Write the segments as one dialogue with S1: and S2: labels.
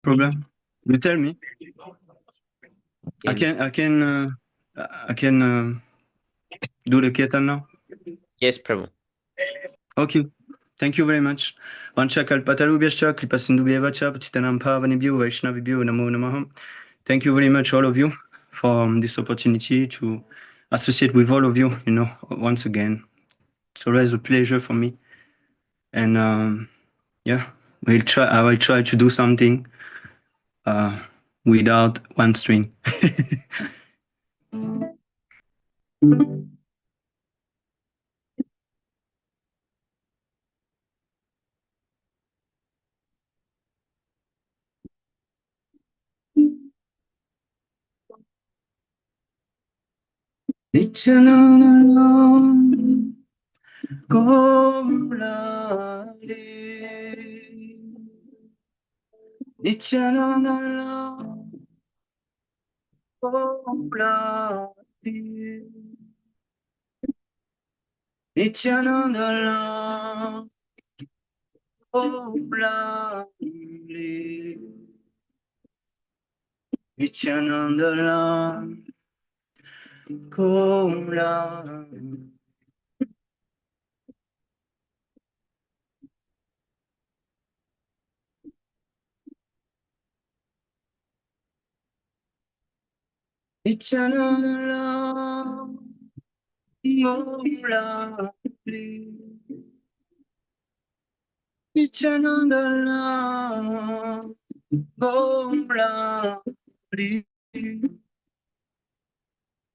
S1: Problem? You tell me. I can do the kirtan now.
S2: Yes, Prabhu.
S1: Okay. Thank you very much. Vanchakalpatarubhyascha kripasindubhyevacha patitanam pavanebhyo vaishnavibhyo namo namaha. Thank you very much, all of you, for this opportunity to associate with all of you, once again. It's always a pleasure for me. And yeah, I will try to do something without one string. Nityananda Komlali Nityananda Komlali Nityananda Komlali Nityananda Komlali Nityananda Komlali Nityananda Komlali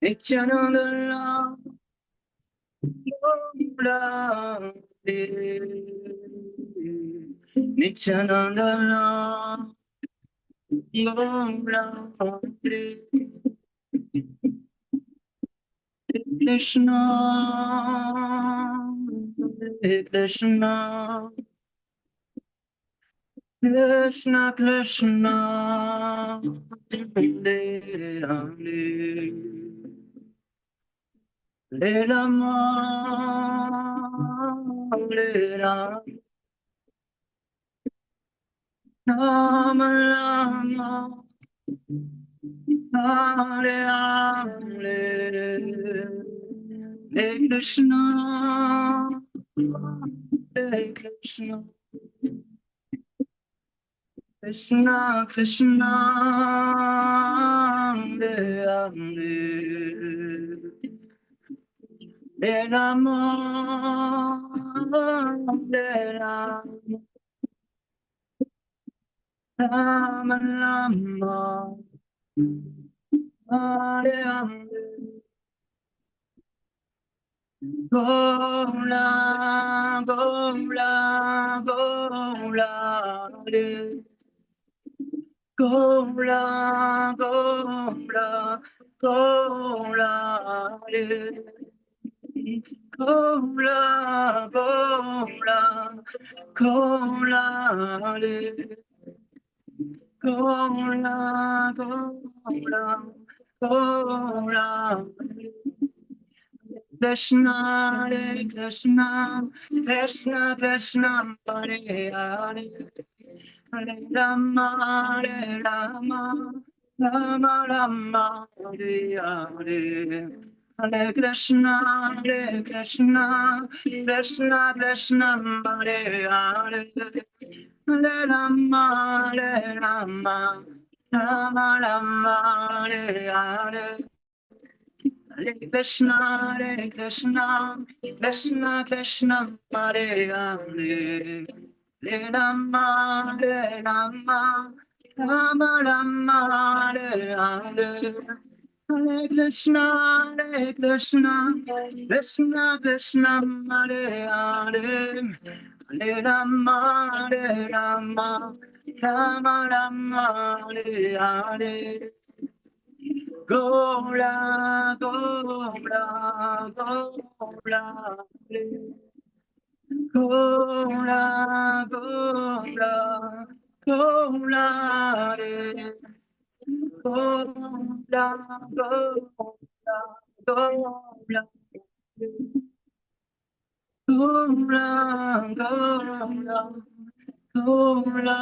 S1: Nityananda Komlali Nityananda Komlali Krishna Krishna Krishna Krishna Hare Hare Hare Rama Hare Rama Rama Rama Hare Hare Hare Krishna Hare Krishna Krishna Krishna Hare Hare Hare Rama Hare Rama Rama Rama Hare Hare Gola Gola Gola Hare Gola Gola Gola Hare Gola Gola Gola Hare Gola Gola Gola Krishna Hare Krishna Krishna Krishna Hare Hare Hare Rama Hare Rama Rama Rama Hare Hare Hare Krishna Krishna Krishna Hare Hare Hare Rama Rama Rama Rama Hare Hare Hare Krishna Krishna Krishna Hare Hare Hare Rama Rama Rama Rama Hare Hare Hare Krishna Krishna Krishna Hare Hare Hare Rama Rama Rama Rama Hare Hare Gola, Gola, Gola, Gola, Gola, Gola, Gola, Gola, Gola, Gola, Gola,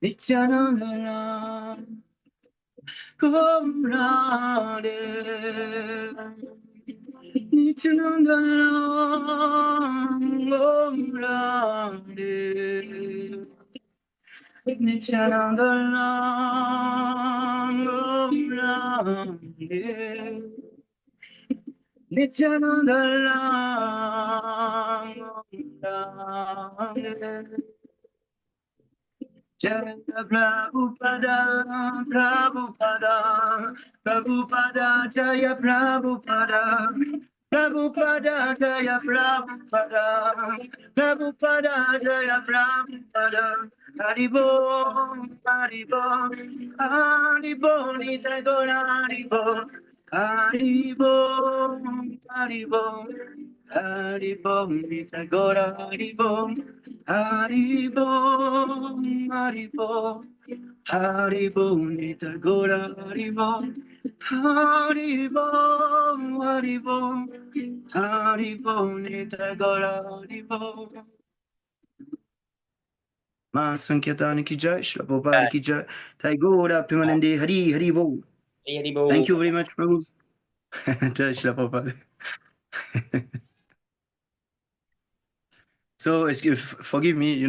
S1: Nityananda Om Radhe Nityananda Om Radhe Nityananda Om Radhe Nityananda Om Radhe Jaya Prabhupada, Prabhupada, Prabhupada, Jaya Prabhupada, Prabhupada, Jaya Prabhupada, Prabhupada, Jaya Prabhupada, Haribo, Haribo, Haribo, Nita Gora, Haribo, Haribo, Haribo, Haribo, Nita Gora, Haribo, Haribo, Haribo, Haribo, Nita Gora, Haribo, Haribo, Haribo, Haribo, Nita Gora, Haribo. Ma Sankirtan ki jai, Shri Prabhupada ki jai, Tagore Premanande Hari Hari Bo. Thank you very much, Prabhu. Jai Shri Prabhupada. So forgive me,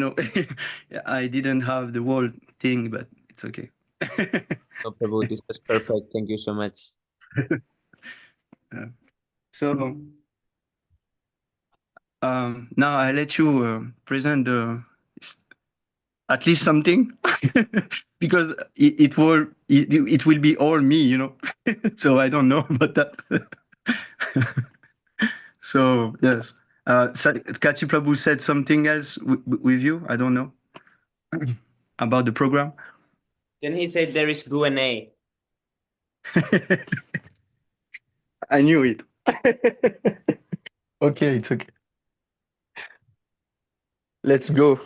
S1: I didn't have the whole thing, but it's okay.
S2: No, Prabhu, this was perfect. Thank you so much.
S1: So now I let you present at least something because it will be all me, so I don't know about that. So yes, Kati Prabhu said something else with you. I don't know about the program.
S2: Then he said there is Q&A.
S1: I knew it. Okay, it's okay. Let's go.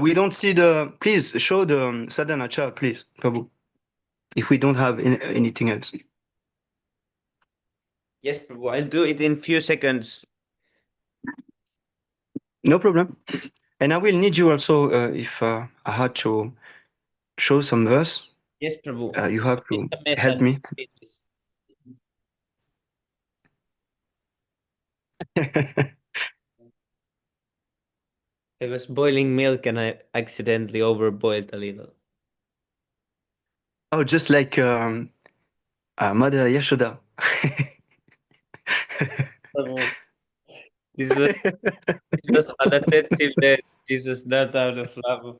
S1: We don't see please show the sadhana chart, please, Prabhu, if we don't have anything else.
S2: Yes, Prabhu, I'll do it in few seconds.
S1: No problem. And I will need you also if I had to show some verse.
S2: Yes, Prabhu.
S1: You have to
S2: It's a mess.
S1: help me.
S2: I was boiling milk and I accidentally overboiled a little.
S1: Oh, just like Mother Yashoda.
S2: Prabhu, this was unattentiveness. This was not out of love.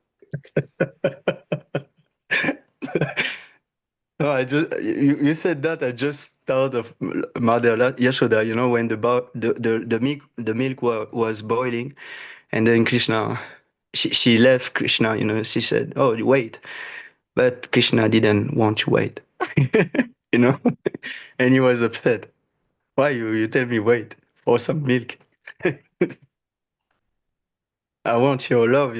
S1: No, you said that. I just thought of Mother Yashoda. When the milk was boiling, and then Krishna, she left Krishna. She said, "Oh, wait," but Krishna didn't want to wait. you know, and he was upset. Why you tell me wait for some milk? I want your love.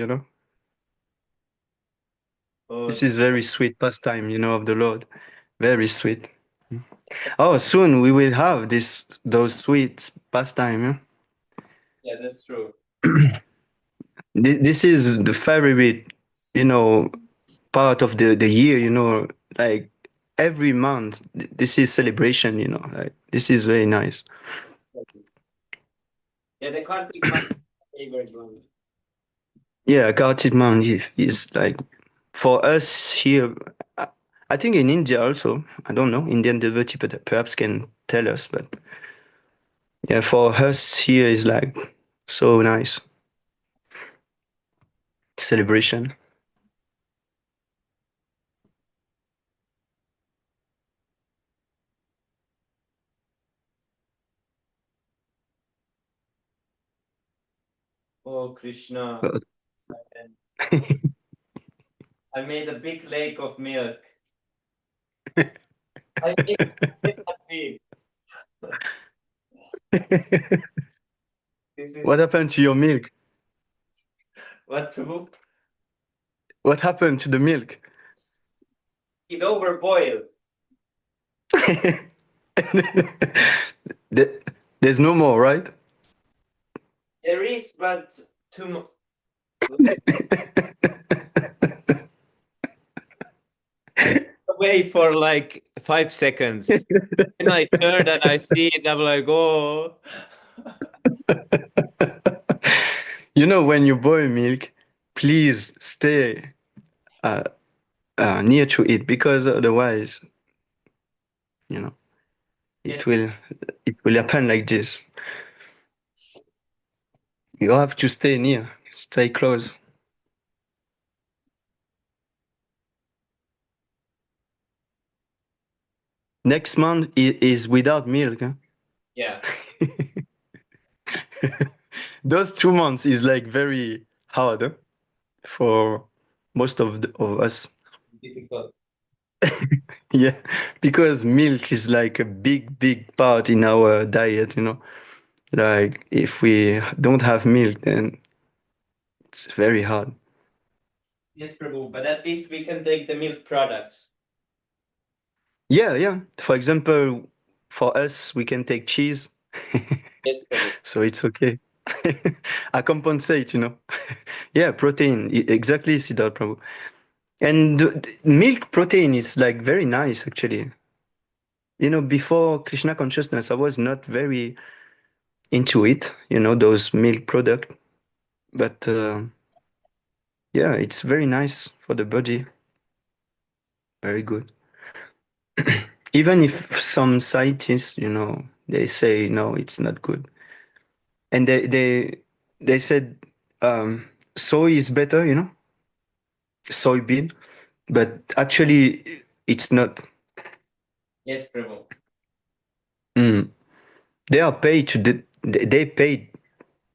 S2: Oh,
S1: This is very sweet pastime, of the Lord. Very sweet. Oh, soon we will have those sweet pastime.
S2: yeah, that's true.
S1: This is the favorite, part of the year. Like every month. This is celebration. Like this is very nice.
S2: Yeah, the Kartik month is my favorite one.
S1: Yeah, Kartik Month is like for us here. I I think in India also. I don't know. Indian devotee, but perhaps can tell us. But yeah, for us here is like so nice celebration.
S2: Oh, Krishna. I made a big lake of milk. I made it that big. This is
S1: What happened to your milk?
S2: what, Prabhu?
S1: What happened to the milk?
S2: It overboiled.
S1: There's no more, right?
S2: There is, but away for like 5 seconds. And I turn and I see it. I'm like, oh.
S1: You know, when you boil milk, please stay near to it, because otherwise, you know,
S2: Yes.
S1: it will it will happen like this. You have to stay near, stay close. Next month is without milk. Huh?
S2: Yeah.
S1: Those 2 months is like very hard, huh, for most of us.
S2: Difficult.
S1: Yeah, because milk is like a big part in our diet, you know. Like if we don't have milk, then it's very hard.
S2: Yes, Prabhu. But at least we can take the milk products.
S1: Yeah, yeah. For example, for us, we can take cheese,
S2: Yes, Prabhu.
S1: so it's okay. I compensate, you know. Yeah, protein, exactly, Siddharth Prabhu. And milk protein is like very nice, actually. You know, before Krishna consciousness, I was not very into it, you know, those milk product. But yeah, it's very nice for the body. Very good. Even if some scientists, you know, they say no, it's not good, and they said soy is better, you know, soybean, but actually it's not.
S2: Yes, Prabhu.
S1: Mm. They are paid to they paid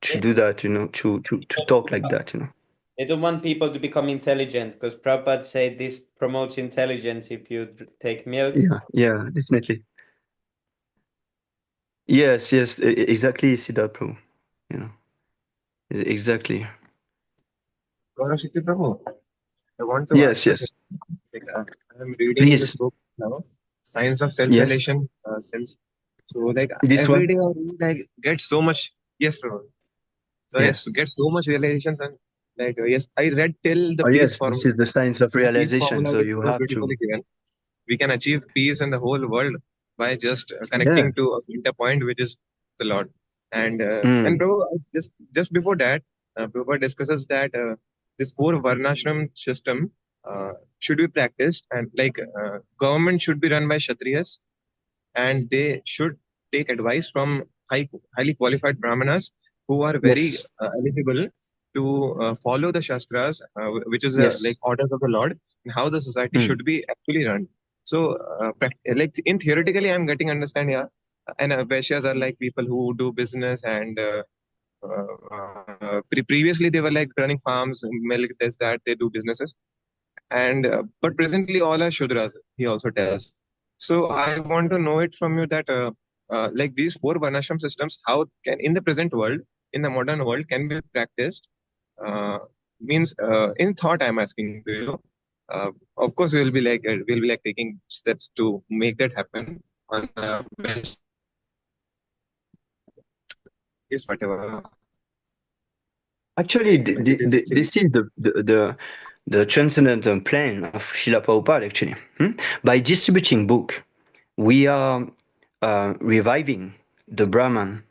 S1: to
S2: Yes.
S1: do that, you know, to talk like that, you know.
S2: They don't want people to become intelligent because Prabhupada said this promotes intelligence if you take milk.
S1: Yeah, yeah, definitely. Yes, yes, exactly, Siddharth Prabhu. You know, exactly.
S3: Gaurav Prabhu, I want to
S1: Yes,
S3: ask you,
S1: yes.
S3: like, I'm reading this
S1: Please.
S3: book now, Science of
S1: Yes.
S3: Self-Revelation, So, like,
S1: This
S3: every
S1: one.
S3: day I read, like, get so much, yes, Prabhu. So,
S1: Yeah.
S3: yes, get so much realizations, and, like, yes, I read till the
S1: Oh,
S3: peace
S1: yes. This
S3: formula.
S1: is the science of
S3: The peace
S1: realization.
S3: formula
S1: So
S3: is
S1: you
S3: so
S1: have to.
S3: beautifully given. We can achieve peace in the whole world by just
S1: Yeah.
S3: connecting to a center point, which is the Lord. And
S1: Mm.
S3: bro, just before that, Prabhupada discusses that this four varnashram system should be practiced, and like government should be run by kshatriyas, and they should take advice from highly qualified brahmanas who are very
S1: Yes.
S3: eligible to follow the shastras, which is like
S1: Yes.
S3: orders of the Lord, and how the society
S1: Mm.
S3: should be actually run. So, like in theoretically, I'm getting understand, yeah. And Vaishyas are like people who do business, and previously they were like running farms, milk, this, that, they do businesses, and but presently all are shudras, he also tells. So I want to know it from you that like these four varnashram systems, how can in the present world, in the modern world, can be practiced, uh, means in thought I'm asking to you. Of course we'll be like taking steps to make that happen on is whatever,
S1: Actually,
S3: like it is actually.
S1: this is the transcendental plan of Srila Prabhupada, actually. Hmm? By distributing book, we are reviving the Brahman,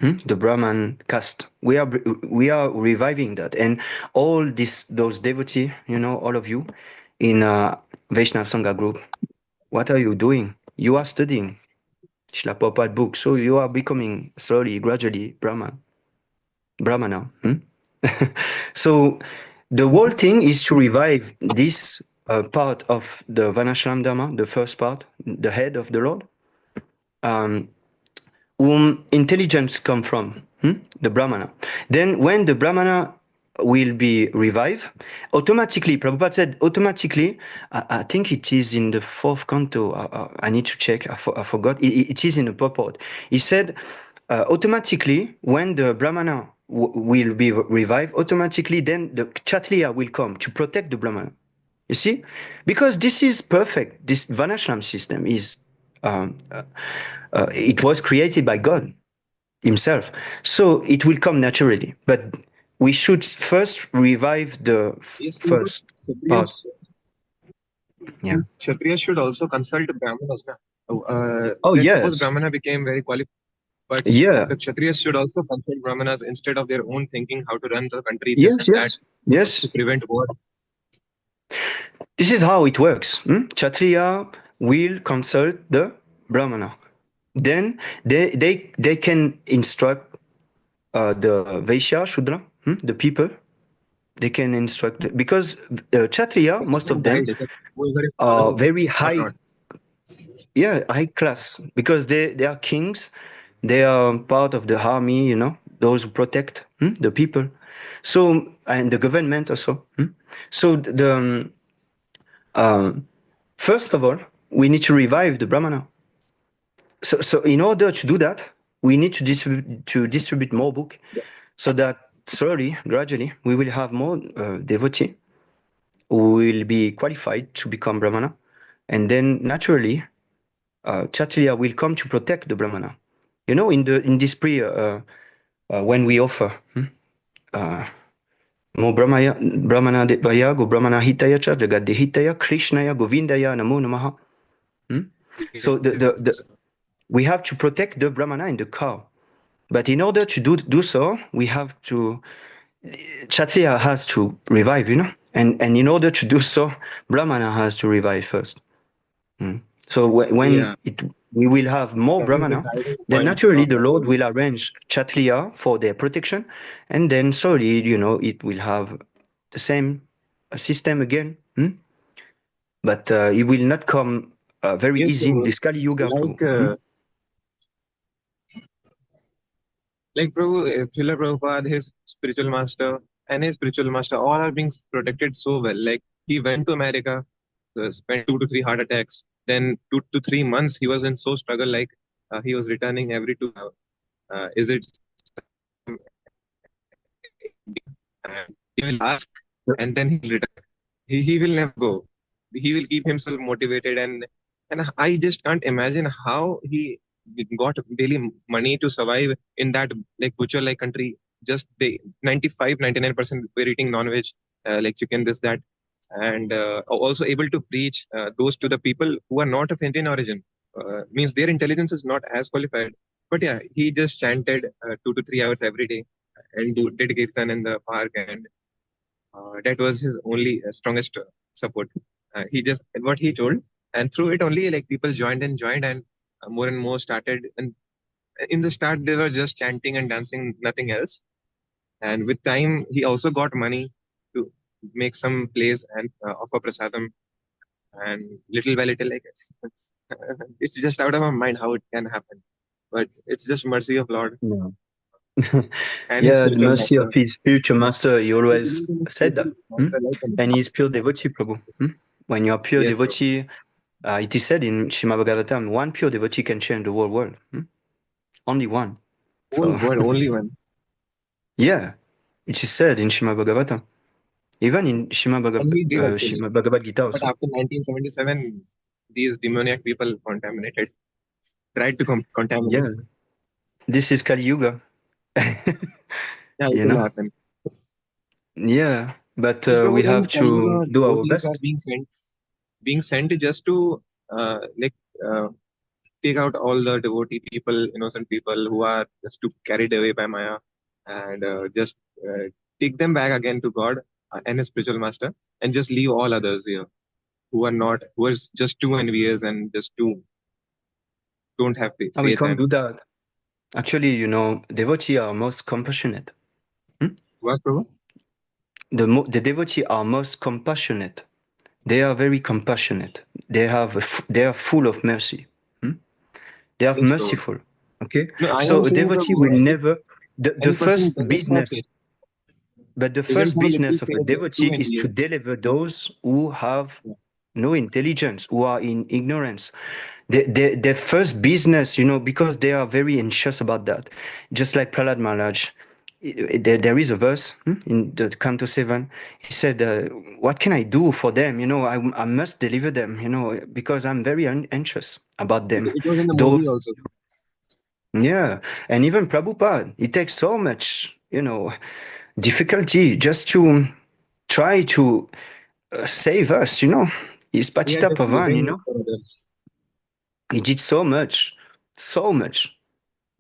S1: the Brahman caste. We are reviving that, and all those devotee, you know, all of you in Vaishnav Sangha group. What are you doing? You are studying Srila Prabhupada book, so you are becoming slowly, gradually Brahmana. So the whole thing is to revive this part of the Vanashram Dharma, the first part, the head of the Lord, um, whom intelligence come from, the Brahmana. Then when the Brahmana will be revived, automatically, Prabhupada said, automatically, I think it is in the fourth canto, I need to check, I forgot, it is in the purport. He said, automatically, when the Brahmana will be revived, automatically then the Kshatriya will come to protect the Brahmana. You see? Because this is perfect. This Vanashram system is, it was created by God. himself. So it will come naturally. But we should first revive the
S3: Yes,
S1: first part.
S3: Kshatriyas,
S1: Yeah.
S3: Kshatriyas should also consult Brahmanas. Na?
S1: Oh,
S3: Let's suppose
S1: yes.
S3: Brahmana became very qualified, but
S1: Yeah.
S3: the Kshatriyas should also consult Brahmanas instead of their own thinking how to run the country, this
S1: Yes,
S3: and that,
S1: yes, yes.
S3: to prevent war.
S1: This is how it works. Kshatriya will consult the Brahmana. Then they can instruct the Vaishya, Shudra, the people. They can instruct because Kshatriya, most of them
S3: Guide whoever is
S1: are
S3: following
S1: very
S3: or
S1: high,
S3: not.
S1: yeah, high class because they are kings. They are part of the army, those who protect the people. So and the government also. So first of all, we need to revive the Brahmana. So in order to do that, we need to distribute more book, so that slowly, gradually, we will have more devotee who will be qualified to become Brahmana, and then naturally, Kshatriya will come to protect the Brahmana. In this prayer, when we offer Mo Brahmana Devaya Go Brahmana Hitaya Cha Jagade Hitaya Krishnaya Govindaya Namo Namaha. So we have to protect the Brahmana and the cow. But in order to do so, we have to Kshatriya has to revive, and in order to do so, Brahmana has to revive first. So when
S3: Yeah,
S1: we will have more
S3: that is the
S1: Brahmana,
S3: guiding
S1: then
S3: point
S1: naturally
S3: of
S1: the
S3: the
S1: Lord
S3: whole.
S1: will arrange Kshatriya for their protection, and then slowly, it will have the same system again. But it will not come very
S3: Yes,
S1: easy in this Kali Yuga, Prabhu.
S3: like Prabhu, Srila Prabhupada, his spiritual master, and his spiritual master, all are being protected so well. Like he went to America, spent 2 to 3 heart attacks. Then 2 to 3 months he was in so struggle. Like he was returning every 2 hours. Is it and he will ask and then he'll return. He will never go. He will keep himself motivated and I just can't imagine how he got daily money to survive in that like butcher like country. Just they 95, 99% were eating non-veg, like chicken, this, that, and also able to preach those to the people who are not of Indian origin. Means their intelligence is not as qualified. But yeah, he just chanted 2 to 3 hours every day and did kirtan in the park, and that was his only strongest support. He just what he told, and through it only like people joined, and more and more started. And in the start, they were just chanting and dancing, nothing else. And with time, he also got money to make some plays and offer prasadam, and little by little, I guess. It's just out of my mind how it can happen, but it's just mercy of Lord
S1: Yeah.
S3: and his
S1: Yeah, the
S3: spiritual
S1: mercy of
S3: master.
S1: his spiritual master, he
S3: I
S1: always
S3: believe in his
S1: said that.
S3: spiritual master like him.
S1: And he's pure devotee, Prabhu. When you are pure
S3: Yes, bro.
S1: devotee, it is said in Srimad Bhagavatam, one pure devotee can change the whole world. Only one.
S3: Whole
S1: So,
S3: world, only one.
S1: yeah, it is said in Srimad Bhagavatam. Even in
S3: And he did actually.
S1: Srimad Bhagavad Gita
S3: But
S1: also.
S3: after 1977, these demoniac people contaminated, tried to contaminate.
S1: Yeah, this is Kali Yuga.
S3: Yeah, it
S1: you
S3: will
S1: know?
S3: happen.
S1: Yeah, but
S3: Yes,
S1: we
S3: Prabhu, in
S1: have
S3: Kali
S1: to
S3: Yuga,
S1: do our
S3: devotees are
S1: best.
S3: being sent just to like take out all the devotee people, innocent people who are just too carried away by Maya, and just uh, take them back again to God and His spiritual master, and just leave all others here who are just too envious and just too don't have
S1: We
S3: faith
S1: can't
S3: and
S1: do that. Actually, devotee are most compassionate. Hmm?
S3: what, Prabhu?
S1: The devotee are most compassionate. They are very compassionate. They are full of mercy. Hmm? They are
S3: Yes, Prabhu.
S1: merciful. Okay,
S3: No, I am
S1: so a
S3: saying,
S1: devotee
S3: Prabhu,
S1: will
S3: if
S1: never. The
S3: any person
S1: first
S3: doesn't have
S1: business,
S3: faith,
S1: but the
S3: doesn't
S1: first
S3: have a little
S1: business of a
S3: faith, they're too
S1: devotee is to
S3: envious.
S1: deliver those who have
S3: Yeah.
S1: no intelligence, who are in ignorance. Their first business, because they are very anxious about that. Just like Prahlad Maharaj, there is a verse in the Canto 7. He said, what can I do for them? I must deliver them, because I'm very anxious about them.
S3: It was in the movie
S1: Those,
S3: also.
S1: Yeah, and even Prabhupada, it takes so much, difficulty just to try to save us, He's
S3: Yeah,
S1: Pachita
S3: just
S1: Pavan,
S3: living for others.
S1: He did so much.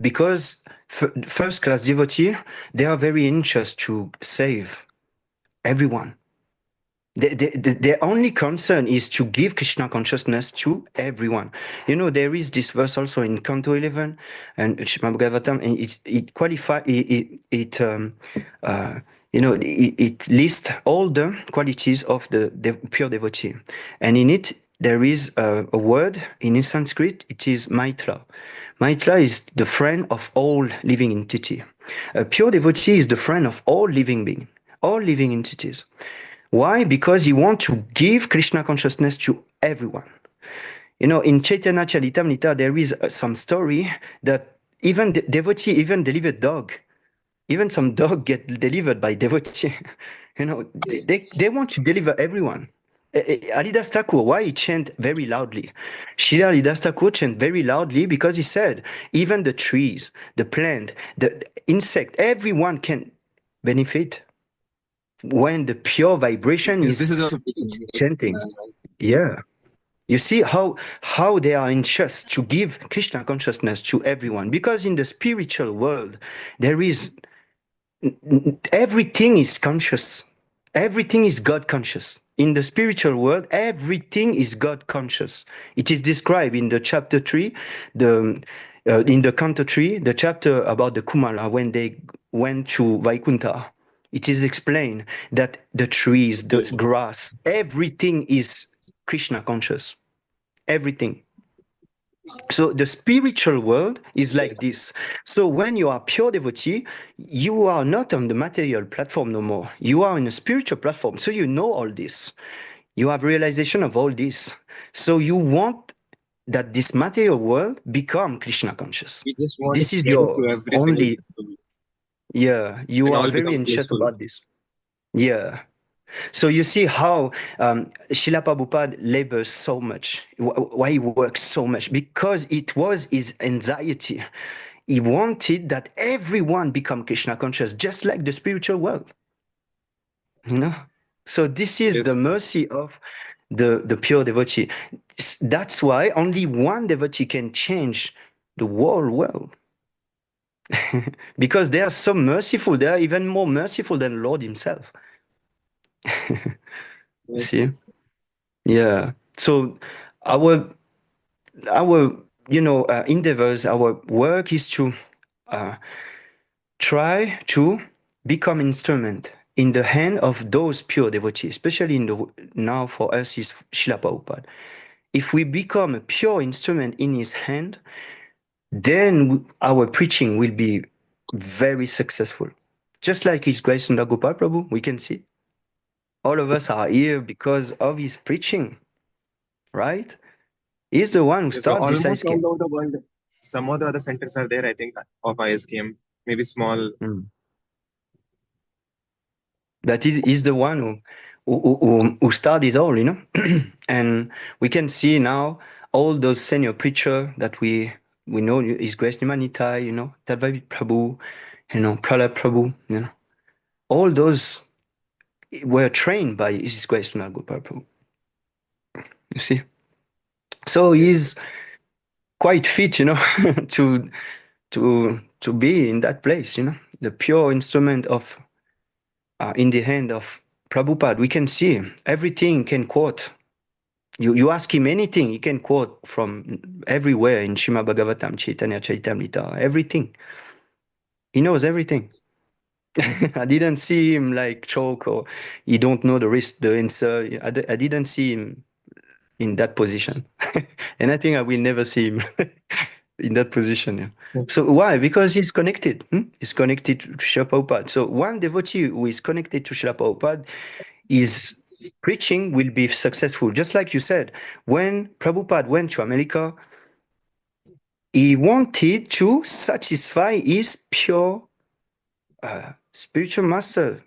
S1: Because first class devotee, they are very anxious to save everyone. Their only concern is to give Krishna consciousness to everyone. There is this verse also in Canto 11 and Srimad Bhagavatam, and it qualify it lists all the qualities of the pure devotee, and in it there is a word in Sanskrit. It is Maitra. Maitra is the friend of all living entity. A pure devotee is the friend of all living being, all living entities. Why? Because he wants to give Krishna consciousness to everyone. In Chaitanya Charitamrita, there is some story that even the devotee even delivered dog. Even some dog get delivered by devotee. They want to deliver everyone. Haridas Thakur, why he chant very loudly? Srila Haridas Thakur chant very loudly because he said, even the trees, the plant, the insect, everyone can benefit when the pure vibration
S3: Yes, this
S1: is
S3: is also teaching.
S1: chanting. Yeah. You see how they are anxious to give Krishna consciousness to everyone, because in the spiritual world there is everything is conscious. Everything is God conscious. In the spiritual world, everything is God conscious. It is described in the chapter 3, in the canto 3, the chapter about the Kumara when they went to Vaikuntha. It is explained that the trees, the grass, everything is Krishna conscious. Everything. So the spiritual world is like this. So when you are pure devotee, you are not on the material platform no more. You are in a spiritual platform. So you know all this. You have realization of all this. So you want that this material world become Krishna conscious.
S3: We just want to
S1: This is
S3: spread it
S1: your
S3: to every single
S1: only,
S3: people
S1: yeah, you
S3: and
S1: are
S3: all
S1: very
S3: become
S1: anxious
S3: blissful.
S1: about this. Yeah. So you see how Srila Prabhupada labors so much, why he works so much, because it was his anxiety. He wanted that everyone become Krishna conscious, just like the spiritual world. So this is
S3: Yes.
S1: the mercy of the pure devotee. That's why only one devotee can change the whole world. Because they are so merciful. They are even more merciful than Lord himself.
S3: Yes.
S1: See? Yeah. So our endeavors, our work is to try to become instrument in the hand of those pure devotees, especially now for us is Srila Prabhupada. If we become a pure instrument in his hand, then our preaching will be very successful. Just like His Grace Sundar Gopal Prabhu, we can see. All of us are here because of his preaching, right? He's the one who
S3: Yes, so
S1: started this
S3: almost all
S1: ISKM.
S3: over the world, some of the other centers are there, I think, of ISKM, maybe small.
S1: But he's the one who started all, And we can see now all those senior preachers that we know, His Grace Nimanitai, Tadvavi Prabhu, Prahlad Prabhu, all those were trained by His Grace Nagopal Prabhu. You see? So he's quite fit, to be in that place, the pure instrument of in the hand of Prabhupada. We can see everything can quote. You ask him anything, he can quote from everywhere in Srimad Bhagavatam, Chaitanya Charitamrita, everything. He knows everything. I didn't see him like choke or he don't know the answer. I didn't see him in that position. And I think I will never see him in that position. Yeah.
S3: Yes.
S1: So why? Because he's connected. He's connected to Srila Prabhupada. So one devotee who is connected to Srila Prabhupada, his preaching will be successful. Just like you said, when Prabhupada went to America, he wanted to satisfy his pure spiritual master,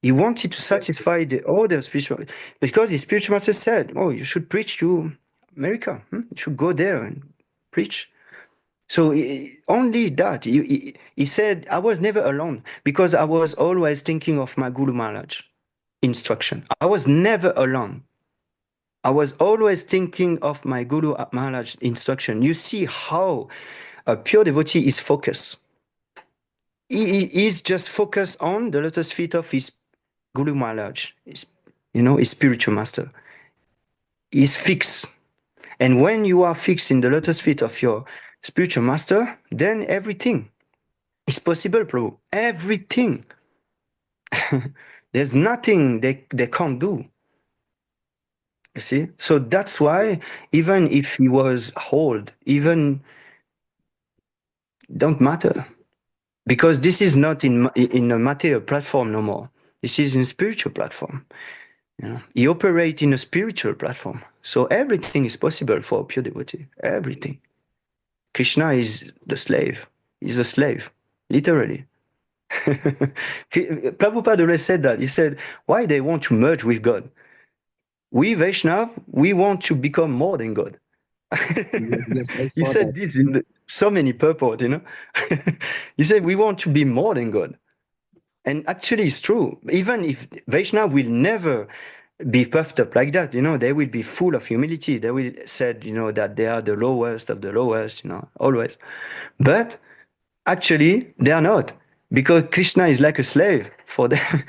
S1: He wanted to satisfy the other spiritual, because the spiritual master said, "Oh, you should preach to America. You should go there and preach." So only that. He said, I was never alone because I was always thinking of my Guru Maharaj instruction. I was never alone. I was always thinking of my Guru Maharaj instruction. You see how a pure devotee is focused. He is just focused on the lotus feet of his Guru Maharaj, his spiritual master. He's fixed. And when you are fixed in the lotus feet of your spiritual master, then everything is possible, Prabhu. Everything. There's nothing they can't do. You see? So that's why even if he was old, even don't matter. Because this is not in a material platform no more. This is in spiritual platform. He operates in a spiritual platform. So everything is possible for a pure devotee. Everything. Krishna is the slave. He's a slave, literally. Prabhupada always said that. He said, why they want to merge with God? We Vaishnav, we want to become more than God. He said this in so many purport, He said, we want to be more than God. And actually it's true. Even if Vaishnav will never be puffed up like that, they will be full of humility. They will say, that they are the lowest of the lowest, always. But actually, they are not. Because Krishna is like a slave for them.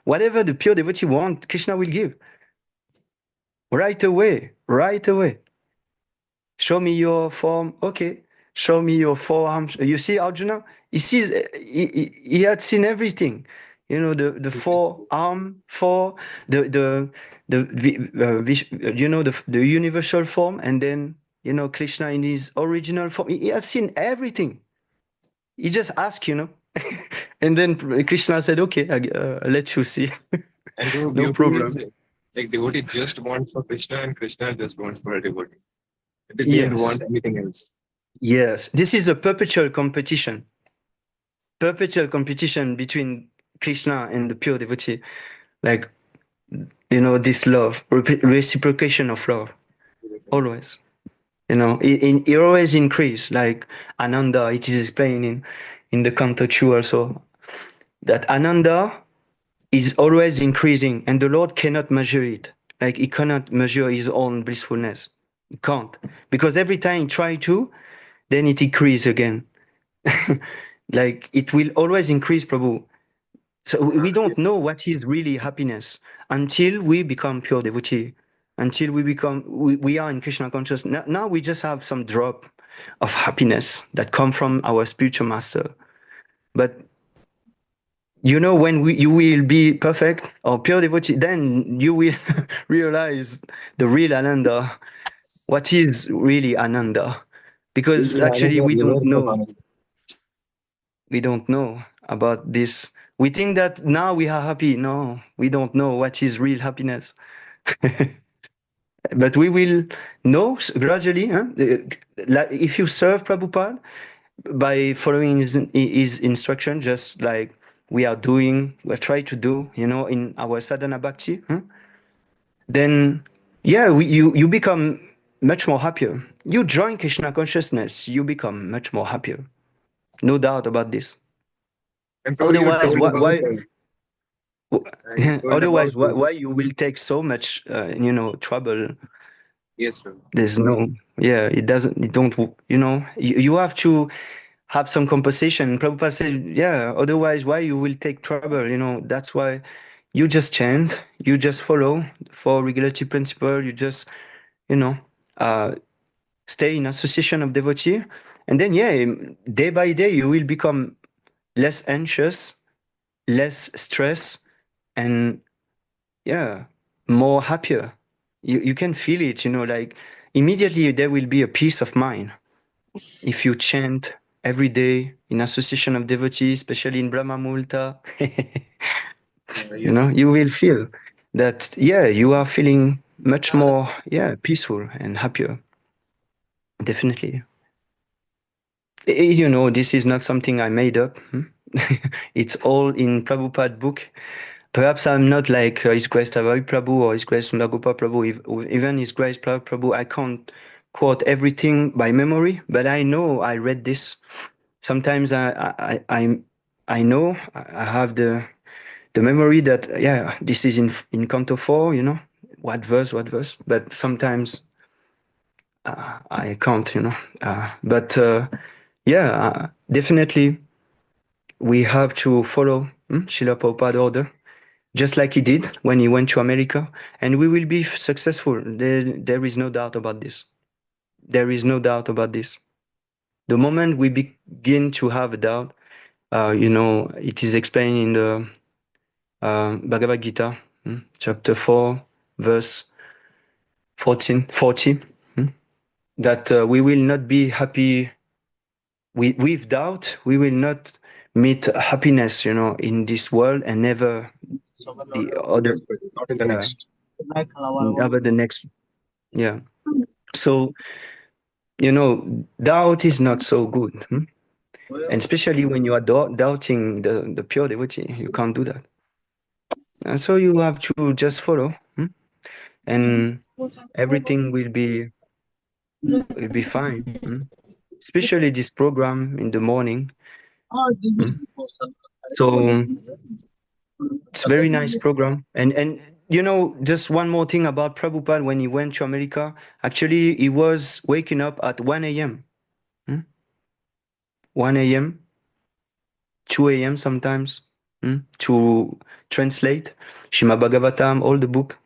S1: Whatever the pure devotee wants, Krishna will give. Right away. Right away. Show me your form. Okay. Show me your forearms. You see Arjuna? He sees. He had seen everything. The forearm, the universal form, and then Krishna in his original form. He had seen everything. He just asked, and then Krishna said, "Okay, I'll let you see."
S3: And
S1: no problem.
S3: Like devotee just wants for Krishna, and Krishna just wants for a devotee. They
S1: Yes.
S3: didn't want anything else.
S1: Yes, this is a perpetual competition. Perpetual competition between Krishna and the pure devotee, like this love, reciprocation of love, always. It always increase, like Ananda. It is explained in the Canto 2 also, that Ananda is always increasing, and the Lord cannot measure it. Like he cannot measure his own blissfulness. He can't, because every time he try to, then it increase again. Like it will always increase, Prabhu. So we don't know what is really happiness until we become pure devotee, until we are in Krishna consciousness. Now we just have some drop of happiness that come from our spiritual master. But when you will be perfect or pure devotee, then you will realize the real Ananda, what is really Ananda. Because actually we don't know. We don't know about this. We think that now we are happy. No, we don't know what is real happiness. But we will know gradually. If you serve Prabhupada by following his instruction, just like we try to do, in our sadhana bhakti, then you become much more happier. You join Krishna consciousness, you become much more happier. No doubt about this.
S3: And
S1: Otherwise, why you will take so much, trouble?
S3: Yes, sir.
S1: There's it don't, you have to have some compensation. Prabhupada said, otherwise, why you will take trouble? That's why you just chant, you just follow for regulative principle, you just, stay in association of devotee, and then, day by day, you will become less anxious, less stress, and more happier. You can feel it, like immediately there will be a peace of mind if you chant every day in association of devotees, especially in Brahma Muhurta. You will feel that you are feeling much more peaceful and happier. Definitely. This is not something I made up. It's all in Prabhupada book. Perhaps I'm not like His Grace Tavavi Prabhu or His Grace Sundar Gopal Prabhu. Even His Grace Prahlad Prabhu, I can't quote everything by memory, but I know I read this. Sometimes I know I have the memory that this is in canto 4, you know, what verse, but sometimes I can't, you know. But definitely we have to follow Srila Prabhupada order, just like he did when he went to America, and we will be successful. There is no doubt about this. There is no doubt about this. The moment we begin to have a doubt, you know, it is explained in the Bhagavad Gita, chapter 4, verse 40, that we will not be happy with doubt. We will not meet happiness, you know, in this world and never the other,
S3: Not in the next.
S1: never the next. Yeah. So, you know, doubt is not so good. And especially when you are doubting the pure devotee, you can't do that. And so you have to just follow, and everything will be fine. Especially this program in the morning. So it's very nice program. And you know, just one more thing about Prabhupada when he went to America. Actually, he was waking up at 1 a.m. 1 a.m., 2 a.m. sometimes to translate Shima Bhagavatam, all the book.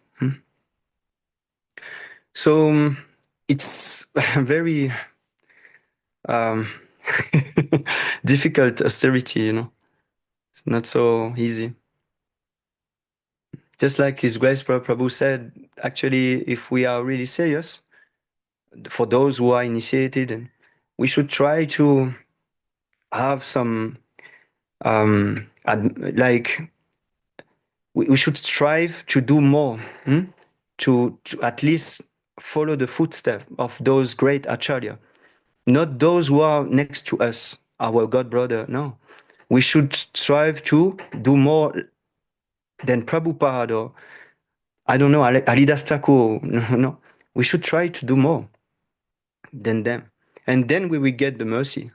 S1: So it's very difficult austerity, you know. It's not so easy. Just like His Grace Prabhu said, actually, if we are really serious, for those who are initiated, we should try to have some, like, we should strive to do more, to at least follow the footsteps of those great acharya, not those who are next to us, our God brother. No, we should strive to do more than Prabhupada or I don't know, Haridas Thakur. No, we should try to do more than them, and then we will get the mercy.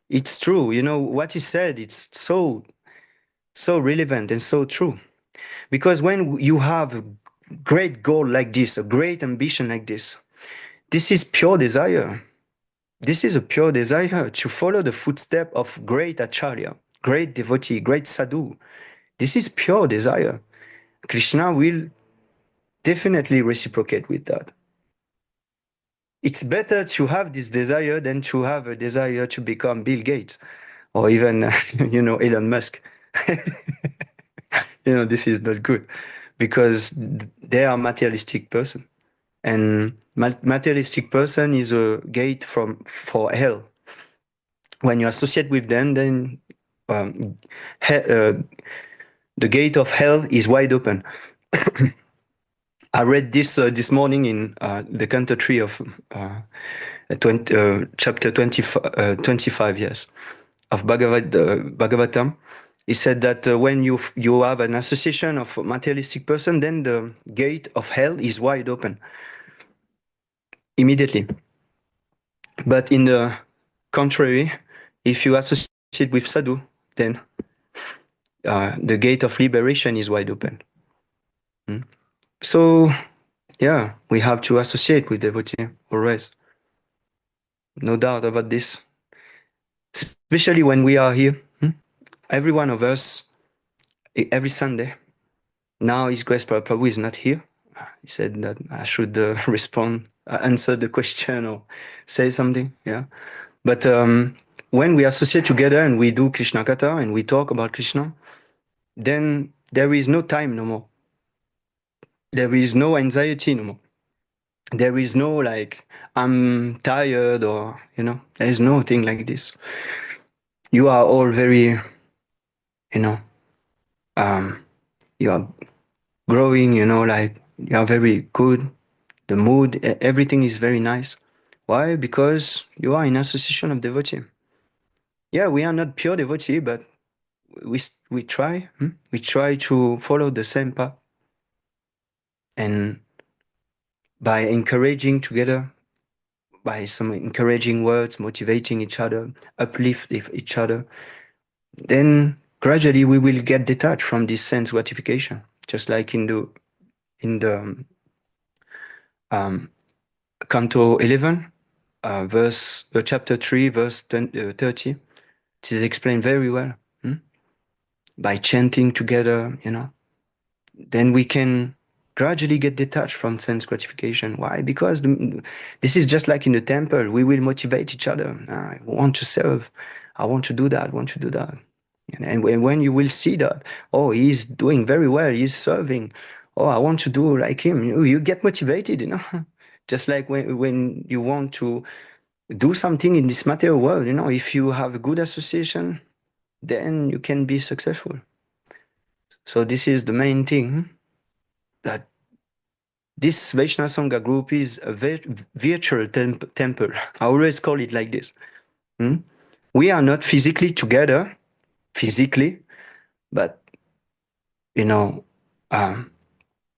S1: It's true, you know what he said. It's so relevant and so true, because when you have a great goal like this, a great ambition like this is pure desire. This is a pure desire to follow the footstep of great acharya, great devotee, great sadhu. This is pure desire. Krishna will definitely reciprocate with that. It's better to have this desire than to have a desire to become Bill Gates or even, you know, Elon Musk. You know, this is not good because they are materialistic person, and materialistic person is a gate for hell. When you associate with them, then the gate of hell is wide open. I read this morning in the canto 3 of chapter 25, yes, of Bhagavatam. He said that when you have an association of materialistic person, then the gate of hell is wide open immediately. But in the contrary, if you associate with sadhu, then the gate of liberation is wide open. So, yeah, we have to associate with devotee always. No doubt about this. Especially when we are here, every one of us, every Sunday. Now His Grace Prabhu is not here. He said that I should answer the question or say something. Yeah. But when we associate together and we do Krishna Katha and we talk about Krishna, then there is no time no more. There is no anxiety no more. There is no like, I'm tired or, you know, there is no thing like this. You are all very, you know, you are growing, you know, like you are very good. The mood, everything is very nice. Why? Because you are in association of devotee. Yeah, we are not pure devotee, but we try. We try to follow the same path. And by encouraging together, by some encouraging words, motivating each other, uplift each other, then gradually we will get detached from this sense gratification, just like in the Canto 11, chapter 3, verse 30. It is explained very well. By chanting together, then we can gradually get detached from sense gratification. Why? Because this is just like in the temple. We will motivate each other. I want to serve. I want to do that. I want to do that. And when you will see that, oh, he's doing very well. He's serving. Oh, I want to do like him. You get motivated, Just like when you want to do something in this material world, if you have a good association, then you can be successful. So this is the main thing, that this Vaishnava Sangha group is a virtual temple. I always call it like this. We are not physically together, but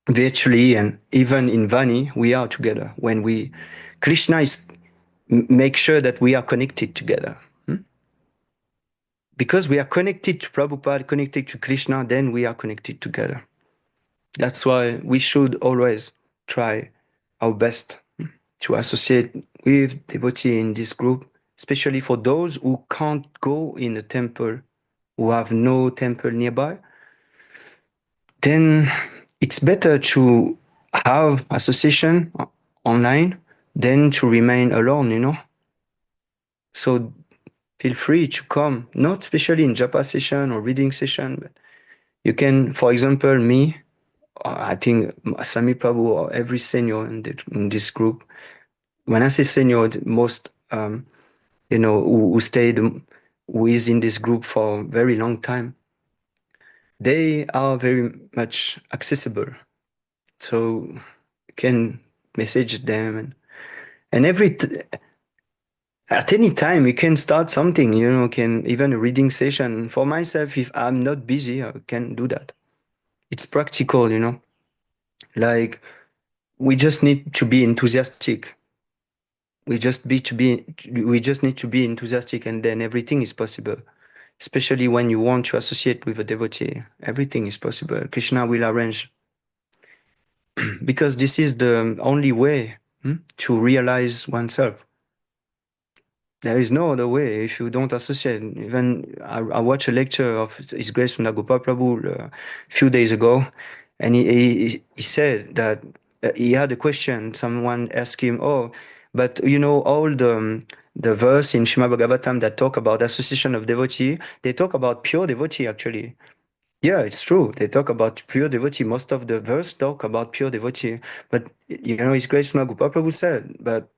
S1: virtually, and even in Vani, we are together. When Krishna is make sure that we are connected together. Because we are connected to Prabhupada, connected to Krishna, then we are connected together. That's why we should always try our best to associate with devotee in this group, especially for those who can't go in a temple, who have no temple nearby. Then it's better to have association online than to remain alone, So feel free to come, not especially in japa session or reading session, but you can, for example, me, I think Sami Prabhu or every senior in this group. When I say senior, most who stayed, who is in this group for a very long time, they are very much accessible. So you can message them, and at any time you can start something. Can even a reading session. For myself, if I'm not busy, I can do that. It's practical, Like, we just need to be enthusiastic. We just need to be enthusiastic, and then everything is possible. Especially when you want to associate with a devotee, everything is possible. Krishna will arrange. Because this is the only way to realize oneself. There is no other way if you don't associate. Even I watched a lecture of His Grace Gopal Prabhu a few days ago, and he said that he had a question. Someone asked him, "Oh, but all the verse in Srimad Bhagavatam that talk about association of devotee, they talk about pure devotee actually." Yeah, it's true. They talk about pure devotee. Most of the verse talk about pure devotee. But His Grace Gopal Prabhu said, but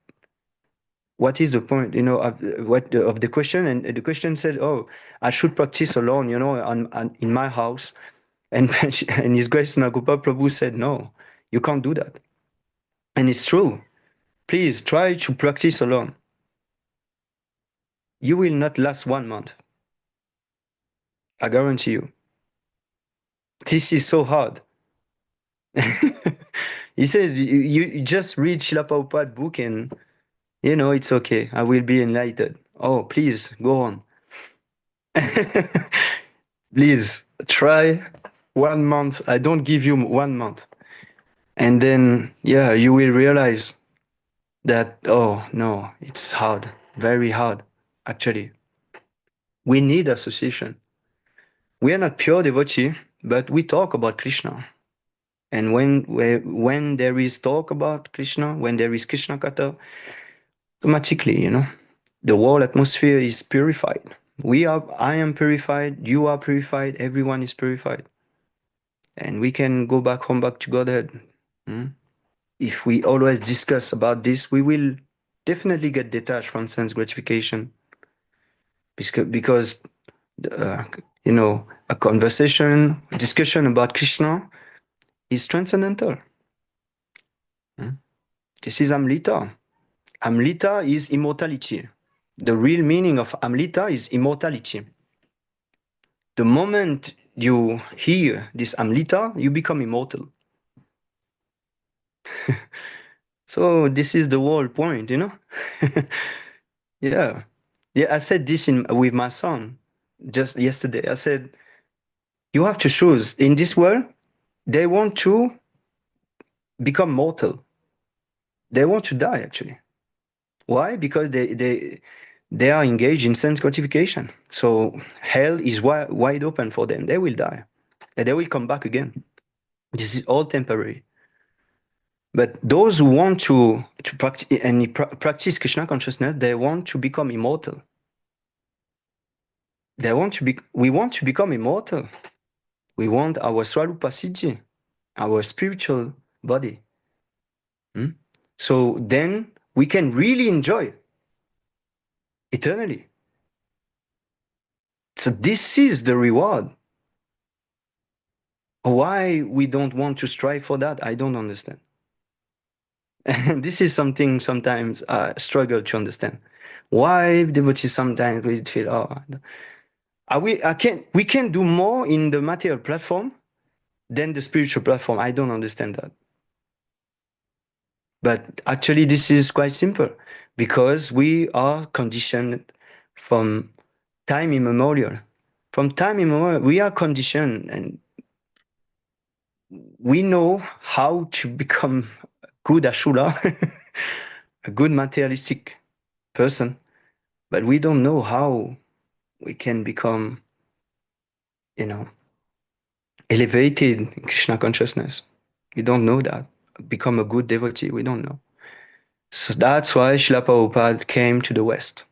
S1: what is the point, of the question? And the question said, "Oh, I should practice alone, in my house." And and His Grace Gopal Prabhu said, "No, you can't do that." And it's true. Please try to practice alone. You will not last 1 month. I guarantee you. This is so hard. He said, you just read Srila Prabhupada book and it's okay. I will be enlightened. Oh, please go on. Please try 1 month. I don't give you 1 month. And then, you will realize that, oh, no, it's hard. Very hard, actually. We need association. We are not pure devotee, but we talk about Krishna. And when there is talk about Krishna, when there is Krishna Katha, automatically, the whole atmosphere is purified. I am purified, you are purified, everyone is purified. And we can go back home, back to Godhead. If we always discuss about this, we will definitely get detached from sense gratification. Because a discussion about Krishna is transcendental. This is Amrita. Amrita is immortality. The real meaning of Amrita is immortality. The moment you hear this Amrita, you become immortal. So this is the whole point, you know? Yeah. Yeah, I said this with my son just yesterday. I said, you have to choose. In this world, they want to become mortal. They want to die, actually. Why? Because they are engaged in sense gratification. So hell is wide open for them. They will die. And they will come back again. This is all temporary. But those who want to practice Krishna consciousness, they want to become immortal. We want to become immortal. We want our Swarupa Siddhi, our spiritual body. So then we can really enjoy eternally. So this is the reward. Why we don't want to strive for that, I don't understand. And this is something sometimes I struggle to understand. Why devotees sometimes we feel, we can do more in the material platform than the spiritual platform. I don't understand that. But actually, this is quite simple because we are conditioned from time immemorial. From time immemorial, we are conditioned and we know how to become good Ashura, a good materialistic person, but we don't know how we can become, elevated in Krishna consciousness. We don't know that. Become a good devotee, we don't know. So that's why Srila Prabhupada came to the West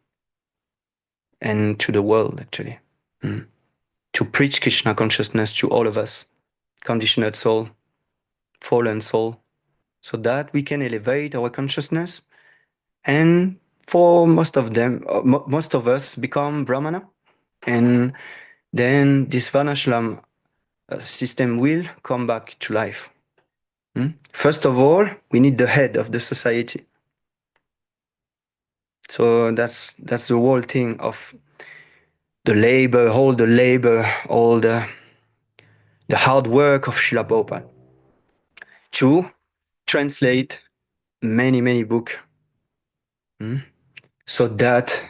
S1: and to the world, actually, to preach Krishna consciousness to all of us, conditioned soul, fallen soul, so that we can elevate our consciousness and for most of them, most of us become Brahmana, and then this Varnashram system will come back to life. First of all, we need the head of the society. So that's the whole thing of the labor, all the hard work of Srila Prabhupada to translate many books, so that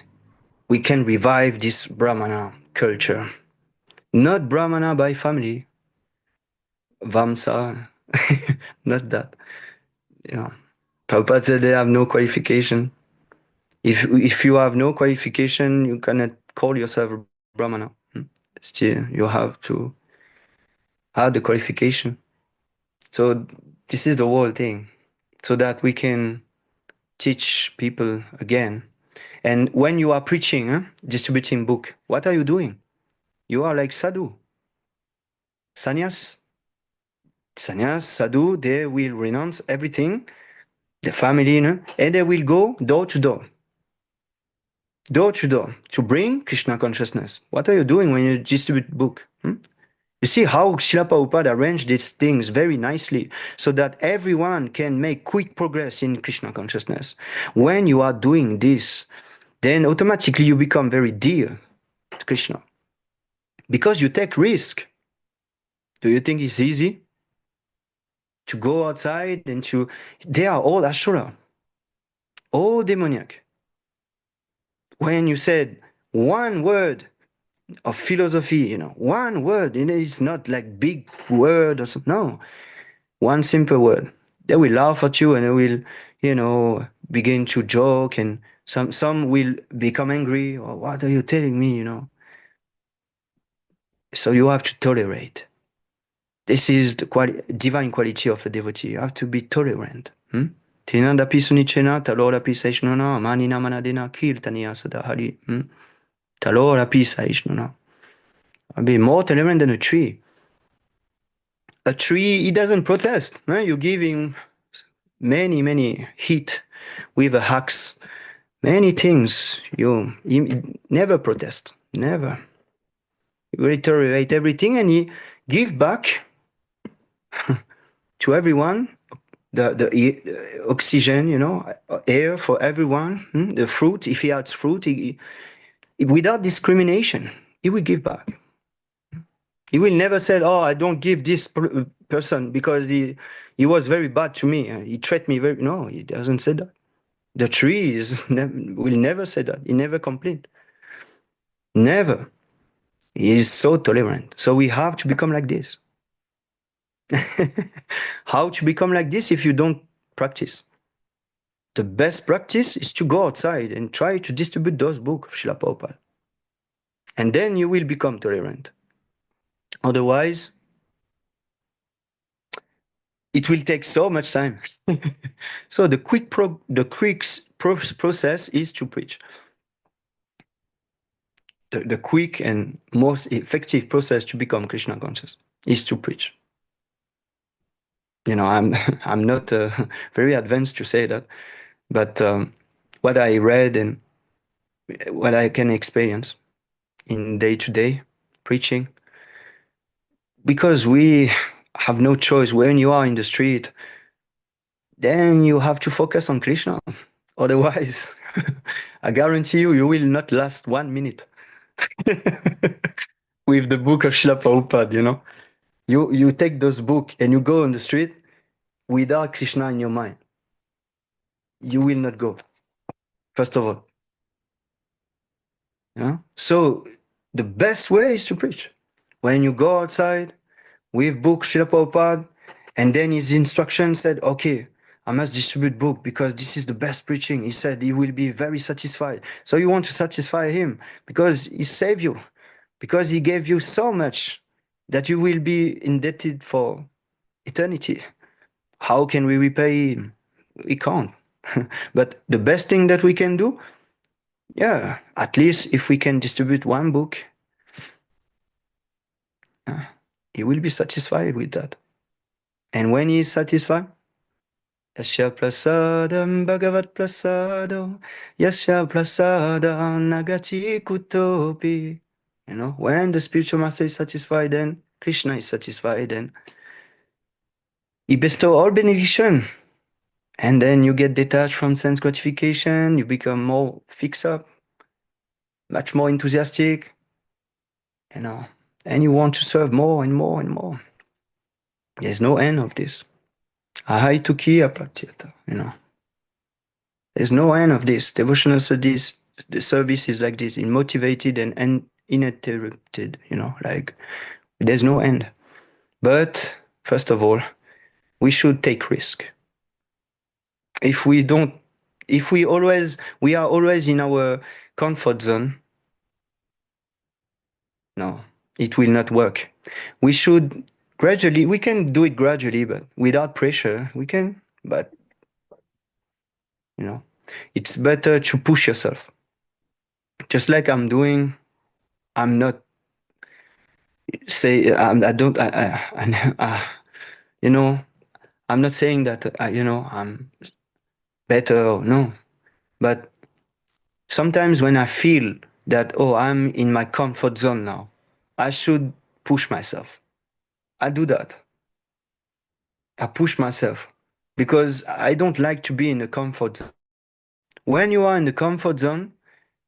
S1: we can revive this Brahmana culture. Not Brahmana by family, Vamsa, not that. Prabhupada said they have no qualification. If you have no qualification, you cannot call yourself a Brahmana. Still, you have to have the qualification. So this is the whole thing, so that we can teach people again. And when you are preaching, distributing book, what are you doing? You are like sadhu. Sannyas, sadhu, they will renounce everything, the family, and they will go door to door to bring Krishna consciousness. What are you doing when you distribute book? You see how Srila Prabhupada arranged these things very nicely so that everyone can make quick progress in Krishna consciousness. When you are doing this, then automatically you become very dear to Krishna because you take risk. Do you think it's easy to go outside and they are all Ashura, all demoniac. When you said one word of philosophy, one word, it's not like big word or something. No, one simple word. They will laugh at you and they will, begin to joke, and some will become angry. Or what are you telling me? So you have to tolerate. This is the divine quality of a devotee. You have to be tolerant. Trinandapi sunichena, talorapi saishnuna, manina manadina, kirtaniya sadahari. Talorapi saishnuna. I'll be more tolerant than a tree. A tree, it doesn't protest. You give him many heat with a axe, many things. He never protest, never. He will tolerate everything, and he give back to everyone the oxygen, air for everyone. The fruit, if he has fruit, without discrimination, he will give back. He will never say, "Oh, I don't give this person because he was very bad to me. He treated me very." No, he doesn't say that. The tree will never say that. He never complained. Never. He is so tolerant. So we have to become like this. How to become like this if you don't practice? The best practice is to go outside and try to distribute those books of Srila Prabhupada. And then you will become tolerant. Otherwise, it will take so much time. So the quick process is to preach. The quick and most effective process to become Krishna conscious is to preach. I'm not very advanced to say that, but what I read and what I can experience in day-to-day preaching, because we have no choice. When you are in the street, then you have to focus on Krishna. Otherwise, I guarantee you will not last 1 minute with the book of Srila Prabhupada. You take those books and you go on the street without Krishna in your mind. You will not go, first of all. Yeah? So the best way is to preach. When you go outside with book Srila Prabhupada, and then his instruction said, okay, I must distribute book because this is the best preaching. He said he will be very satisfied. So you want to satisfy him because he saved you, because he gave you so much that you will be indebted for eternity. How can we repay him? We can't. But the best thing that we can do, yeah, at least if we can distribute one book, he will be satisfied with that. And when he is satisfied, Yasya prasadam bhagavat prasado, Yasya prasadam nagati kutopi. When the spiritual master is satisfied, then Krishna is satisfied, and he bestows all benediction. And then you get detached from sense gratification, you become more fixed up, much more enthusiastic, and you want to serve more and more and more. There's no end of this. Ahai pratyata, There's no end of this. Devotional studies, the service is like this, motivated and uninterrupted, like there's no end. But first of all, we should take risk. If we are always in our comfort zone, no, it will not work. We can do it gradually, but without pressure, we can, but it's better to push yourself. Just like I'm doing, I'm not say, I'm not saying that, I'm better, no, but sometimes when I feel that, I'm in my comfort zone now, I should push myself. I do that. I push myself because I don't like to be in the comfort zone. When you are in the comfort zone,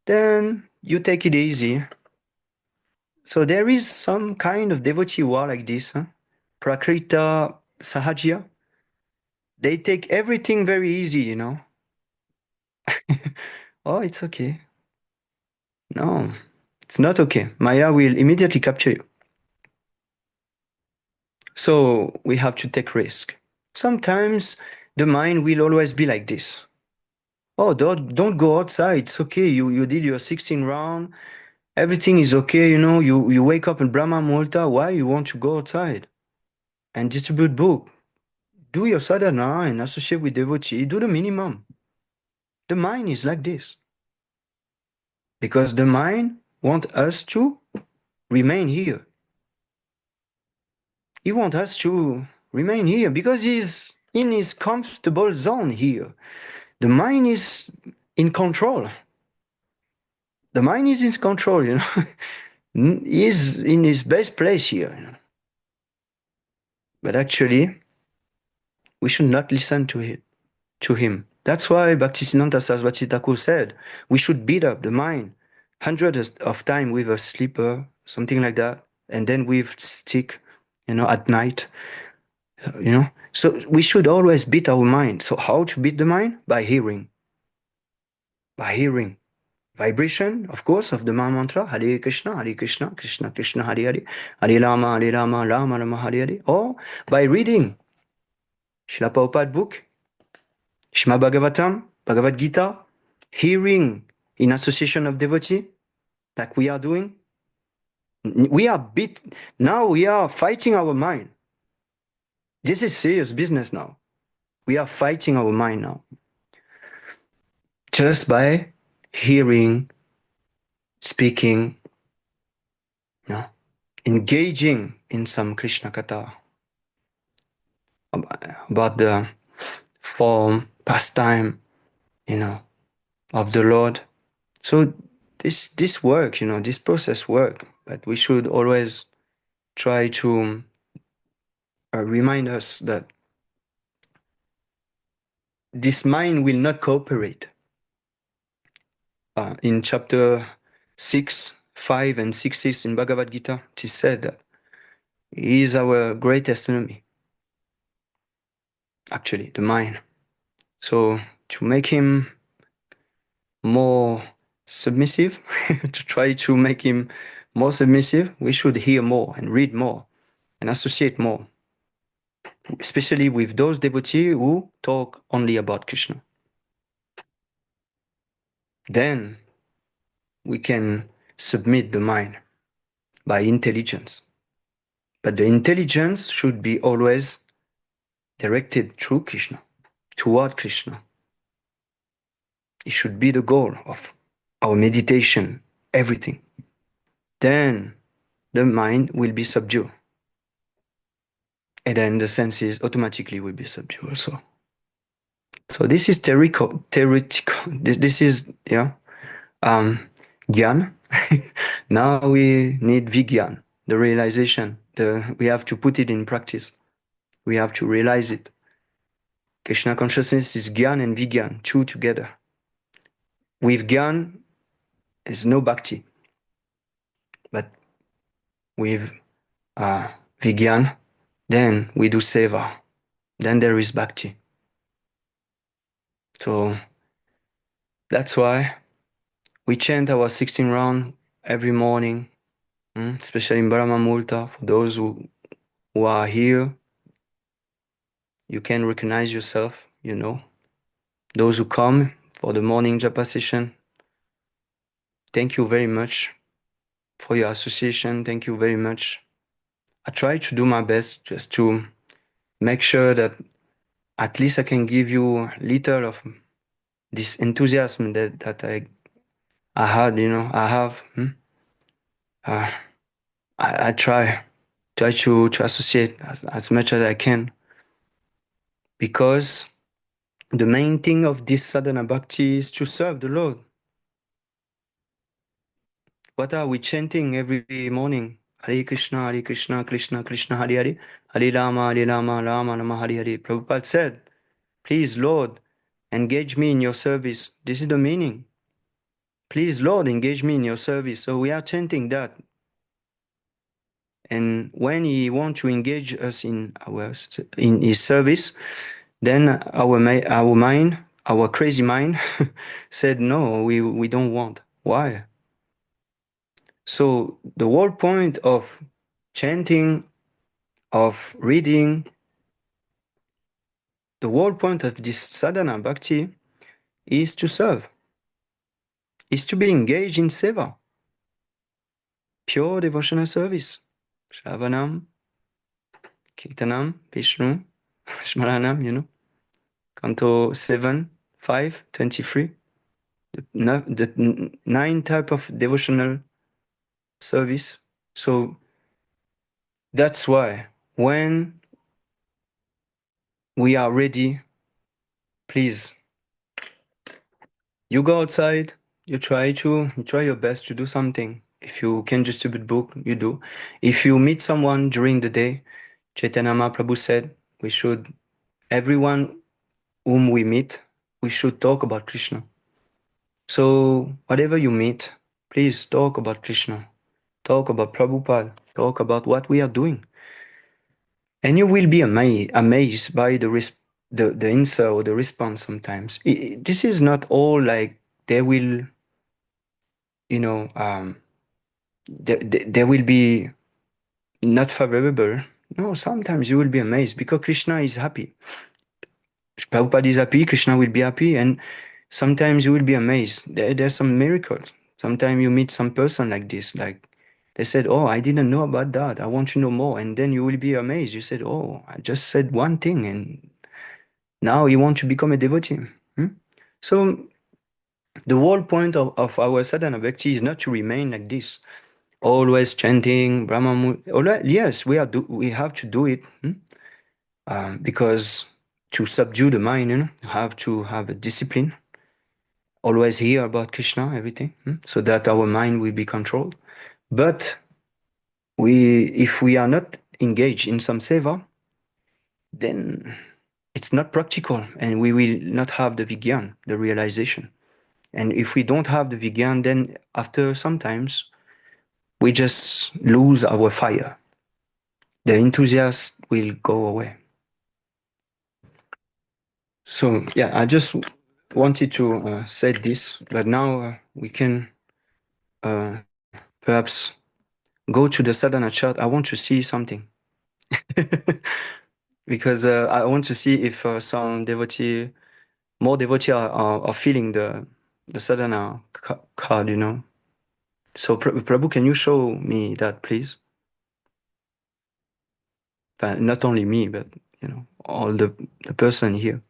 S1: then you take it easy. So there is some kind of devotee who are like this, Prakrita Sahajya. They take everything very easy, Oh, it's okay. No, it's not okay. Maya will immediately capture you. So we have to take risk. Sometimes the mind will always be like this. Oh, don't go outside. It's okay. You did your 16 round. Everything is okay. You wake up in Brahma Muhurta. Why you want to go outside and distribute book? Do your sadhana and associate with devotee. Do the minimum. The mind is like this. Because the mind wants us to remain here. He wants us to remain here because he's in his comfortable zone here. The mind is in control. The mind is in control, He is in his best place here. But actually, we should not listen to him. That's why Bhaktisiddhanta Saraswati Thakur said, we should beat up the mind hundreds of times with a slipper, something like that, and then with stick, at night, So we should always beat our mind. So how to beat the mind? By hearing. By hearing. Vibration, of course, of the mantra, Hare Krishna, Krishna Krishna, Hare Hare, Hare Rama, Rama Rama, Hare Hare. Or by reading Srila Prabhupada book, Shma Bhagavatam, Bhagavad Gita, hearing in association of devotee, like we are doing. Now we are fighting our mind. This is serious business now. We are fighting our mind now. Just by hearing, speaking, engaging in some Krishna Katha about the form, pastime, of the Lord. So this work, this process work, but we should always try to remind us that this mind will not cooperate. In chapter 6, 5, and 6 in Bhagavad Gita, it is said that he is our greatest enemy, actually, the mind. So to make him more submissive, to try to make him more submissive, we should hear more and read more and associate more, especially with those devotees who talk only about Krishna. Then we can submit the mind by intelligence. But the intelligence should be always directed through Krishna, toward Krishna. It should be the goal of our meditation, everything. Then the mind will be subdued. And then the senses automatically will be subdued also. So this is theoretical. This is, Gyan. Now we need Vigyan, the realization. We have to put it in practice. We have to realize it. Krishna consciousness is Gyan and Vigyan, two together. With Gyan, there's no bhakti. But with Vigyan, then we do seva. Then there is bhakti. So that's why we chant our 16 round every morning, especially in Brahma Murta. For those who are here, you can recognize yourself, Those who come for the morning japa session, thank you very much for your association. Thank you very much. I try to do my best just to make sure that at least I can give you a little of this enthusiasm that I had, I have. I try to associate as much as I can, because the main thing of this sadhana bhakti is to serve the Lord. What are we chanting every morning? Hare Krishna, Krishna Krishna, Hare Hare, Hare Rama, Rama Rama, Hare Hare. Prabhupada said, please, Lord, engage me in your service. This is the meaning. Please, Lord, engage me in your service. So we are chanting that. And when he wants to engage us in his service, then our mind, our crazy mind, said, no, we don't want. Why? So the whole point of chanting, of reading, the whole point of this sadhana bhakti is to serve, is to be engaged in seva, pure devotional service. Shravanam, Kirtanam, Vishnu, Shmaranam, Canto 7, 5, 23. The 9 type of devotional service. So that's why when we are ready, please, you go outside, you try your best to do something. If you can distribute book, you do. If you meet someone during the day, Chaitanya Mahaprabhu said, everyone whom we meet, we should talk about Krishna. So whatever you meet, please talk about Krishna. talk about Prabhupada, talk about what we are doing. And you will be amazed by the answer or the response sometimes. This is not all like they will, you know, they will be not favorable. No, sometimes you will be amazed because Krishna is happy. Prabhupada is happy, Krishna will be happy, and sometimes you will be amazed. There's some miracles. Sometimes you meet some person like this, like they said, "Oh, I didn't know about that. I want to know more," and then you will be amazed. You said, "Oh, I just said one thing, and now you want to become a devotee." Hmm? So the whole point of our sadhana bhakti is not to remain like this, always chanting Brahma. Yes, we have to do it. Because to subdue the mind, you have to have a discipline, always hear about Krishna, everything, so that our mind will be controlled. But if we are not engaged in some seva, then it's not practical and we will not have the vigyan, the realization. And if we don't have the vigyan, then after sometimes we just lose our fire. The enthusiasm will go away. So yeah, I just wanted to say this, but now we can perhaps go to the sadhana chart. I want to see something because I want to see if some devotee, more devotee are feeling the sadhana card, So Prabhu, can you show me that, please? Not only me, but all the person here.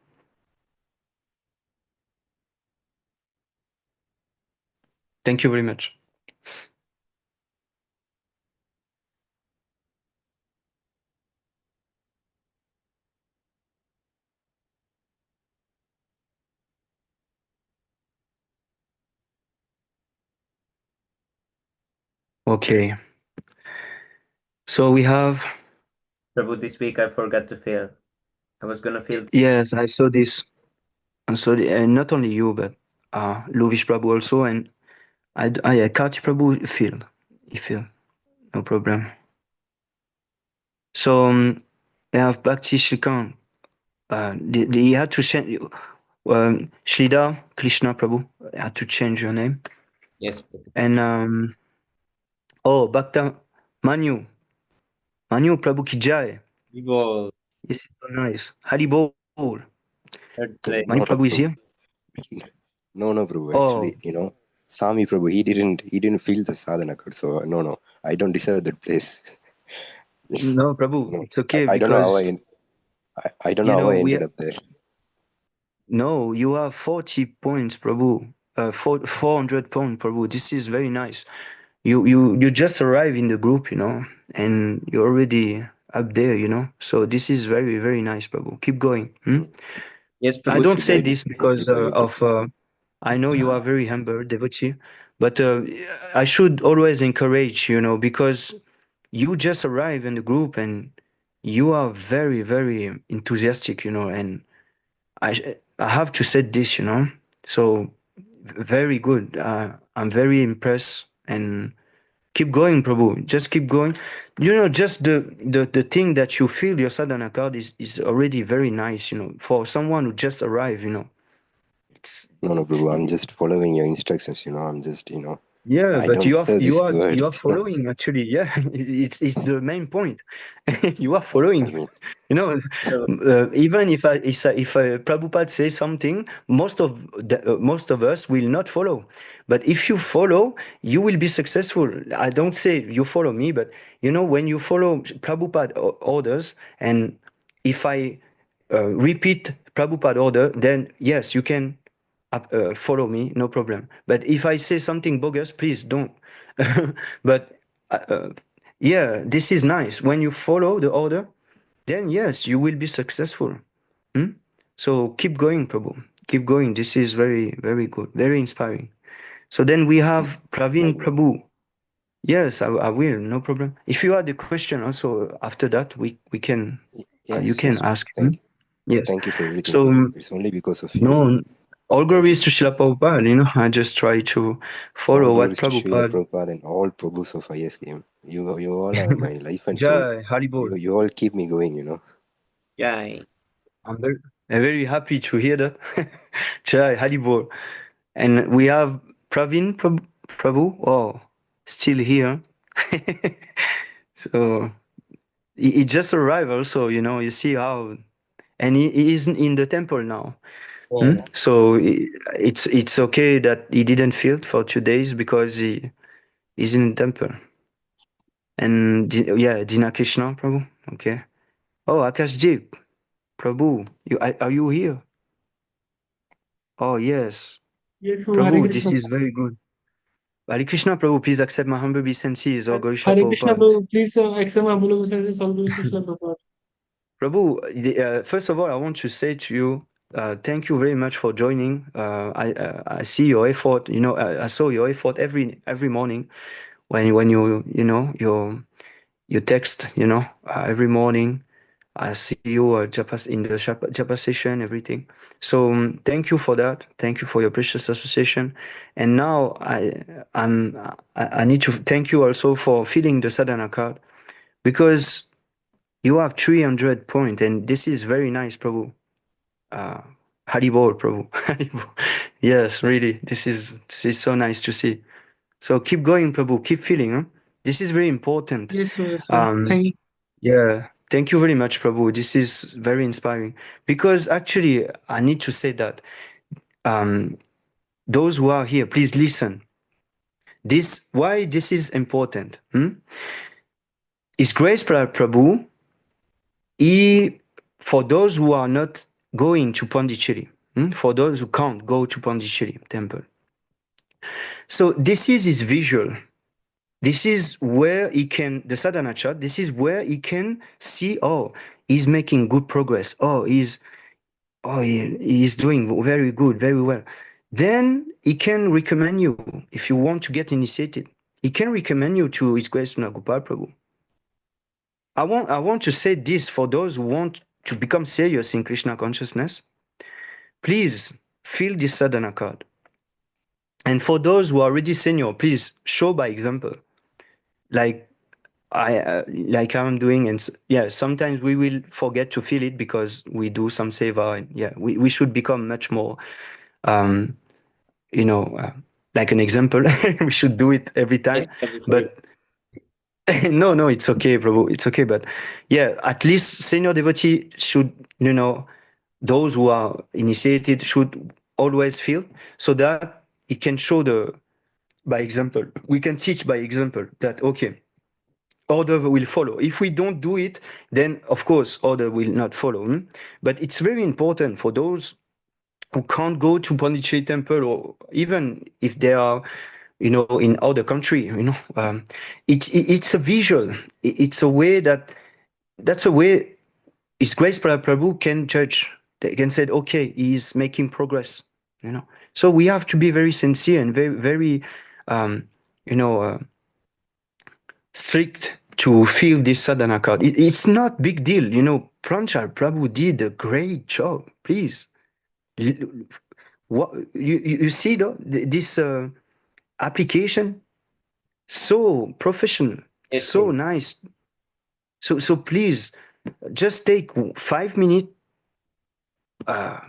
S1: Thank you very much. Okay. So we have.
S2: Prabhu, this week I forgot to fill. I was gonna fill.
S1: Yes, I saw this. And so not only you, but Luvish Prabhu also, and Karti Prabhu filled. He filled. No problem. So I have Bhakti Shrikant. He had to change. Shrida Krishna Prabhu had to change your name.
S2: Yes.
S1: And Bhakta Manu Prabhu ki jai.
S2: Evil.
S1: Yes, so nice. Haribol.
S2: Third
S1: So
S2: place.
S1: Manu Prabhu is here.
S4: No, Prabhu.
S1: Oh.
S4: Actually, Sami Prabhu, he didn't feel the sadhana card, so no, I don't deserve that place.
S1: No, Prabhu, it's okay.
S4: I don't know how
S1: because
S4: I don't know how I ended up there.
S1: No, you have 40 points, Prabhu. 400 points, Prabhu. This is very nice. You just arrived in the group, and you're already up there, So this is very, very nice, Prabhu. Keep going.
S2: Yes, Prabhu.
S1: I don't say this because I know you are very humble devotee, but I should always encourage, because you just arrived in the group and you are very, very enthusiastic, and I have to say this, So very good. I'm very impressed and keep going, Prabhu. Just keep going. Just the thing that you feel your sadhana card is already very nice, for someone who just arrived,
S4: No, Prabhu. I'm just following your instructions. I'm just,
S1: Yeah,
S4: I
S1: but
S4: don't
S1: you are
S4: deserve
S1: you
S4: these
S1: are you are
S4: words.
S1: following actually. Yeah, it's the main point. You are following.
S2: So,
S1: Even if Prabhupada says something, most of us will not follow. But if you follow, you will be successful. I don't say you follow me, but when you follow Prabhupada orders, and if I repeat Prabhupada order, then yes, you can follow me, no problem. But if I say something bogus, please don't. But yeah, this is nice. When you follow the order, then yes, you will be successful. So keep going, Prabhu. Keep going. This is very, very good, very inspiring. So then we have Praveen Prabhu. Yes, I will, no problem. If you had a question also after that, we can
S4: Yes,
S1: you can
S4: yes,
S1: ask.
S4: thank you.
S1: Yes.
S4: Thank you for everything,
S1: So
S4: Prabhu. It's only because of you.
S1: no, All glories to Srila Prabhupada, you know. I just try to follow
S4: All
S1: what
S4: glories to Srila
S1: Prabhupada.
S4: Prabhupada and all Prabhus of ISKM. You all are my life and soul.
S1: Jai, Haribol.
S4: You all keep me going, you know.
S2: Yay.
S1: I'm very happy to hear that. Jai, Haribol. And we have Praveen Prabhu. Oh, still here. So he just arrived also, you know. You see how. And he is in the temple now.
S2: Oh,
S1: So it's okay that he didn't feel for 2 days because he's in the temple. And yeah, Dina Krishna Prabhu. Okay. Oh, Akashji Prabhu, are you here? Oh yes,
S5: Yes, Hare
S1: Prabhu, this
S5: Krishna.
S1: is very good. Hare Krishna Prabhu, please accept my humble obeisances or Gaurishla
S5: Hare Krishna,
S1: Prabhupada.
S5: Prabhu. Please accept my humble obeisances. All glories to Srila Prabhupada.
S1: Prabhu, first of all, I want to say to you, thank you very much for joining. I see your effort. You know, I saw your effort every morning when you know you text. You know, every morning. I see you in the Japa session, everything. So thank you for that. Thank you for your precious association. And now I need to thank you also for filling the sadhana card because you have 300 points and this is very nice, Prabhu. Uh, Haribol, Prabhu. Haribol. Yes, really. This is so nice to see. So keep going, Prabhu. Keep filling. Huh? This is very important.
S5: Yes, sir. Yes, sir.
S1: Um,
S5: Thank you.
S1: Yeah, thank you very much, Prabhu. This is very inspiring because actually, I need to say that those who are here, please listen. Why this is important? His Grace Prabhu, he, for those who are not going to Pondicherry, for those who can't go to Pondicherry temple. So this is his visual. This is where he can, the sadhana chart, this is where he can see, oh, he's making good progress. Oh, he's doing very good, very well. Then he can recommend you, if you want to get initiated, he can recommend you to His Grace Nagopal Prabhu. I want to say this for those who want to become serious in Krishna consciousness. Please fill this sadhana card. And for those who are already senior, please show by example. Like I'm doing, and sometimes we will forget to fill it because we do some seva, and we should become much more like an example. We should do it every time. But no, it's okay, Prabhu. It's okay. But at least senior devotee should, those who are initiated should always feel so that it can show by example. We can teach by example that, okay, order will follow. If we don't do it, then of course order will not follow. But it's very important for those who can't go to Pondicherry temple, or even if they are, in other country, it's a visual. It's a way that's a way His Grace Prabhu can judge. They can say, okay, he's making progress. So we have to be very sincere and very, very, strict to fill this sadhana card. It's not big deal. Pranchal Prabhu did a great job. Please. What you see this application, so professional, so nice. So please just take 5 minutes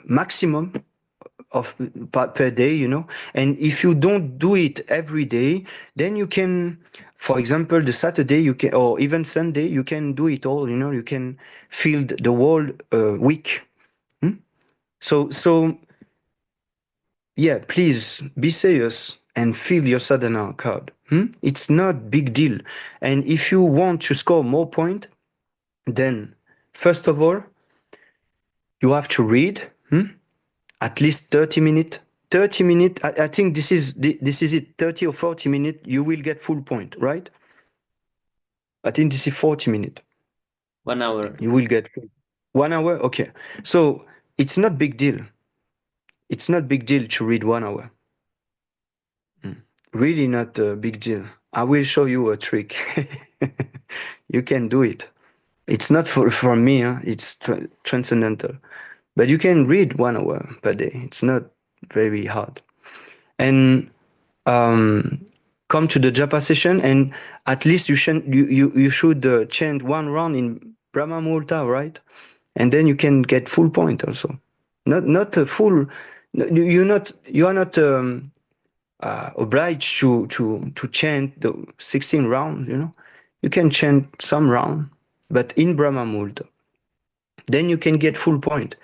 S1: maximum of per day, and if you don't do it every day, then you can, for example, the Saturday you can, or even Sunday, you can do it all. You can fill the whole week. So please be serious and fill your sadhana card. It's not big deal. And if you want to score more points, then first of all, you have to read at least 30 minutes. 30 minutes, I think this is it, 30 or 40 minutes, you will get full point, right? I think this is 40 minutes.
S2: 1 hour.
S1: You will get 1 hour? Okay. So it's not big deal. It's not big deal to read 1 hour. Really not a big deal. I will show you a trick. You can do it. It's not for me, it's transcendental. But you can read 1 hour per day. It's not very hard. And come to the japa session, and at least you should chant one round in Brahma Muhurta, right? And then you can get full point also. Not a full. You are not obliged to chant the 16 rounds. You can chant some round, but in Brahma Muhurta, then you can get full point.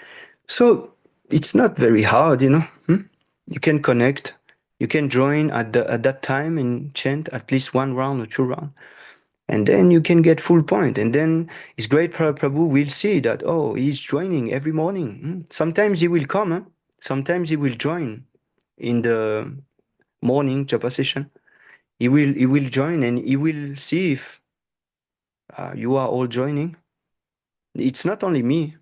S1: So it's not very hard. You can connect. You can join at that time and chant at least one round or two rounds. And then you can get full point. And then His Great Prahlad Prabhu will see that, oh, he's joining every morning. Sometimes he will come. Sometimes he will join in the morning japa session. He will join, and he will see if you are all joining. It's not only me.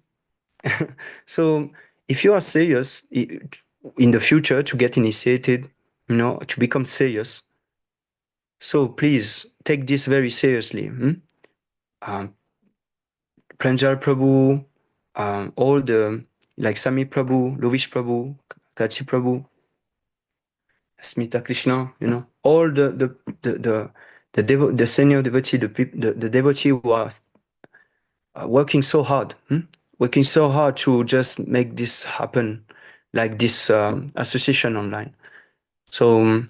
S1: So if you are serious in the future to get initiated, to become serious, so please take this very seriously. Pranjal Prabhu, all the, like Sami Prabhu, Lovish Prabhu, Kachi Prabhu, Smita Krishna, all the senior devotee, the devotee who are working so hard to just make this happen, like this association online. So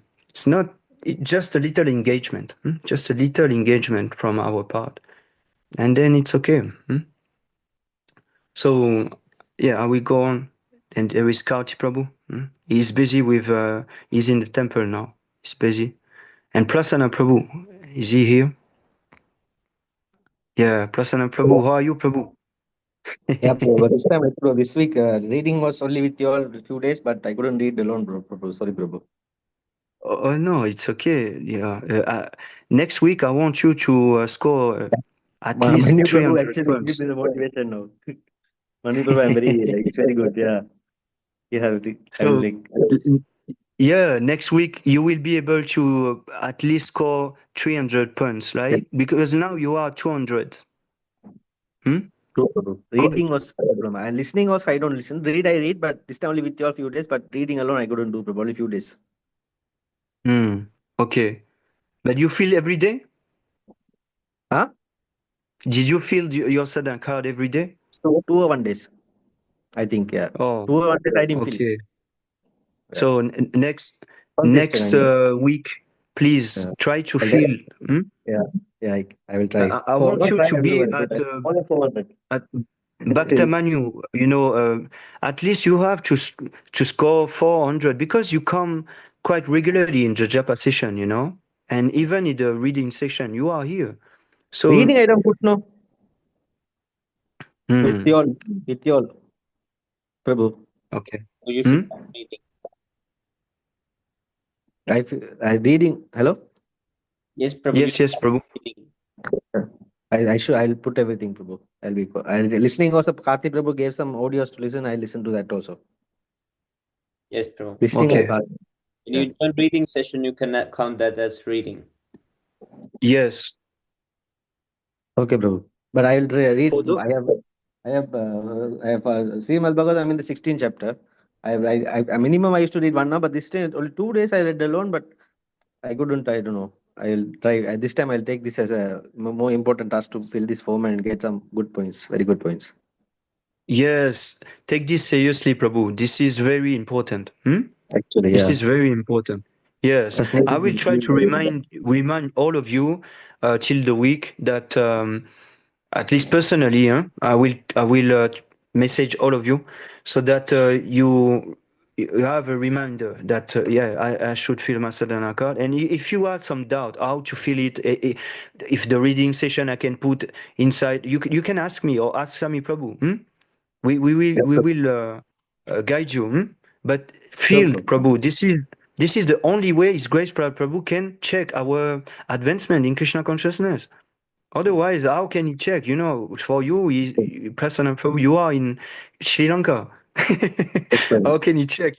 S1: just a little engagement, just a little engagement from our part, and then it's okay. So yeah, I will go on. And there is Karti Prabhu. He's busy with, he's in the temple now. He's busy. And Prasanna Prabhu, is he here? Yeah, Prasanna Prabhu. How are you, Prabhu?
S6: Yeah, bro. But this week, reading was only with you all 2 days, but I couldn't read alone, bro. Sorry, bro.
S1: Oh, no, it's okay. Yeah. Next week, I want you to score at least
S6: Manu Prabhu
S1: 300
S6: actually
S1: points.
S6: give me the motivation now. Manu Prabhu, I'm very, it's very good. Yeah. Yeah,
S1: So, yeah, next week you will be able to at least score 300 points, right? Because now you are 200.
S6: True, Prabhu. Reading was problem. And listening was I don't listen. I read, but this time only with you all few days. But reading alone I couldn't do, Prabhu. Only few days.
S1: Okay. But you feel every day?
S6: Huh?
S1: Did you feel your Sadhana card every day?
S6: So 2 or 1 days. I think, yeah.
S1: Oh,
S6: 2 or 1 days I didn't feel.
S1: okay.
S6: Yeah.
S1: So next
S6: Consistent,
S1: week, please try to
S6: Okay.
S1: feel.
S6: Yeah, I will try.
S1: I want you to be at Bhakta Manu. At least you have to score 400 because you come quite regularly in the japa session, and even in the reading session, you are here. So
S6: Reading I don't put no. With you all, Prabhu.
S1: Okay.
S2: So you should start reading.
S6: I reading. Hello.
S2: Yes, Prabhu.
S1: Yes, Prabhu.
S6: I'll put everything, Prabhu. I'll listening also. Karthi Prabhu gave some audios to listen. I listen to that also.
S2: Yes, Prabhu.
S6: Listening.
S1: Okay.
S2: When you join reading session, you can count that as reading.
S1: Yes.
S6: Okay, Prabhu. But I'll read.
S1: Although-
S6: I have Srimad Bhagavatam. I'm in the 16th chapter. I minimum I used to read 1 hour, but this time only 2 days I read alone. But I couldn't. I don't know. I'll try. This time I'll take this as a more important task to fill this form and get some good points. Very good points.
S1: Yes, take this seriously, Prabhu. This is very important.
S6: Actually,
S1: This is very important. Yes, I will try to remind all of you till the week that at least personally, I will message all of you so that you have a reminder that I should fill my sadhana card. And if you have some doubt how to fill it, if the reading session I can put inside, you can ask me or ask Sami Prabhu. We will guide you. But feel, Prabhu, this is the only way His Grace Prabhu can check our advancement in Krishna consciousness. Otherwise, how can he check? For you, Prasanna Prabhu, you are in Sri Lanka. How can he check?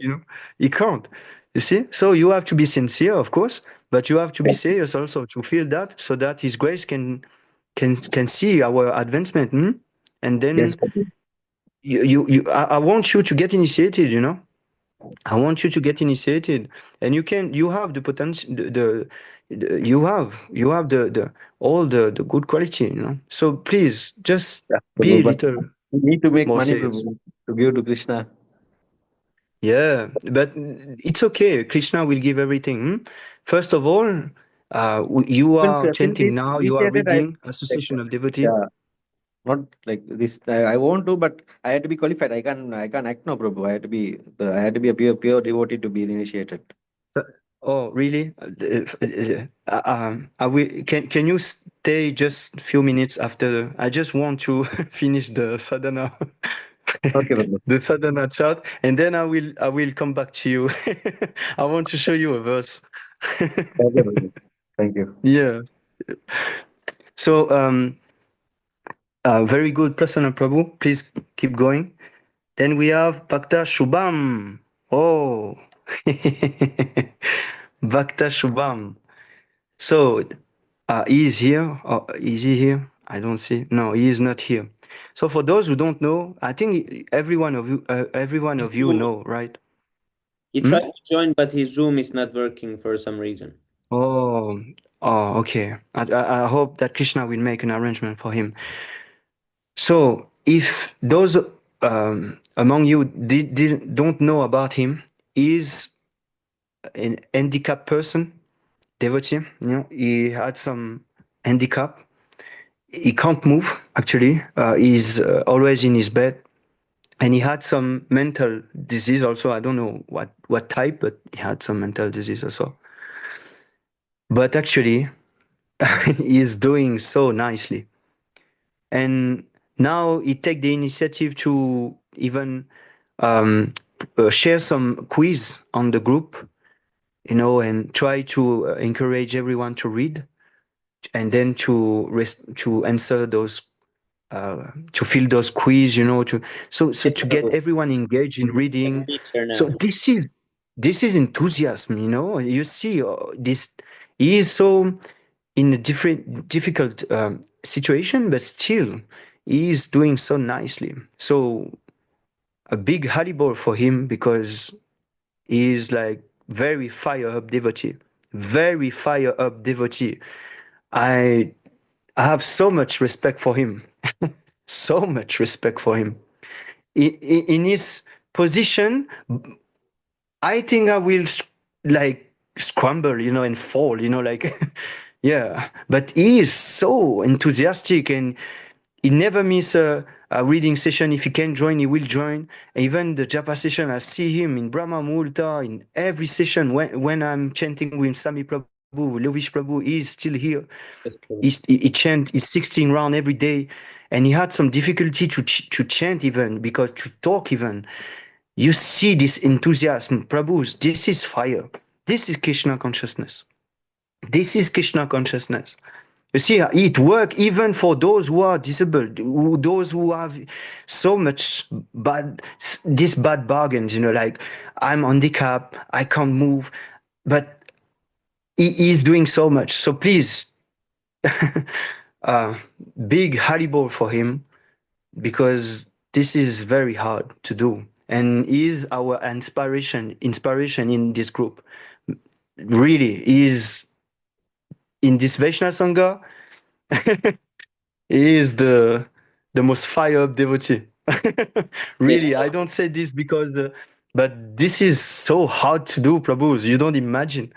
S1: He can't. You see? So you have to be sincere, of course, but you have to be serious also to feel that, so that His Grace can see our advancement. And then I want you to get initiated. I want you to get initiated, and you have the potential, you have the all the good quality, you know. So please just
S6: Yeah,
S1: be
S6: Prabhu,
S1: a
S6: but
S1: little
S6: we need to make
S1: more
S6: money,
S1: serious.
S6: Prabhu, to give to Krishna.
S1: Yeah, but it's okay. Krishna will give everything. First of all, you
S6: Even
S1: are
S6: fill
S1: chanting
S6: this
S1: now. You are
S6: initiated, I
S1: reading
S6: like
S1: Association of Devotee.
S6: yeah, not like this. I want to, but I had to be qualified. I can't act now, Prabhu. I had to be a pure devotee to be initiated.
S1: Oh, really? I will. Can you stay just a few minutes after? I just want to finish the sadhana,
S6: Okay, Prabhu.
S1: the sadhana chart, and then I will come back to you. I want to show you a verse.
S6: Okay, Prabhu. Thank you.
S1: Yeah. So very good, Prasanna Prabhu. Please keep going. Then we have Bhakta Shubham. Oh, Bhakta Shubham. So, he is here. Is he here? I don't see. No, he is not here. So, for those who don't know, I think every one of you
S2: Zoom.
S1: know, right?
S2: He
S1: Hmm?
S2: tried to join, but his Zoom is not working for some reason.
S1: Oh, okay. I hope that Krishna will make an arrangement for him. So, if those among you don't know about him, he is an handicapped person, devotee. You know, he had some handicap. He can't move. Actually, he's always in his bed, and he had some mental disease also. I don't know what type, but he had some mental disease also. But actually, he is doing so nicely, and now he take the initiative to even um, share some quiz on the group, you know, and try to encourage everyone to read, and then to answer those to fill those quiz, you know, so
S2: Yes,
S1: to get
S2: Prabhu.
S1: everyone engaged in
S2: A
S1: reading.
S2: teacher
S1: So
S2: now.
S1: this is enthusiasm, you know. You see, this he is so in a difficult situation, but still he is doing so nicely. So a big haribol for him, because he is like very fire up devotee, very fire up devotee. I I have so much respect for him, so much respect for him. In his position, I think I will like scramble, you know, and fall, you know, like yeah. But he is so enthusiastic, and he never miss a reading session. If he can join, he will join. Even the japa session, I see him in Brahma Muhurta in every session. When I'm chanting with Sami Prabhu, Lovish Prabhu, he is still here.
S2: Yes, Prabhu.
S1: He chant his 16 round every day, and he had some difficulty to chant even, because to talk even. You see this enthusiasm, Prabhu's. This is fire. This is Krishna consciousness. This is Krishna consciousness. You see, it work even for those who are disabled, those who have so much these bad bargains. You know, like I'm handicapped, I can't move, but he is doing so much. So please, uh, big haribol for him, because this is very hard to do, and he is our inspiration in this group. Really, he is in this Vaishnava Sangha. He is the most fire up devotee.
S2: Yes,
S1: Really, I don't say this because, but this is so hard to do, Prabhu. You don't imagine.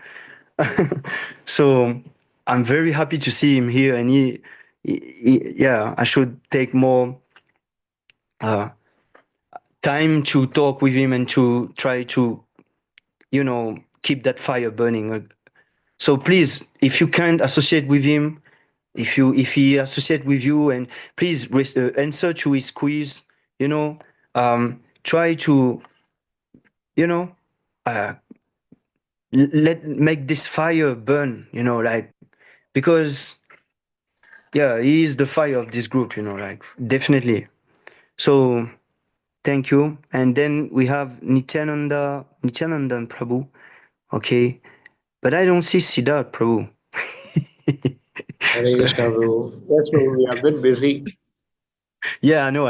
S1: So I'm very happy to see him here, and yeah, I should take more uh, time to talk with him and to try to, you know, keep that fire burning. So please, if you can associate with him, if he associate with you, and please answer to his quiz, you know, try to, you know, uh, let make this fire burn, you know, like, because yeah, he is the fire of this group, you know, like, definitely. So thank you. And then we have Nityananda Prabhu. Okay, but I don't see Siddharth Prabhu.
S5: Hare Krishna, bro. Yes, bro, we are a bit busy.
S1: Yeah, I know.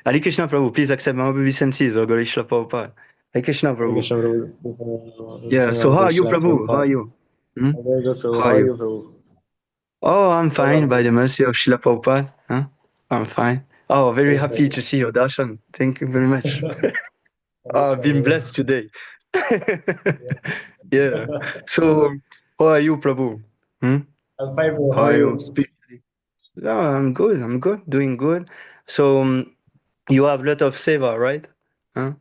S1: Hare Krishna Prabhu, please accept my obeisances, or Gorishla Prabhupada. Hare Krishna,
S5: Hare
S1: Prabhu.
S5: Krishna, Prabhu.
S1: Yeah, so how are you, Prabhu? How are you? Hmm?
S5: I'm very good, Prabhu.
S1: How
S5: How
S1: are
S5: are
S1: you?
S5: you, Prabhu?
S1: Oh, I'm fine,
S5: about
S1: by
S5: you?
S1: the mercy of Srila Prabhupada. Huh? I'm fine. Oh, very happy to see your darshan. Thank you very much. Oh, I've been blessed today. Yeah. So, how are you, Prabhu? Hmm?
S5: I'm fine, Prabhu. How
S1: How
S5: are
S1: are you
S5: you?
S1: spiritually? Yeah, I'm good. I'm good. Doing good. So, you have a lot of seva, right? Huh?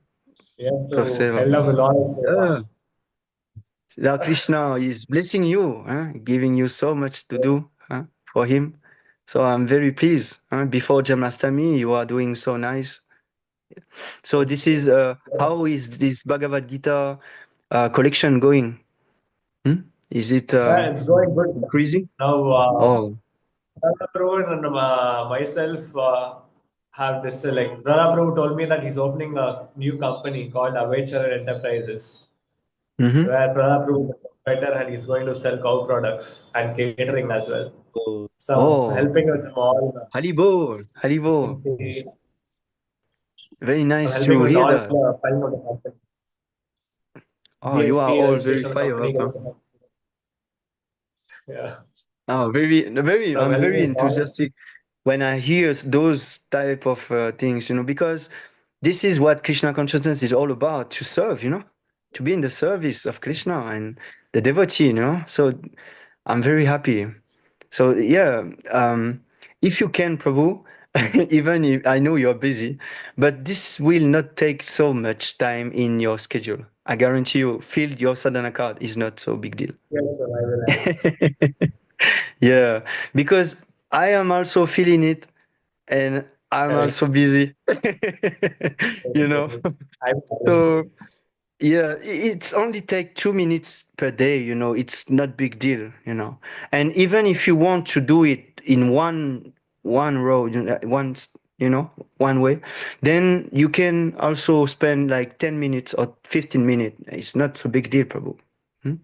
S5: Yeah,
S1: Lot of
S5: Prabhu.
S1: seva.
S5: Held up a lot of
S1: Yeah.
S5: Prabhu.
S1: Lord Krishna is blessing you, huh? Giving you so much to do, huh? For him. So I'm very pleased. Huh? Before Jamastami, you are doing so nice. So this is how is this Bhagavad Gita collection going? Hmm? Is it
S5: Yeah, it's going good.
S1: increasing?
S5: Now,
S1: Oh.
S5: Brother Prabhu and myself have this, like, Brother Prabhu told me that he's opening a new company called Avechar Enterprises,
S1: Mm-hmm.
S5: where Brother Prabhu is a better and he's going to sell cow products and catering as well. So I'm
S1: Oh.
S5: helping with all.
S1: Haribol. Haribol.
S5: The,
S1: Very
S5: I'm
S1: nice
S5: helping
S1: to
S5: with
S1: hear
S5: all
S1: that.
S5: the filing of the company,
S1: Oh, you are
S5: GST,
S1: all very
S5: registration of the
S1: fired
S5: company.
S1: up, huh?
S5: Yeah.
S1: Oh, very.
S5: So I'm
S1: I'm
S5: helping
S1: very
S5: with all.
S1: enthusiastic when I hear those type of things, because this is what Krishna consciousness is all about, to serve, to be in the service of Krishna and the devotee. So I'm very happy. So yeah, if you can, Prabhu, even if I know you're busy, but this will not take so much time in your schedule. I guarantee you, fill your sadhana card is not so big deal.
S5: Yes, sir, I will.
S1: Yeah, because I am also feeling it and I'm
S5: Correct.
S1: also busy.
S5: Yes,
S1: you know.
S5: sir. I will.
S1: So yeah, it's only take 2 minutes per day, it's not big deal. And even if you want to do it in one row, one way, then you can also spend like 10 minutes or 15 minutes. It's not so big deal, Prabhu. Hmm?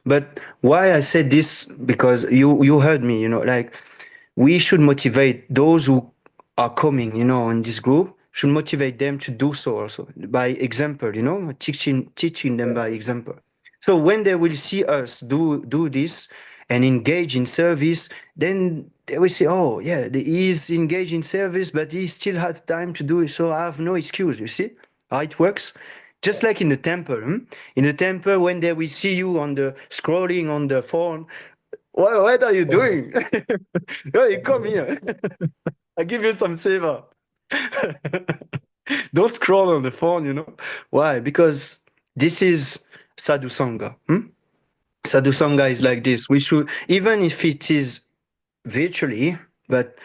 S1: But why I said this, because you heard me, like we should motivate those who are coming, in this group, should motivate them to do so also by example, teaching them by example. So when they will see us do this and engage in service, then they will say, oh yeah, he is engaged in service, but he still has time to do it. So I have no excuse. You see how it works? Just like in the temple. In the temple, when they will see you on the scrolling on the phone, what are you doing? Hey, come here. I give you some savor. Don't scroll on the phone. Why? Because this is sadhu sangha. Sadhu sangha is like this. We should, even if it is virtually, but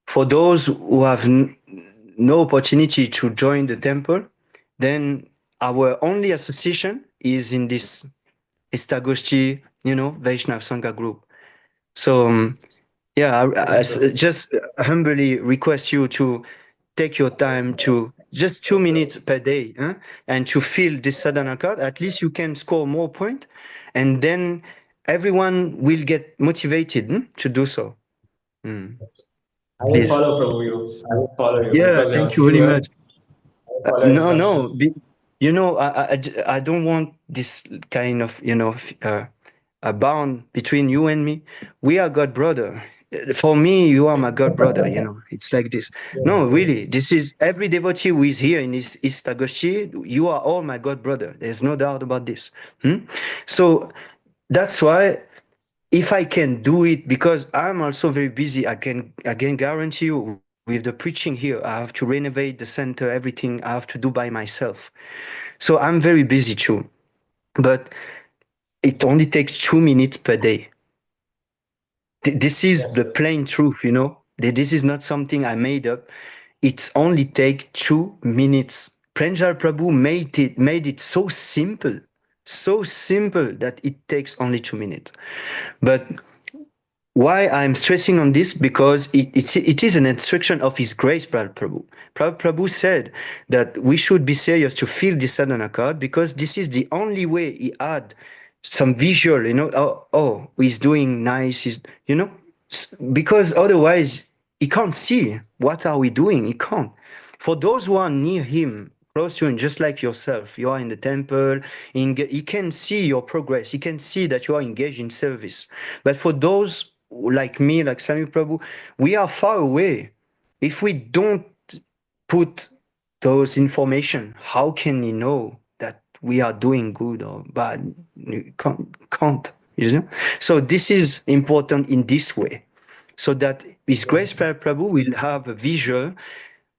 S1: for those who have no opportunity to join the temple, then our only association is in this istagoshti, Vaishnav Sangha group. So yeah, just humbly request you to take your time to just 2 minutes per day, and to fill this sadhana card. At least you can score more point, and then everyone will get motivated to do so.
S5: I will
S1: Please.
S5: follow Prabhu you. I will follow you
S1: Yeah,
S5: because you're
S1: thank you very
S5: serious.
S1: much.
S5: I will follow
S1: No, no.
S5: instruction.
S1: I don't want this kind of, a bound between you and me. We are God brother. For me, you are my God brother. It's like this. No, really, this is every devotee who is here in this istagoshti. You are all my God brother. There's no doubt about this. So that's why, if I can do it, because I'm also very busy, I can guarantee you, with the preaching here, I have to renovate the center, everything I have to do by myself. So I'm very busy too. But it only takes 2 minutes per day. This is the plain truth. This is not something I made up. It's only take 2 minutes. Pranjal Prabhu made it so simple that it takes only 2 minutes. But why I'm stressing on this? Because it is an instruction of His Grace, Prahlad Prabhu. Prahlad Prabhu said that we should be serious to fill this sadhana card, because this is the only way he had some visual, he's doing nice, because otherwise he can't see what are we doing. He can't. For those who are near him, close to him, just like yourself. You are in the temple. He can see your progress. He can see that you are engaged in service. But for those like me, like Sami Prabhu, we are far away. If we don't put those information, how can he know that we are doing good or bad? You can't, you know? So this is important in this way, so that His Grace Prabhu will have a visual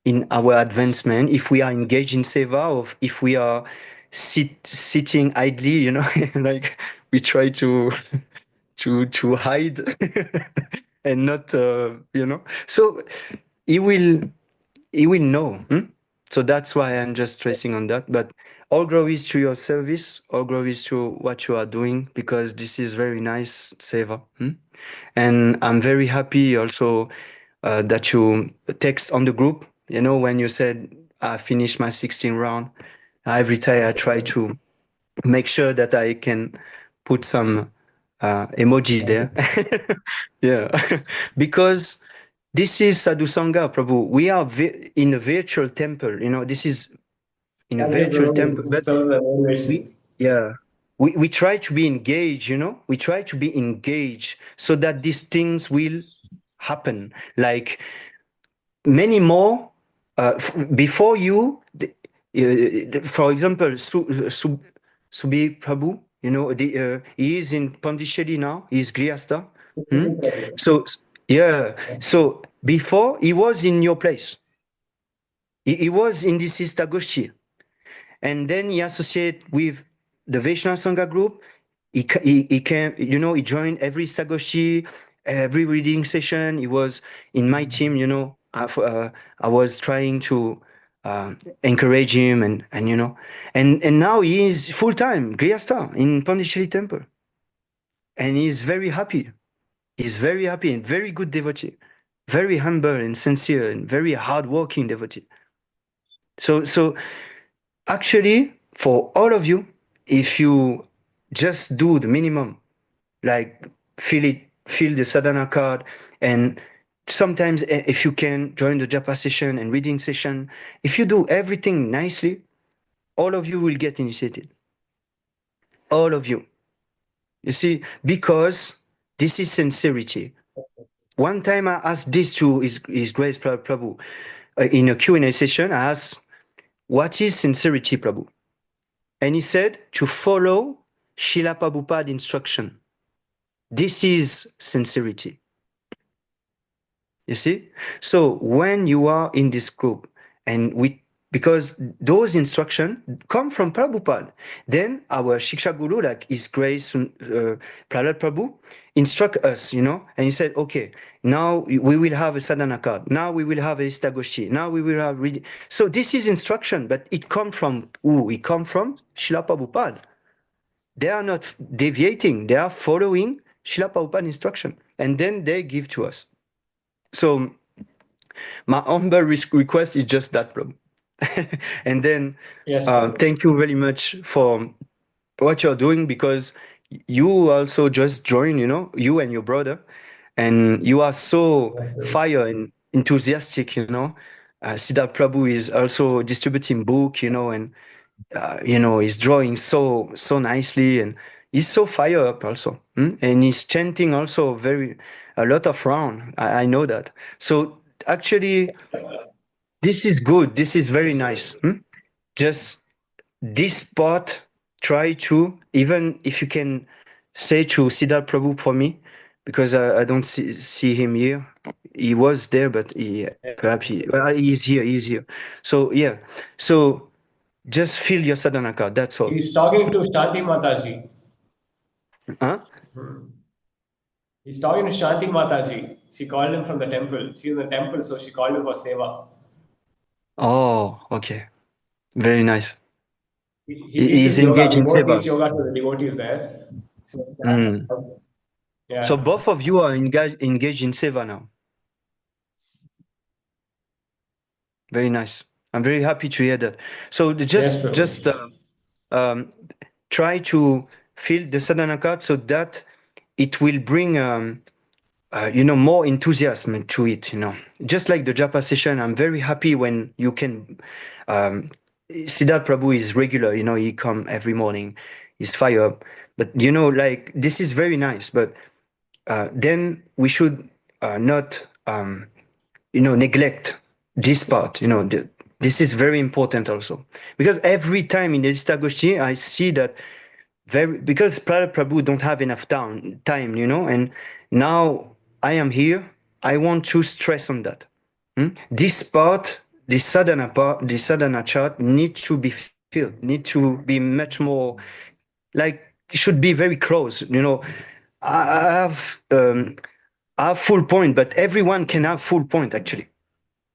S1: in our advancement if we are engaged in seva, or if we are sitting idly, you know, like we try to hide and not, you know. So he will know. So that's why I'm just stressing on that. But all glory is to your service, all glory is to what you are doing, because this is very nice seva. And I'm very happy also that you text on the group. You know, when you said I finished my 16 round, every time I try to make sure that I can put some emoji there. Yeah, because this is Sadhu Sangha, Prabhu. We are in a virtual temple. You know, this is in a
S5: Thank you,
S1: virtual
S5: bro.
S1: temple, but
S5: Serves as a motivation.
S1: we try to be engaged, you know, we try to be engaged so that these things will happen. Like many more before you, for example, Subi Prabhu, you know, he is in Pondicherry now, he is Grihastha. So, yeah, so before he was in your place. He was in this istagoshti. And then he associated with the Vaishnava Sangha group. He came, you know, he joined every Sagoshi, every reading session. He was in my team, you know. I was trying to encourage him, and you know, and now he is full time Grihastha in Pondicherry Temple, and he's very happy. He's very happy and very good devotee, very humble and sincere and very hardworking devotee. So actually, for all of you, if you just do the minimum, like fill the sadhana card, and sometimes if you can join the japa session and reading session, if you do everything nicely, all of you will get initiated. All of you. You see, because this is sincerity. One time I asked this to His Grace Prabhu in a Q&A session. I asked, what is sincerity, Prabhu? And he said, to follow Srila Prabhupada instruction. This is sincerity. You see? So when you are in this group, and because those instructions come from Prabhupada, then our Shiksha Guru, like His Grace Prahlad Prabhu, instruct us, you know, and he said, okay, now we will have a sadhana card, now we will have a istagoshti, now we will have reading. So this is instruction, but it come from who? It come from Srila Prabhupada. They are not deviating, they are following Srila Prabhupada instruction, and then they give to us. So my humble request is just that, bro. And then
S5: Yes,
S1: thank you very much for what you're doing, because you also just joined, you know, you and your brother, and you are so fire and enthusiastic, you know. Siddharth Prabhu is also distributing book, you know, and you know, he's drawing so nicely, and he's so fire up also, and he's chanting also a lot of round. I know that. So actually, this is good. This is very nice. Just this part, try to, even if you can say to Siddharth Prabhu for me, because I don't see him here. He was there, but perhaps he is here. He is here. So yeah. So just fill your sadhana card. That's all.
S5: He's talking to Shanti Mataji.
S1: Huh?
S5: He's talking to Shanti Mataji. She called him from the temple. She's in the temple, so she called him for seva.
S1: Oh, okay. Very nice.
S5: He
S1: He's
S5: teaches yoga.
S1: engaged
S5: We
S1: in
S5: both
S1: seva.
S5: teach yoga to the devotees there. So, yeah.
S1: So both of you are engaged in seva now. Very nice. I'm very happy to hear that. So just try to fill the sadhana card so that it will bring you know, more enthusiasm to it, you know. Just like the japa session, I'm very happy when you can Siddharth Prabhu is regular, he come every morning, he's fire up. But like this is very nice, but then we should not neglect this part. This is very important also, because every time in the istagoshti I see that because Prahlad Prabhu don't have enough time, and now I am here. I want to stress on that. This part, this sadhana chart needs to be filled, need to be much more, like, should be very close. I have full point, but everyone can have full point actually.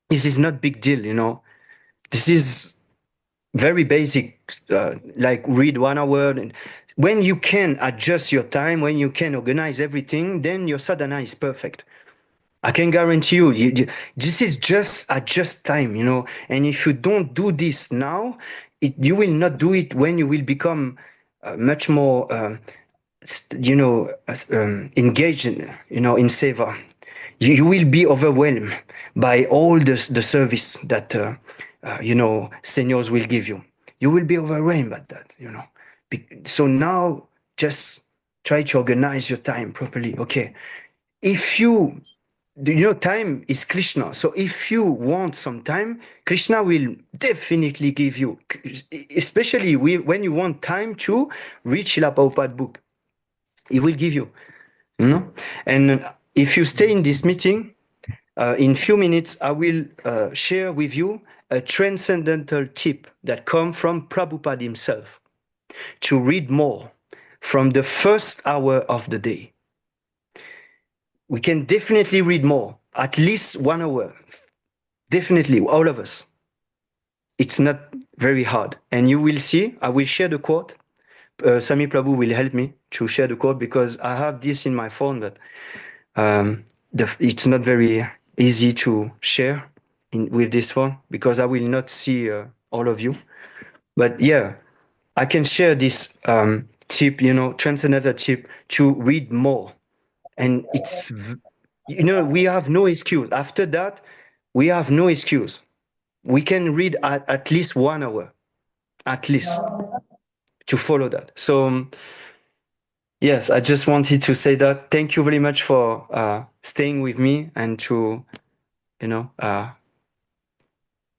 S1: This is not big deal. This is very basic, like read 1 hour. And when you can adjust your time, when you can organize everything, then your sadhana is perfect. I can guarantee you, this is just adjust time, and if you don't do this now, you will not do it when you will become much more, engaged in seva. You will be overwhelmed by all the service that seniors will give you. You will be overwhelmed by that. So now just try to organize your time properly. Okay, if time is Krishna. So if you want some time, Krishna will definitely give you, especially when you want time to read Srila Prabhupada book. He will give you. And if you stay in this meeting, in few minutes, I will share with you a transcendental tip that comes from Prabhupada himself to read more from the first hour of the day. We can definitely read more, at least 1 hour. Definitely, all of us. It's not very hard. And you will see, I will share the quote. Sami Prabhu will help me to share the quote because I have this in my phone that it's not very easy to share with this phone because I will not see all of you. But yeah, I can share this tip, transcendental tip to read more. And it's, we have no excuse. After that, we have no excuse. We can read at least 1 hour, at least, to follow that. So, yes, I just wanted to say that. Thank you very much for staying with me and to,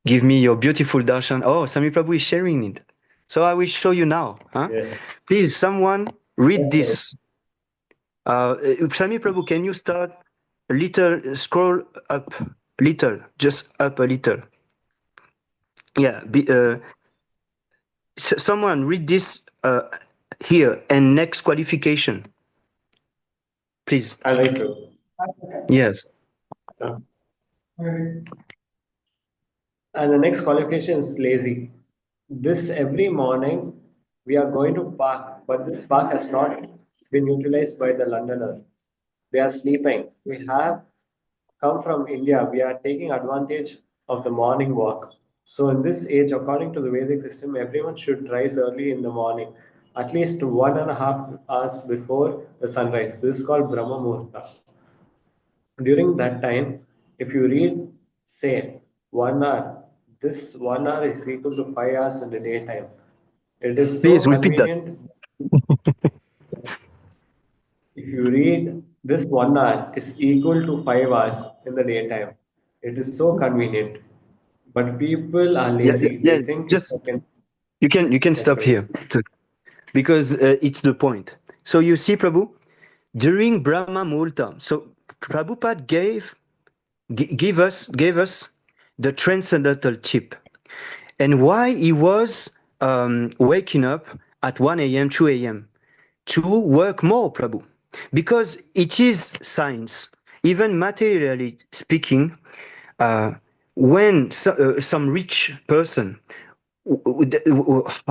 S1: give me your beautiful darshan. Oh, Sami Prabhu is sharing it. So I will show you now.
S5: Yes.
S1: Please, someone read this. Sami Prabhu, can you start a little, scroll up a little, just up a little. Yeah, someone read this here and next qualification. Please.
S5: I like to.
S1: Yes.
S5: And the next qualification is lazy. This every morning we are going to park, but this park has not been utilized by the Londoner. They are sleeping. We have come from India. We are taking advantage of the morning walk. So in this age, according to the Vedic system, everyone should rise early in the morning, at least 1.5 hours before the sunrise. This is called Brahma Muhurta. During that time, if you read, say, 1 hour, this 1 hour is equal to 5 hours in the daytime. It is so
S1: Please repeat that.
S5: convenient. If you read this 1 hour is equal to 5 hours in the daytime. It is so convenient. But people are lazy.
S1: Yeah,
S5: They think
S1: just
S5: if I can.
S1: you can stop here because it's the point. So you see, Prabhu, during Brahma Muhurta, so Prabhupada gave us the transcendental tip, and why he was waking up at 1 a.m., 2 a.m. to work more, Prabhu, because it is science, even materially speaking. When some rich person,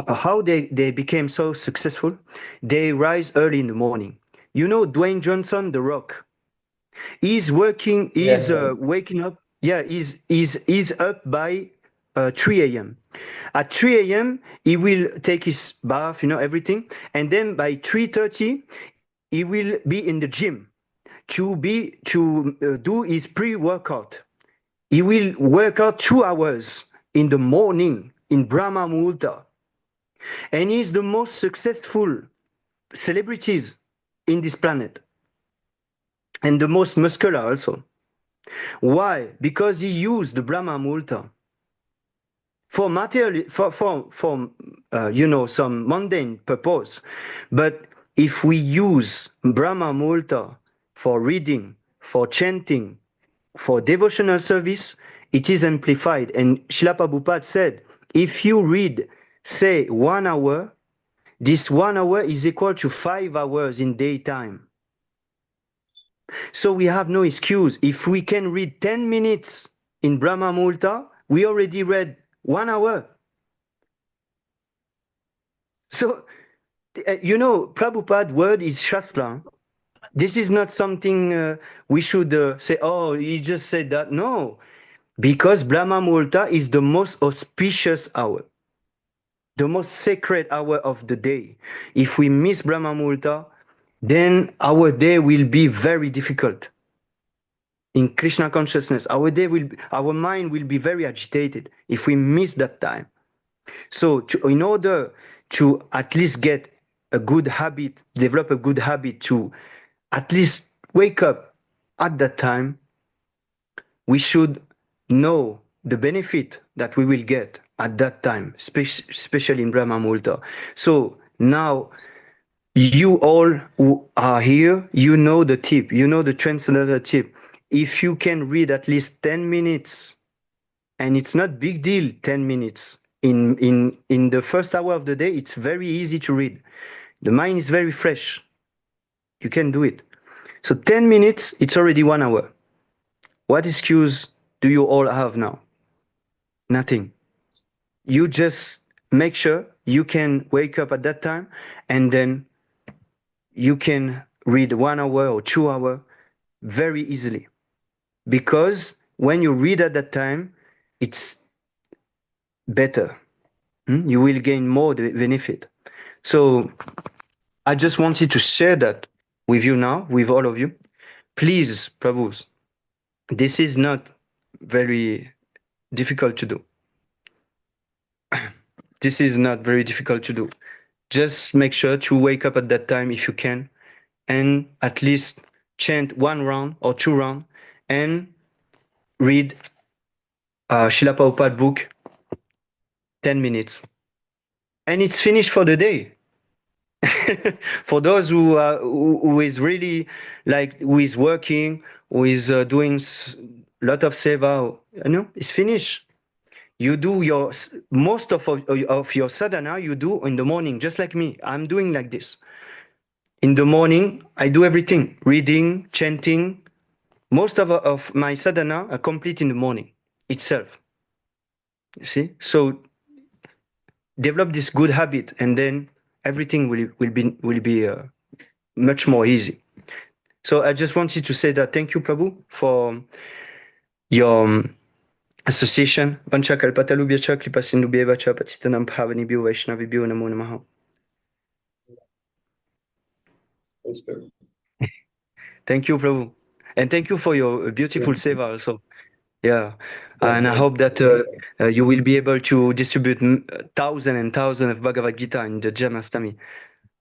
S1: how they became so successful, they rise early in the morning. Dwayne Johnson, The Rock, he's working, he's waking up. Yeah, he's up by 3 a.m. At 3 a.m., he will take his bath, everything, and then by 3:30, he will be in the gym to do his pre-workout. He will work out 2 hours in the morning in Brahma Muhurta. And he's the most successful celebrities in this planet. And the most muscular also. Why? Because he used the Brahma Muhurta for material, for some mundane purpose. But if we use Brahma Muhurta for reading, for chanting, for devotional service, it is amplified. And Srila Prabhupada said, if you read, say, 1 hour, this 1 hour is equal to 5 hours in daytime. So we have no excuse. If we can read 10 minutes in Brahma Muhurta, we already read 1 hour. So, Prabhupada word is Shastra. This is not something we should say, oh, he just said that. No, because Brahma Muhurta is the most auspicious hour, the most sacred hour of the day. If we miss Brahma Muhurta, then our day will be very difficult. In Krishna consciousness, our mind will be very agitated if we miss that time. So in order to at least get a good habit, develop a good habit to at least wake up at that time, we should know the benefit that we will get at that time, especially in Brahma Muhurta. So now, you all who are here, you know the tip, you know the translator tip. If you can read at least 10 minutes, and it's not big deal, 10 minutes. In the first hour of the day, it's very easy to read. The mind is very fresh. You can do it. So 10 minutes, it's already 1 hour. What excuse do you all have now? Nothing. You just make sure you can wake up at that time, and then you can read 1 hour or 2 hours very easily. Because when you read at that time, it's better. You will gain more benefit. So I just wanted to share that with you now, with all of you. Please, Prabhus, this is not very difficult to do. This is not very difficult to do. Just make sure to wake up at that time if you can, and at least chant 1 round or 2 rounds, and read Srila Prabhupada book 10 minutes. And it's finished for the day. For those who is really like, who is working, who is doing a lot of seva, it's finished. You do most of your sadhana, you do in the morning, just like me. I'm doing like this. In the morning, I do everything, reading, chanting. Most of my sadhana are complete in the morning itself. You see? So develop this good habit, and then everything will be much more easy. So I just wanted to say that thank you, Prabhu, for your association. Vancha kalpatalubhyacha kripasindubhyevacha patitanam bhavanibhyo vaishnavibhyo namo namaha. Thank you, Prabhu. And thank you for your beautiful seva also. Yeah. And I hope that you will be able to distribute thousands and thousands of Bhagavad Gita in the Janmashtami.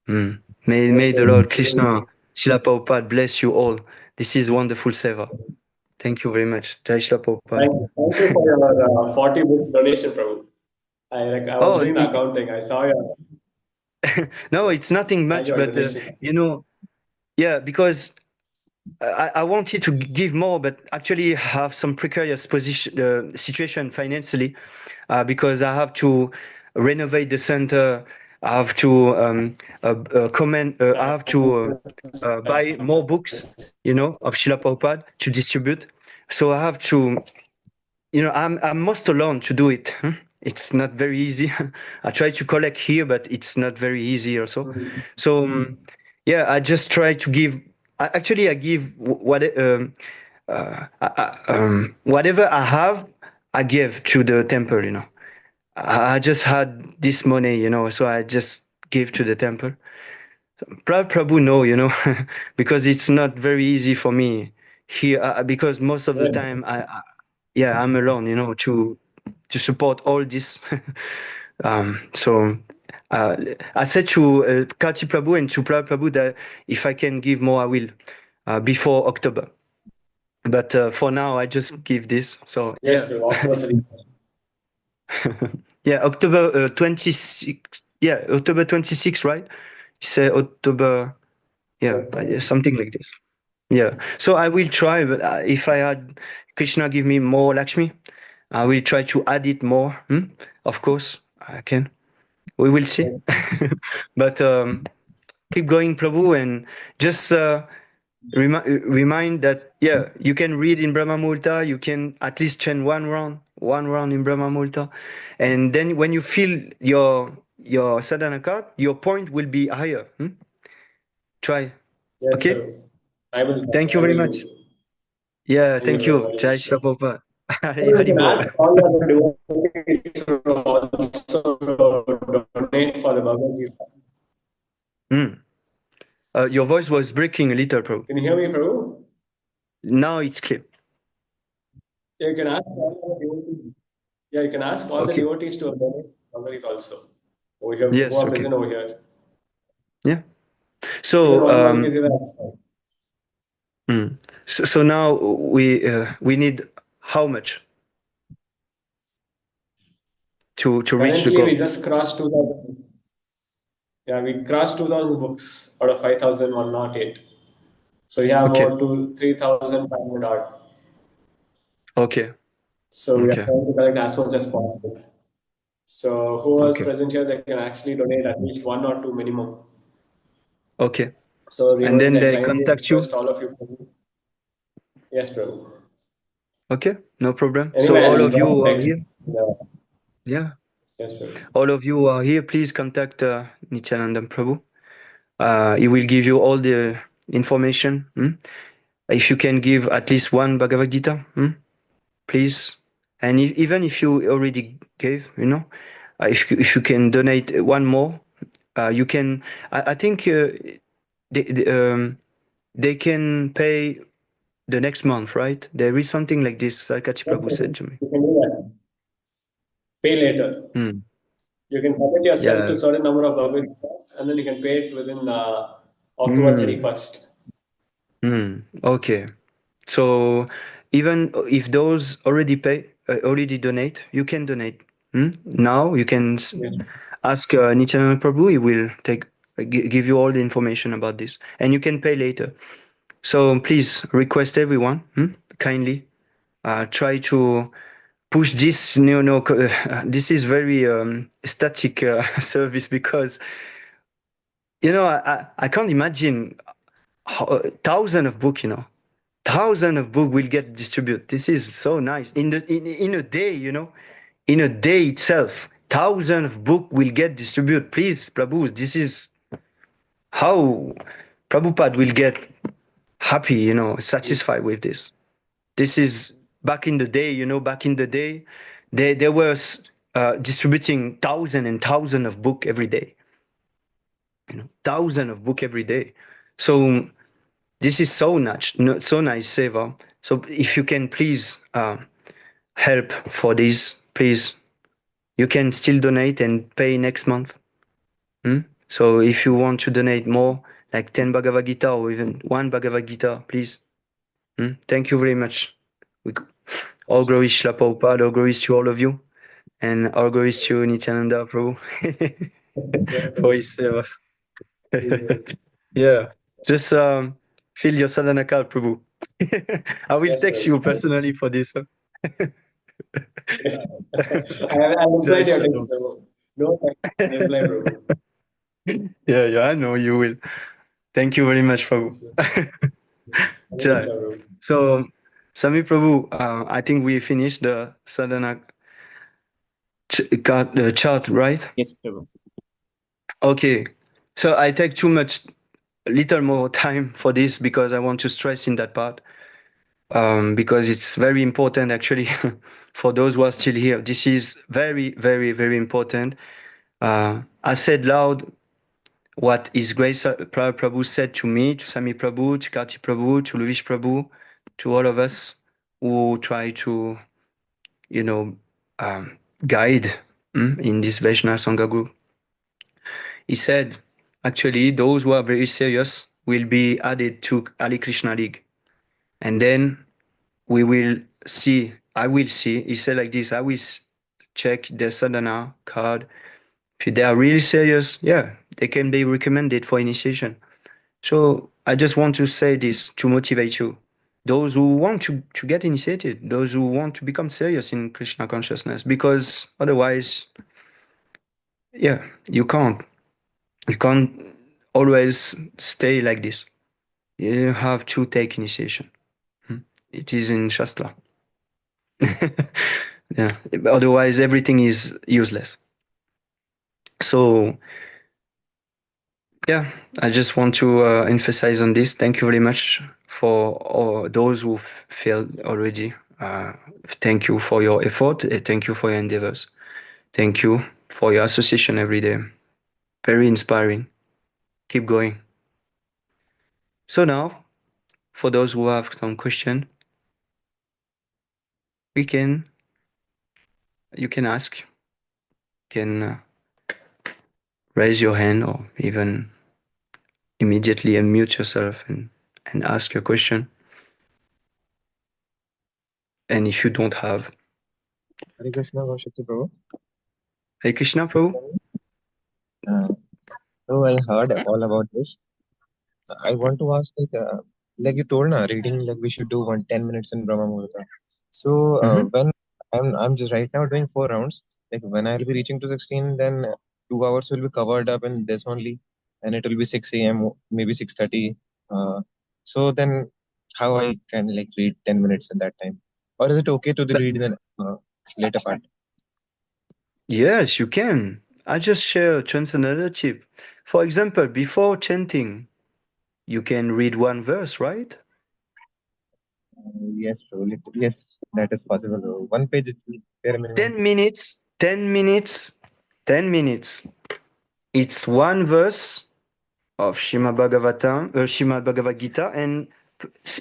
S1: May the Lord Krishna, Srila Prabhupada bless you all. This is wonderful seva. Thank you very much. Jai Srila Prabhupada.
S5: Thank you for your 40 books donation, Prabhu. I was doing the accounting. I saw your...
S1: No, it's nothing much, but yeah, because I wanted to give more, but actually have some precarious situation financially, because I have to renovate the center. I have to I have to buy more books, of Srila Prabhupada to distribute. So I have to, I'm most alone to do it. It's not very easy. I try to collect here, but it's not very easy also. So yeah, I just try to give. Actually, I give whatever I have, I give to the temple. I just had this money, so I just give to the temple. So, Prabhu know, because it's not very easy for me here, because most of the time I'm alone, to to support all this. So I said to Kati Prabhu and to Prahlad Prabhu that if I can give more, I will before October. But for now, I just give this. So
S5: Yes,
S1: yeah,
S5: Prabhu. October 3.
S1: yeah, October 26. Yeah, October 26, right? You say October. Yeah, something like this. Yeah. So I will try, but if I had Krishna give me more Lakshmi, I will try to add it more. Of course, I can. We will see. But keep going, Prabhu, and just remind that you can read in Brahma Muhurta. You can at least chant one round in Brahma Muhurta, and then when you feel your sadhana card, your point will be higher. Try.
S5: Yes,
S1: Okay.
S5: Prabhu. I will.
S1: Thank you
S5: I
S1: very
S5: will
S1: much.
S5: do.
S1: Yeah.
S5: Thank you,
S1: Thank
S5: Prabhu.
S1: you.
S5: Hare
S1: Jai
S5: Krishna.
S1: Shri Prabhupada. Hari
S5: You
S1: Hari
S5: can
S1: Bol.
S5: ask all the other devotees to also donate for the Bhagavad Gita.
S1: Your voice was breaking a little, Prabhu.
S5: Can you hear me, Prabhu?
S1: Now it's clear.
S5: Yeah, you can ask all the devotees. Yeah, you can ask all the
S1: Okay.
S5: devotees to donate Bhagavad Gita also. Over here,
S1: Yes.
S5: who are
S1: Okay.
S5: present over here.
S1: Yeah.
S5: Even
S1: So
S5: one Bhagavad Gita.
S1: so now we need how much to reach the
S5: Currently, we
S1: goal?
S5: just crossed 2,000. Yeah, we crossed 2,000 books out of 5,108. So we have
S1: Okay.
S5: about 3,500 odd.
S1: Okay.
S5: So we are
S1: Okay.
S5: trying to collect as much as possible. So who was
S1: Okay.
S5: present here, they can actually donate at least 1 or 2 minimum.
S1: Okay.
S5: So
S1: And
S5: reverse,
S1: then
S5: I
S1: they
S5: kindly
S1: contact you.
S5: request all of you. Yes, Prabhu.
S1: Okay. No problem.
S5: Anyway,
S1: So all
S5: I'll
S1: of you
S5: drop
S1: who are
S5: text.
S1: here. Yeah.
S5: Yes, Prabhu.
S1: All of you who are here, please contact Nityananda Prabhu. He will give you all the information. If you can give at least one Bhagavad Gita, please. And even if you already gave, if you can donate one more, you can. I think they can pay the next month, right? There is something like this. Kachi
S5: Yes,
S1: Prabhu said
S5: Prabhu.
S1: to me.
S5: You can do that. Pay later.
S1: Hmm.
S5: You can commit yourself
S1: Yeah.
S5: to certain number of Bhagavad Gitas and then you can pay it within October
S1: Hmm.
S5: 31st.
S1: Okay. So even if those already donate, you can donate. Now you can
S5: Yes.
S1: ask Nityananda Prabhu. He will give you all the information about this, and you can pay later. So please request everyone kindly try to push this. This is very static service because I can't imagine thousand of book. Thousand of book will get distributed. This is so nice. In a day, in a day itself, thousand of book will get distributed. Please, Prabhu, this is how Prabhupada will get happy, satisfied with this. This is back in the day, back in the day, they were distributing thousand and thousand of book every day. Thousand of book every day. So this is so nice, Seva. So if you can please help for this, please, you can still donate and pay next month. So if you want to donate more, like 10 Bhagavad Gita or even one Bhagavad Gita, please. Thank you very much. All glories Shla Prabhupada, all glories to all of you, and all glories to Nityananda Prabhu for his service. Yeah, just fill your sadhana card, Prabhu. I will
S5: Yes,
S1: text
S5: Prabhu.
S1: you personally for this.
S5: I'll reply
S1: Jai
S5: to your
S1: Shri
S5: text, Prabhu. No, I'll reply, Prabhu.
S1: Yeah, I know you will. Thank you very much, Prabhu. Jai.
S5: Prabhu.
S1: So, Sami Prabhu, I think we finished the sadhana chart, right?
S2: Yes, Prabhu.
S1: Okay. So I take little more time for this because I want to stress in that part. Because it's very important actually for those who are still here. This is very, very, very important. I said loud what His Grace Prabhu said to me, to Sami Prabhu, to Kati Prabhu, to Luvish Prabhu, to all of us who try to, guide in this Vaishnava Sangha group. He said, actually, those who are very serious will be added to Ali Krishna League. And then we will see, I will see, he said like this, I will check their sadhana card. If they are really serious, yeah, they can be recommended for initiation. So I just want to say this to motivate you. Those who want to get initiated, those who want to become serious in Krishna consciousness, because otherwise, yeah, you can't always stay like this. You have to take initiation. It is in Shastra. Yeah. Otherwise, everything is useless. So, yeah, I just want to emphasize on this. Thank you very much for all those who failed already. Thank you for your effort. Thank you for your endeavors. Thank you for your association every day. Very inspiring. Keep going. So now, for those who have some question, you can ask. You can raise your hand or even immediately unmute yourself and ask your question. And if you don't have,
S3: Hare Krishna, HG Prabhu.
S1: Hare Krishna, Prabhu.
S3: So I heard all about this. I want to ask, like you told, na, reading, like we should do 10 minutes in Brahma Muhurta. So when I'm just right now doing 4 rounds, like when I'll be reaching to 16, then 2 hours will be covered up in this only, and it will be 6 a.m. maybe 6:30. So then how I can like read 10 minutes at that time, or is it okay to read in the later part?
S1: Yes, you can. I just share another tip. For example, before chanting, you can read one verse, right?
S3: Yes, so yes, that is possible. One page is bare minimum.
S1: 10 minutes, 10 minutes, 10 minutes. It's one verse of Srimad Bhagavad Gita, and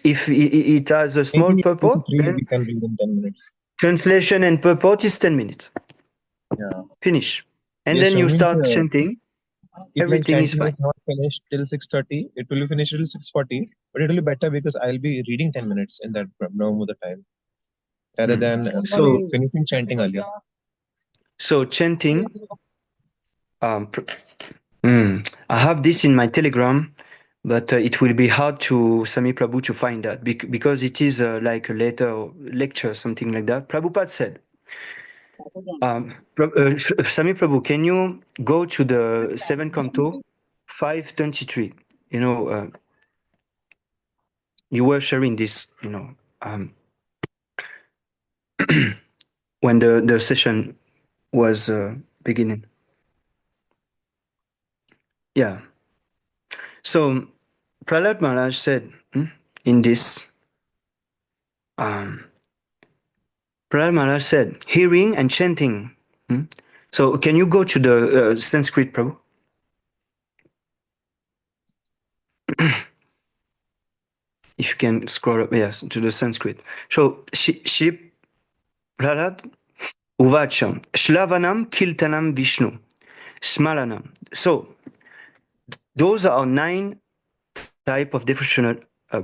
S1: if it has a small
S3: Maybe 2 to
S1: purport,
S3: 3
S1: then
S3: we can read in 10 minutes.
S1: translation and purport is 10 minutes.
S3: Yeah.
S1: Finish. And
S3: Yes,
S1: then
S3: so
S1: you
S3: means
S1: start chanting.
S3: if like
S1: Everything is
S3: chanting is
S1: fine.
S3: not finished till 6:30, it will be finished till 6:40. But it will be better because I'll be reading 10 minutes in that Brahma time rather than
S1: So,
S3: finishing chanting earlier.
S1: so chanting. I have this in my Telegram, but it will be hard to Sami Prabhu to find that because it is like a lecture, something like that. Prabhupada said, Sami Prabhu, can you go to the 7th canto, 523? You know, you were sharing this, when the session was beginning. Yeah. So Prahlad Maharaj said in this, Prahlad Maharaj said, hearing and chanting. So can you go to the Sanskrit, Prabhu? If you can scroll up, yes, to the Sanskrit. So Shri Prahlad Uvacha, Shlavanam Kiltanam Vishnu, Smaranam. So those are 9 type of devotional,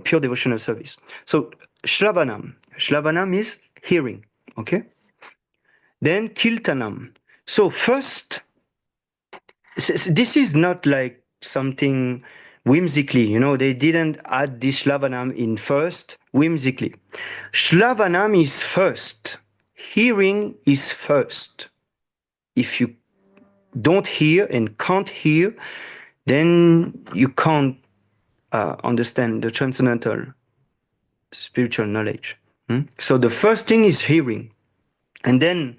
S1: pure devotional service. So Shlavanam is hearing, okay? Then Kiltanam. So first, this is not like something whimsically, they didn't add this Shlavanam in first whimsically. Shlavanam is first. Hearing is first. If you don't hear and can't hear, then you can't understand the transcendental spiritual knowledge. So the first thing is hearing, and then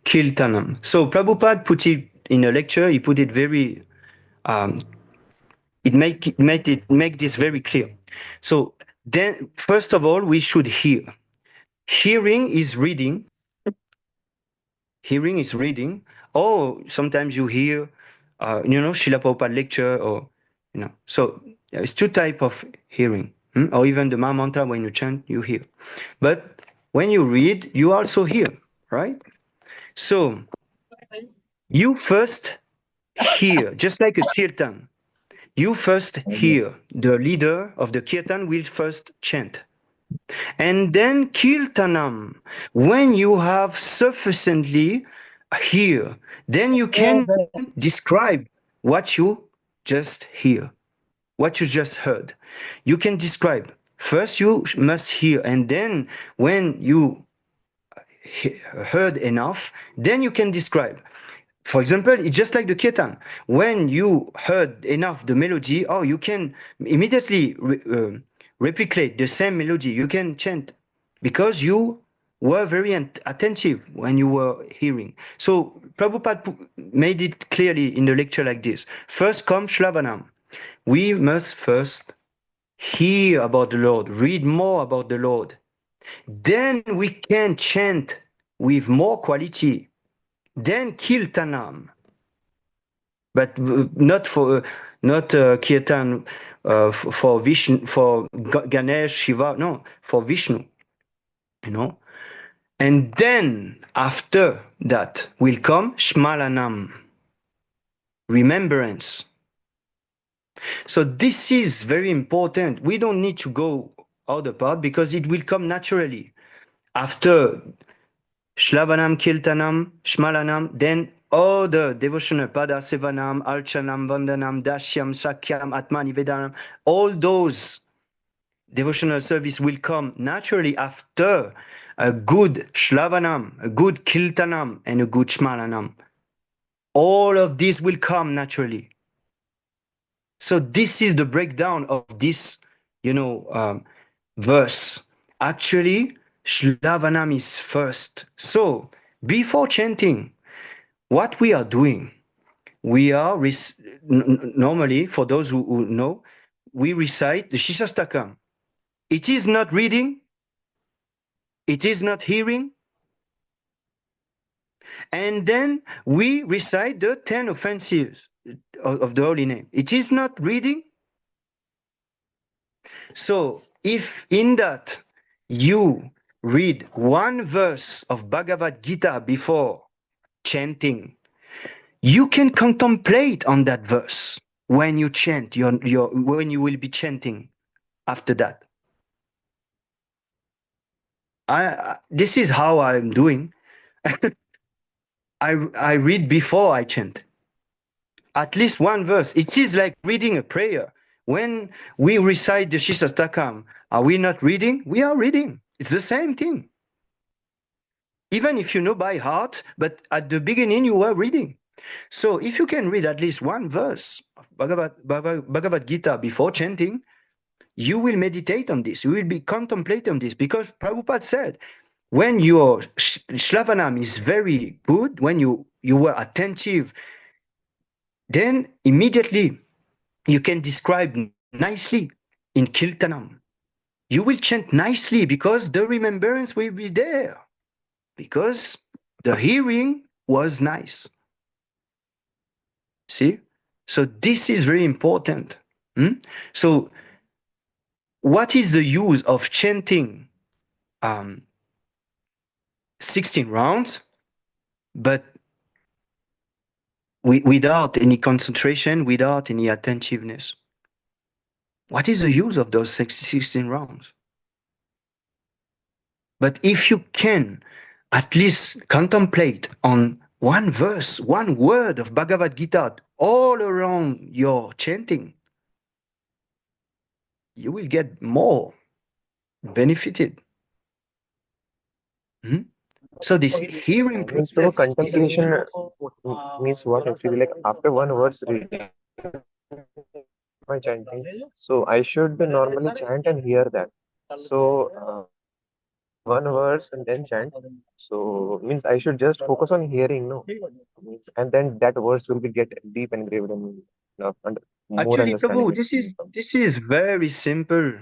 S1: Kirtanam. So Prabhupada put it in a lecture. He put it very. It make this very clear. So then, first of all, we should hear. Hearing is reading. Hearing is reading. Or sometimes you hear, Srila Prabhupada lecture, or So it's 2 type of hearing, or even the Maha Mantra when you chant, you hear. But when you read, you also hear, right? So you first hear, just like a kirtan. You first hear the leader of the kirtan will first chant. And then kirtanam, when you have sufficiently hear, then you can describe what you just hear, what you just heard. You can describe. First, you must hear, and then when you heard enough, then you can describe. For example, it's just like the kirtan. When you heard enough the melody, oh, you can immediately replicate the same melody. You can chant because you were very attentive when you were hearing. So Prabhupada made it clearly in the lecture like this. First comes Shravanam. We must first hear about the Lord, read more about the Lord. Then we can chant with more quality. Then Kirtanam, but not Kirtan for Vishnu, for Ganesh, Shiva, no, for Vishnu, you know. And then after that will come Shmalanam, remembrance. So this is very important. We don't need to go out apart because it will come naturally. After Shlavanam, Kirtanam, Shmalanam, then all the devotional Pada Sevanam, Archanam, Vandanam, Dashyam, Sakyam, Atmani Vedanam, all those devotional service will come naturally after a good Shlavanam, a good Kirtanam, and a good Shmalanam. All of these will come naturally. So this is the breakdown of this, verse. Actually, Shlavanam is first. So before chanting, what we are doing, we are normally, for those who know, we recite the Shishastakam. It is not reading, it is not hearing, and then we recite the 10 offenses of the holy name. It is not reading. So if in that you read one verse of Bhagavad Gita before chanting, you can contemplate on that verse when you chant, when you will be chanting after that. This is how I'm doing. I read before I chant. At least one verse. It is like reading a prayer. When we recite the Shishastakam, are we not reading? We are reading. It's the same thing. Even if you know by heart, but at the beginning you were reading. So if you can read at least one verse of Bhagavad Gita before chanting, you will meditate on this. You will be contemplating on this because Prabhupada said, when your Shlavanam is very good, when you were attentive, then immediately you can describe nicely in Kirtanam. You will chant nicely because the remembrance will be there, because the hearing was nice. See? So this is very important. So what is the use of chanting 16 rounds, but without any concentration, without any attentiveness? What is the use of those 16 rounds? But if you can at least contemplate on one verse, one word of Bhagavad Gita all around your chanting, you will get more benefited. So this hearing
S3: Means from a
S1: process
S3: contemplation means what actually? Like after one verse reading my chanting, so I should normally chant and hear that. So one verse and then chant. So means I should just focus on hearing, no? Means, and then that verse will be get deep engraved in me, and more
S1: Actually,
S3: understanding
S1: Prabhu,
S3: it.
S1: this is very simple.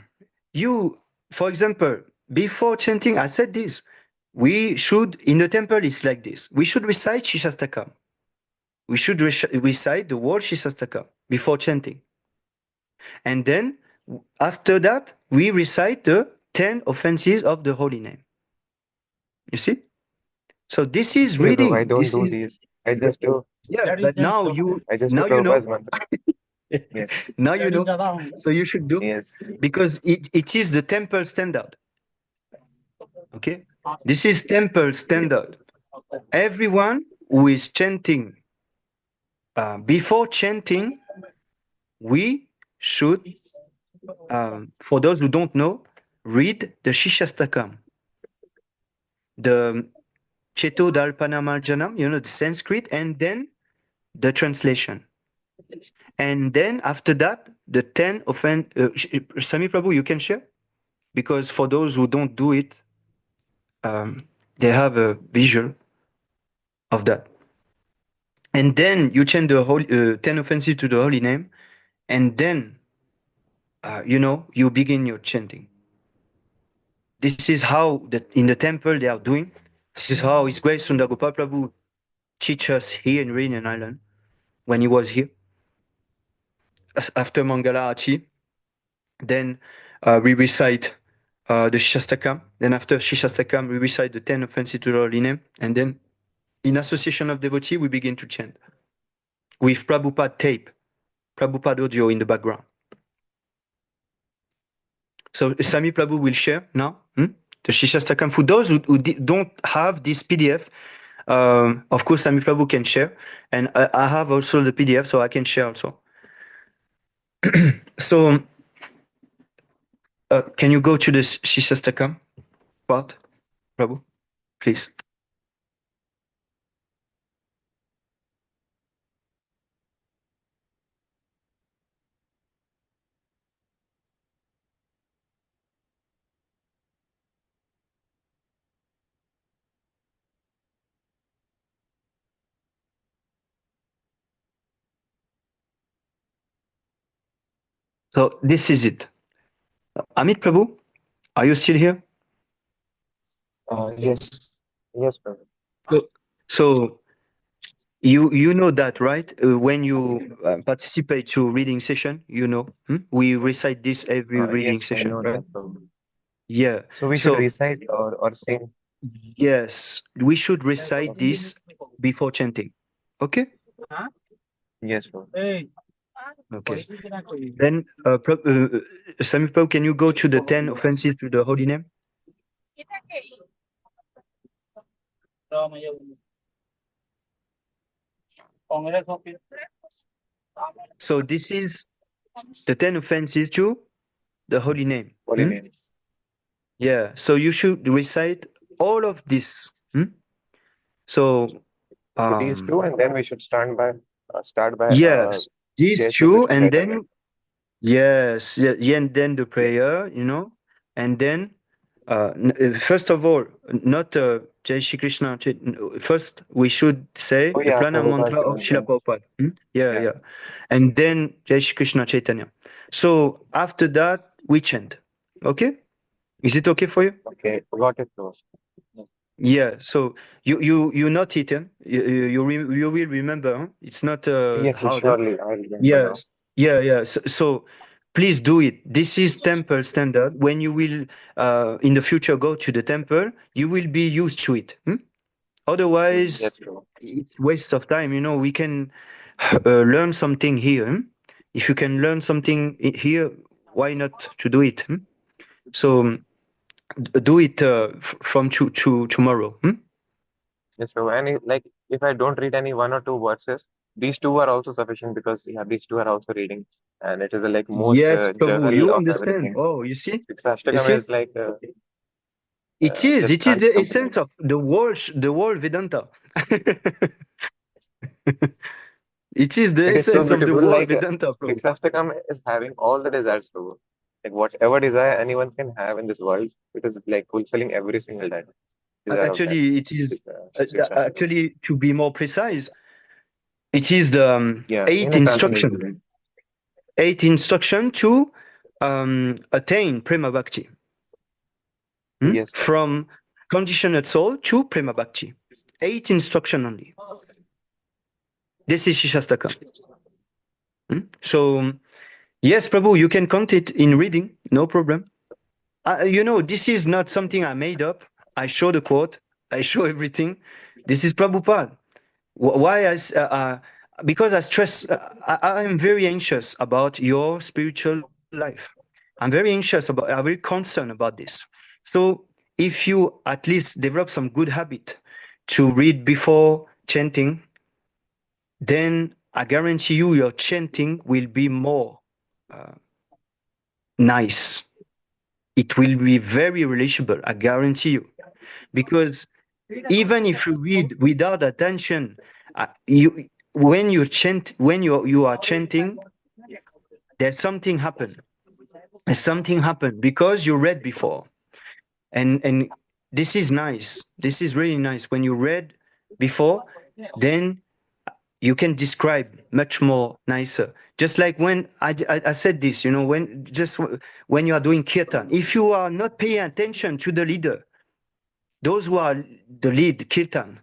S1: You, for example, before chanting, I said this. We should, in the temple, it's like this. We should recite Shishastakam. We should recite the word Shishastakam before chanting. And then, after that, we recite the 10 offenses of the holy name. You see? So this is
S3: Actually, bro, I
S1: reading.
S3: don't
S1: This
S3: do
S1: is
S3: these. I just do.
S1: yeah. But now you
S3: I just do
S1: now you know.
S3: Prabhupada's mantra. Yes.
S1: Now you know. So you should do
S3: Yes.
S1: because it is the temple standard. Okay, this is temple standard. Everyone who is chanting before chanting, we should, for those who don't know, read the Shishastakam, the Cheto Dalpanamarjanam, the Sanskrit, and then the translation. And then after that, the 10 offend. Sami Prabhu, you can share? Because for those who don't do it, they have a visual of that. And then you chant the whole 10 offenses to the holy name, and then, you begin your chanting. This is how in the temple they are doing. This is how His Grace Sundar Gopal Prabhu teach us here in Reunion Island when he was here. After Mangala Arati, then we recite the Shastakam. Then after Shastakam, we recite the 10 offenses to the holy name. And then in association of devotee, we begin to chant with Prabhupada tape, Prabhupada audio in the background. So Sami Prabhu will share now the Shishastakam. For those who don't have this PDF, of course, Sami Prabhu can share. And I have also the PDF, so I can share also. So can you go to the Shishastakam part, Prabhu, please? So this is it. Amit Prabhu, are you still here?
S3: Yes. Yes, Prabhu.
S1: So you know that, right? When you participate to reading session, we recite this every reading
S3: Yes, I
S1: session,
S3: know
S1: right?
S3: that, Prabhu.
S1: Yeah.
S3: So we should recite or sing.
S1: Yes, we should recite this before chanting. Okay?
S3: Yes, Prabhu.
S1: Okay. Then, Sami Prabhu, can you go to the 10 offenses to the holy name? So this is the 10 offenses to the holy name.
S3: Holy name.
S1: Yeah. So you should recite all of this. So
S3: These two, and then we should start by
S1: yes, these
S3: Jai Shri
S1: two,
S3: Krishna
S1: and
S3: Chaitanya.
S1: then yes, yeah, and then the prayer, and then first of all, not Jai Shri Krishna. First, we should say
S3: Oh
S1: the
S3: yeah,
S1: Prana
S3: Prabhupada.
S1: mantra of Srila Prabhupada. Yeah,
S3: Yeah.
S1: yeah, and then Jai Shri Krishna Chaitanya. So after that, we chant. Okay, is it okay for you?
S3: Okay, got it, Prabhu.
S1: Yeah. So you not it. You will remember. Huh? It's not
S3: Yes,
S1: hard.
S3: surely. I'll remember now.
S1: Yes. Yeah. So please do it. This is temple standard. When you will in the future go to the temple, you will be used to it. Otherwise,
S3: Yes, Prabhu.
S1: it's waste of time. We can learn something here. If you can learn something here, why not to do it? So do it from to tomorrow.
S3: Yes, Prabhu. And if I don't read any one or two verses, these two are also sufficient because these two are also reading, and it is most
S1: Yes, Prabhu,
S3: journal
S1: you
S3: of
S1: understand.
S3: everything.
S1: Oh, you see? You
S3: Sixastakam
S1: see?
S3: is
S1: It is.
S3: just
S1: It is
S3: can't
S1: the
S3: complete.
S1: essence of the whole Vedanta. It is the
S3: It is so
S1: essence of the
S3: beautiful.
S1: whole Vedanta, Prabhu.
S3: Sixastakam is having all the desires, Prabhu. Like whatever desire anyone can have in this world, it is fulfilling every single desire of that.
S1: Actually, it is
S3: Sixastakam.
S1: actually, to be more precise, it is the
S3: Yeah,
S1: eight
S3: in a transcendental
S1: instruction.
S3: way.
S1: 8 instruction to attain prema bhakti.
S3: Yes, Prabhu.
S1: From conditioned soul to prema bhakti. 8 instruction only. This is Shishastakam. So yes, Prabhu, you can count it in reading, no problem. This is not something I made up. I show the quote. I show everything. This is Prabhupada. Why because I stress, I am very anxious about your spiritual life. I'm very anxious about, I'm very concerned about this. So if you at least develop some good habit to read before chanting, then I guarantee you your chanting will be more uh, nice. It will be very relatable, I guarantee you. Because even if you read without attention, you when you chant, when you are chanting, there's something happen. There's something happen because you read before, and this is nice. This is really nice. When you read before, then you can describe much more nicer. Just like when I said this, you know, when just when you are doing kirtan, if you are not paying attention to the leader, those who are the lead kirtan,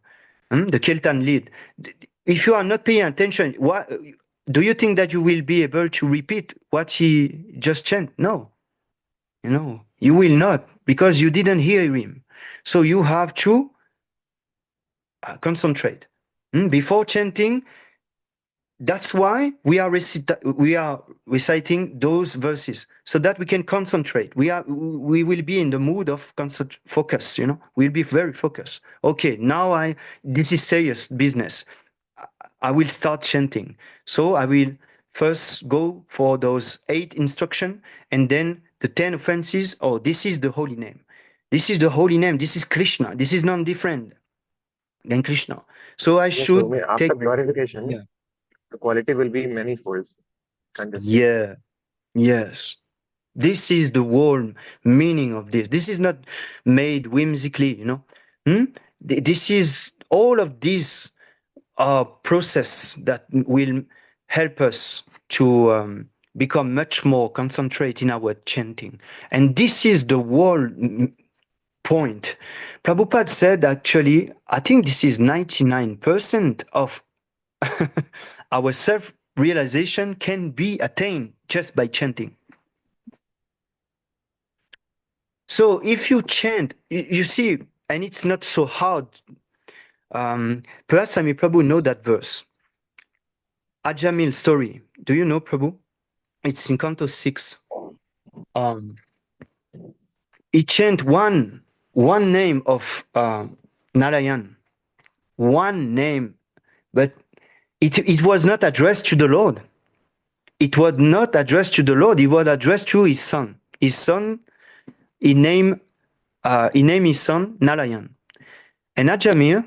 S1: the kirtan lead, if you are not paying attention, what do you think that you will be able to repeat what he just chant? No, you know, you will not because you didn't hear him. So you have to concentrate. Before chanting, that's why we are reciting those verses so that we can concentrate. We will be in the mood of focus. You know, we'll be very focused. Okay, now this is serious business. I will start chanting. So I will first go for those 8 instructions and then the 10 offenses. Oh, this is the holy name. This is the holy name. This is Krishna. This is none different than Krishna. So I
S3: Yes,
S1: should
S3: Swami, after
S1: take.
S3: glorification,
S1: Yeah.
S3: the quality will be many folds. Can just say.
S1: Yeah. Yes. This is the whole meaning of this. This is not made whimsically, you know. This is all of these are process that will help us to become much more concentrated in our chanting. And this is the whole point. Prabhupada said actually, I think this is 99% of our self realization can be attained just by chanting. So if you chant, you see, and it's not so hard. Perhaps Sami Prabhu know that verse. Ajamil story. Do you know Prabhu? It's in Canto 6. Um, he chant one name of Narayan, one name, but it was not addressed to the Lord. It was not addressed to the Lord. It was addressed to his son. His son, he named his son Narayan. And Ajamil,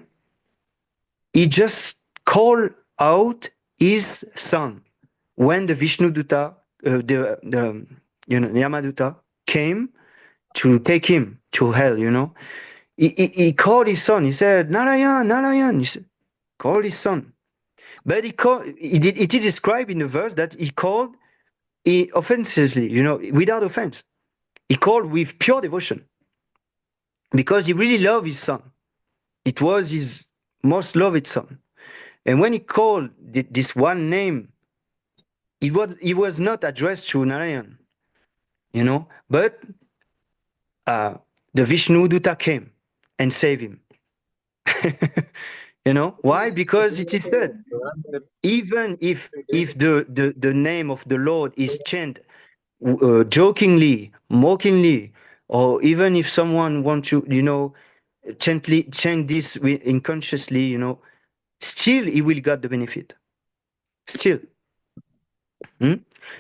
S1: he just called out his son when the Vishnu Duta, the Yamaduta came to take him to hell. You know, he called his son. He said, "Narayan, Narayan." He said, called his son, but he did describe in the verse that he called offensively. You know, without offense. He called with pure devotion because he really loved his son. It was his most loved son. And when he called this one name, it was not addressed to Narayan, you know, but the Vishnu Duta came and saved him. You know why? Because it is said, even if the name of the Lord is chanted jokingly, mockingly, or even if someone wants to, you know, chant this unconsciously, you know, still he will get the benefit. Still.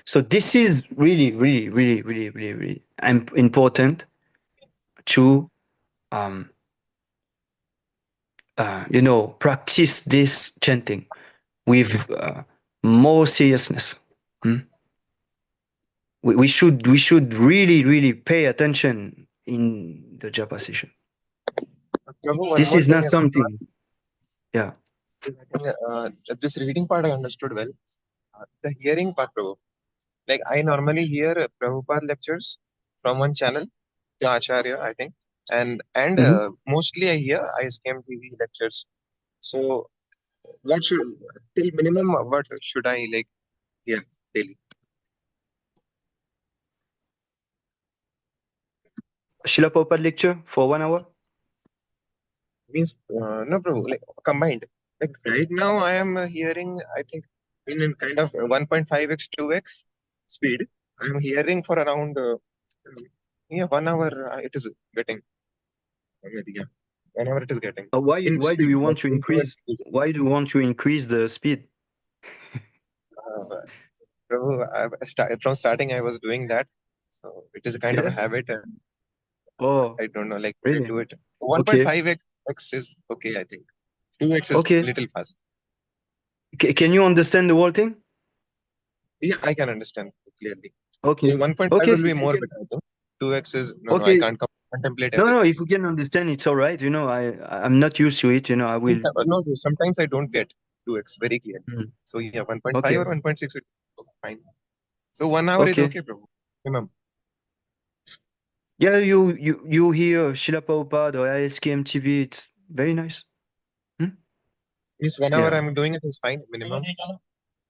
S1: So this is really, really, really, really, really, really important to, you know, practice this chanting with more seriousness. We should really, really pay attention in the japa session.
S3: Prabhu, one
S1: This
S3: more
S1: is
S3: thing
S1: not something. Yeah.
S3: I think, this reading part I understood well. The hearing part, Prabhu. Like I normally hear Prabhupada lectures from one channel, the Acharya, I think, and
S1: Mhm.
S3: mostly I hear ISKM TV lectures. So what should till minimum what should I like hear daily?
S1: Srila Prabhupada lecture for 1 hour.
S3: Means no, Prabhu. Like combined. Like right now, I am hearing. I think in kind of 1.5x, 2x speed. I am hearing for around 1 hour. It is getting. Maybe, yeah, 1 hour it is getting
S1: Why
S3: in
S1: do
S3: speed.
S1: you
S3: Like
S1: want to
S3: in towards
S1: increase?
S3: speed.
S1: Why do you want to increase the speed?
S3: Prabhu, from starting I was doing that, so it is a kind of a
S1: Yeah.
S3: habit. And
S1: Oh,
S3: I don't know, like I
S1: really?
S3: do it.
S1: Okay.
S3: 1.5x is okay, I think. 2x is
S1: Okay.
S3: little fast.
S1: Can you understand the whole thing?
S3: Yeah, I can understand clearly.
S1: Okay.
S3: So 1.5
S1: Okay.
S3: will be
S1: If you
S3: more
S1: can.
S3: better, I think. 2x is no, I
S1: Okay.
S3: can't contemplate
S1: No, no.
S3: everything.
S1: If you can understand, it's all right. I'm not used to it. I will.
S3: No, sometimes I don't get 2x very clearly.
S1: Mm.
S3: So yeah, 1.5
S1: Okay.
S3: or 1.6 is fine. So 1 hour is
S1: Okay.
S3: okay, bro. Remember,
S1: Yeah. You hear Srila Prabhupada or ISKM TV. It's very nice. Hmm?
S3: means 1 hour
S1: Yeah.
S3: I'm doing it is fine, minimum.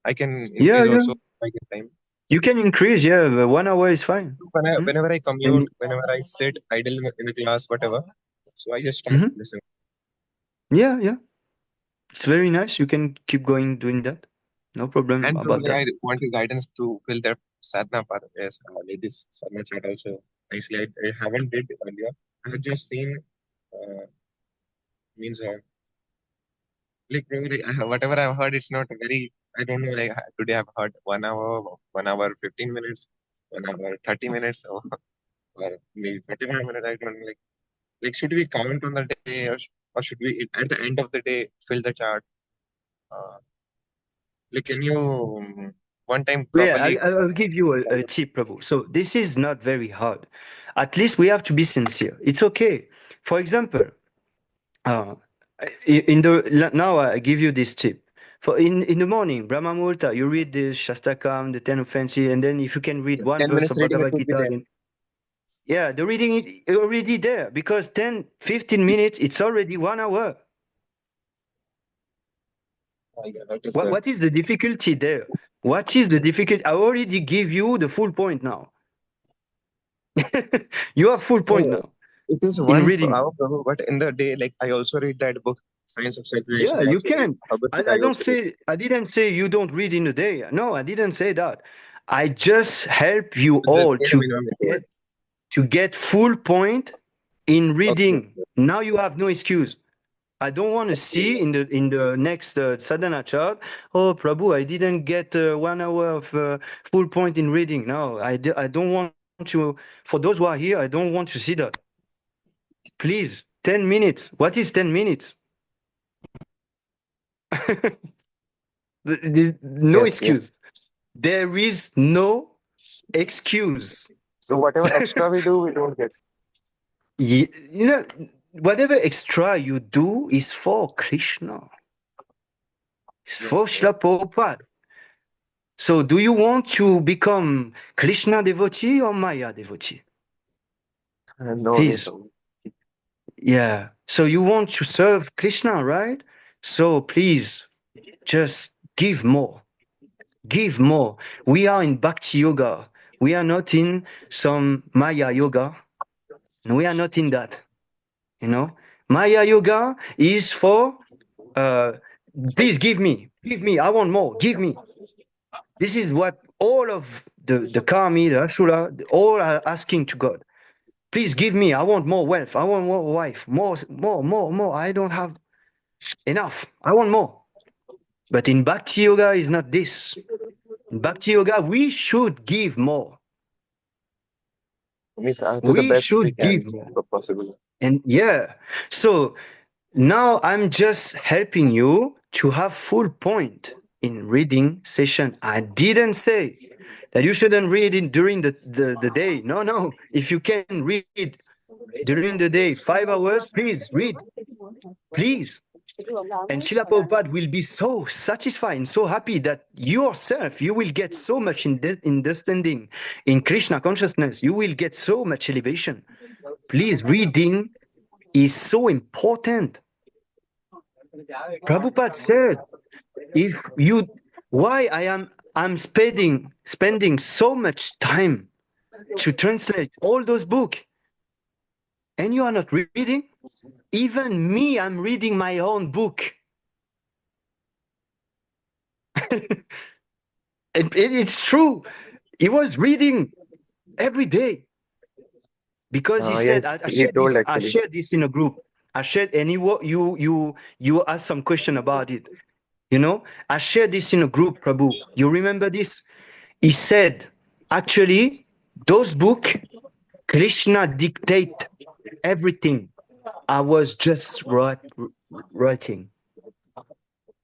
S3: I can
S1: Yeah.
S3: increase
S1: Yeah.
S3: also if I get time.
S1: You can increase. Yeah. 1 hour is fine. Hmm?
S3: Whenever I
S1: And
S3: commute, whenever I sit idle in the class, whatever, so I just start
S1: mhm.
S3: listening.
S1: Yeah. Yeah. It's very nice. You can keep going doing that. No problem
S3: And
S1: about
S3: probably
S1: that.
S3: I want your guidance to fill that sadhana part. Yes, ladies sadhana chat also nicely. I haven't did earlier. I have just seen means like probably whatever I've heard, it's not very. I don't know. Like today I've heard 1 hour, 1 hour 15 minutes, 1 hour 30 minutes, or maybe 45 minutes. I don't know. Like should we count on the day, or should we at the end of the day fill the chart? Uh, like can you one time
S1: Yeah,
S3: properly?
S1: I'll give you a tip, Prabhu. So this is not very hard. At least we have to be sincere. It's okay. For example, uh, now I give you this tip. For in the morning, Brahma Muhurta, you read the Shastakam, the Ten Offenses, and then if you can read one
S3: 10
S1: verse
S3: minutes
S1: of
S3: reading it
S1: Bhagavad
S3: would be
S1: Gita,
S3: there.
S1: then yeah, the reading is already there because 10, 15 minutes, it's already 1 hour.
S3: Yeah, that is
S1: What is the difficulty there? What is the difficulty? I already give you the full point now. You have full point
S3: so
S1: now
S3: it is
S1: in
S3: one
S1: reading.
S3: hour, Prabhu, but in the day, like I also read that book, Science of Self-Realization.
S1: Yeah,
S3: I
S1: you
S3: also read
S1: can.
S3: Bhagavad Gita.
S1: I
S3: I
S1: don't
S3: also read.
S1: say, I didn't say you don't read in a day. No, I didn't say that. I just help you
S3: The
S1: all
S3: bare minimum you told.
S1: to get full point in
S3: Okay.
S1: reading. Now you have no excuse. I don't want to see in the next sadhana chart. Oh, Prabhu, I didn't get 1 hour of full point in reading. No, I don't want to. For those who are here, I don't want to see that. Please, 10 minutes. What is 10 minutes? There's no
S3: Yes, yes.
S1: excuse. There is no excuse.
S3: So whatever extra we do, we don't get.
S1: You know, whatever extra you do is for Krishna. It's
S3: Yes,
S1: for
S3: yes.
S1: Srila Prabhupada. So do you want to become Krishna devotee or Maya devotee?
S3: No, no,
S1: Please.
S3: Prabhu.
S1: Yeah. So you want to serve Krishna, right? So please just give more. Give more. We are in Bhakti Yoga. We are not in some Maya Yoga. No, we are not in that. Maya Yoga is for, uh, please give me. Give me. I want more. Give me. This is what all of the Kami, the Asura, all are asking to God. Please give me. I want more wealth. I want more wife. More, more, more, more. I don't have enough. I want more. But in Bhakti Yoga is not this. In Bhakti Yoga, we should give more.
S3: Means to the
S1: We
S3: best we
S1: should
S3: can,
S1: give more.
S3: if possible.
S1: And yeah, so now I'm just helping you to have full point in reading session. I didn't say that you shouldn't read it during the day. No, no. If you can read during the day 5 hours, please read. Please. And Srila Prabhupada will be so satisfied and so happy that yourself, you will get so much in understanding in Krishna consciousness. You will get so much elevation. Please, reading is so important. Prabhupada said, if you, why I'm spending so much time to translate all those books and you are not reading? Even me, I'm reading my own book. And it's true. He was reading every day because he said,
S4: Yes, he told
S1: I
S4: actually.
S1: shared this in a group. I shared, and you asked some question about it. You know, I shared this in a group, Prabhu. You remember this? He said, actually, those book, Krishna dictate everything. I was just writing.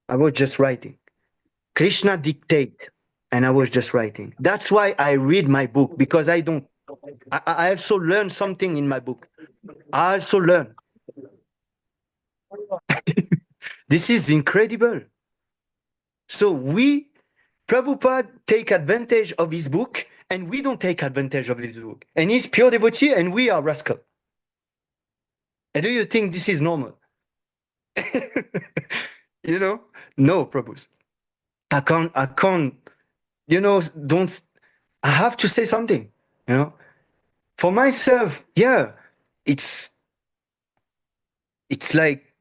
S1: I was just writing. Krishna dictate, and I was just writing. That's why I read my book, because I don't. I also learn something in my book. I also learn. This is incredible. So Prabhupada take advantage of his book, and we don't take advantage of his book. And he's pure devotee, and we are rascal. And do you think this is normal? You know? No, Prabhus. I can't, don't, I have to say something, you know? For myself, yeah, it's like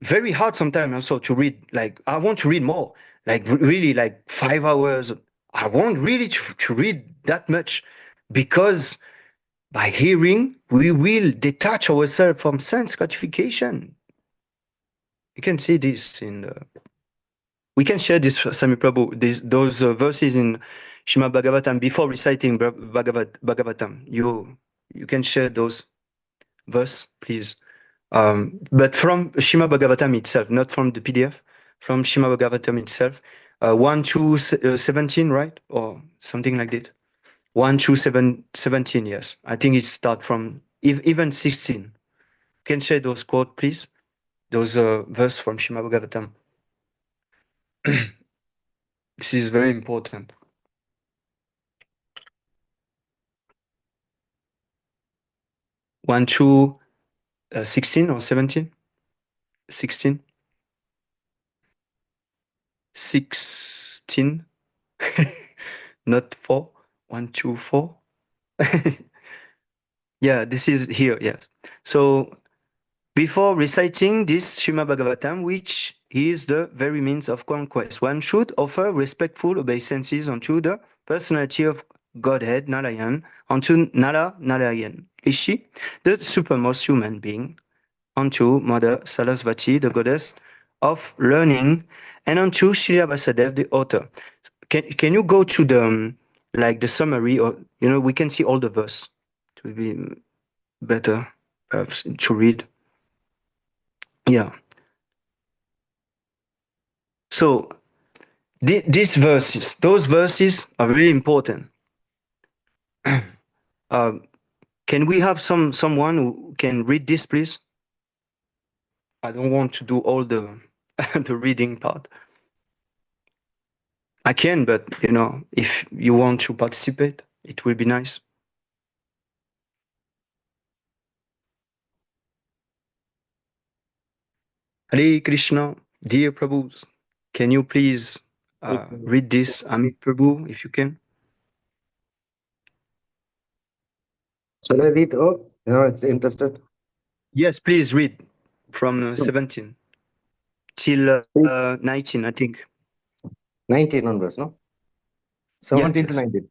S1: very hard sometimes also to read. Like, I want to read more, like really like 5 hours. I want really to read that much, because by hearing, we will detach ourselves from sense gratification. You can see this we can share this, Sami Prabhu, those verses in Shrimad Bhagavatam before reciting Bhagavatam. You can share those verse, please. But from Shrimad Bhagavatam itself, not from the PDF, from Shrimad Bhagavatam itself. 1 to 17, right? Or something like that. 1 to 17, yes. I think it starts from even 16. Can share those quote, please? Those verse from Shrimad Bhagavatam. This is very important. 1 to 16 or 17? 16? 16? Not 4? 1, 2, 4? Yeah, this is here, yes. So before reciting this Srimad Bhagavatam, which is the very means of conquest, one should offer respectful obeisances unto the personality of Godhead, Narayan, unto Narayan, Rishi, the supermost human being, unto Mother Sarasvati, the goddess of learning, and unto Srila Vasadev, the author. Can you go to the like the summary, or we can see all the verse to be better perhaps to read. Yeah. So these verses, those verses are really important. Can we have someone who can read this, please? I don't want to do all the the reading part. I can, but if you want to participate, it will be nice. Hare Krishna, dear Prabhus, can you please read this, Amit Prabhu, if you can?
S6: Shall I read? Oh, it's interested.
S1: Yes, please read from 17 till 19, I think.
S6: 19 onwards, no? 17 to
S1: Yes.
S6: 19.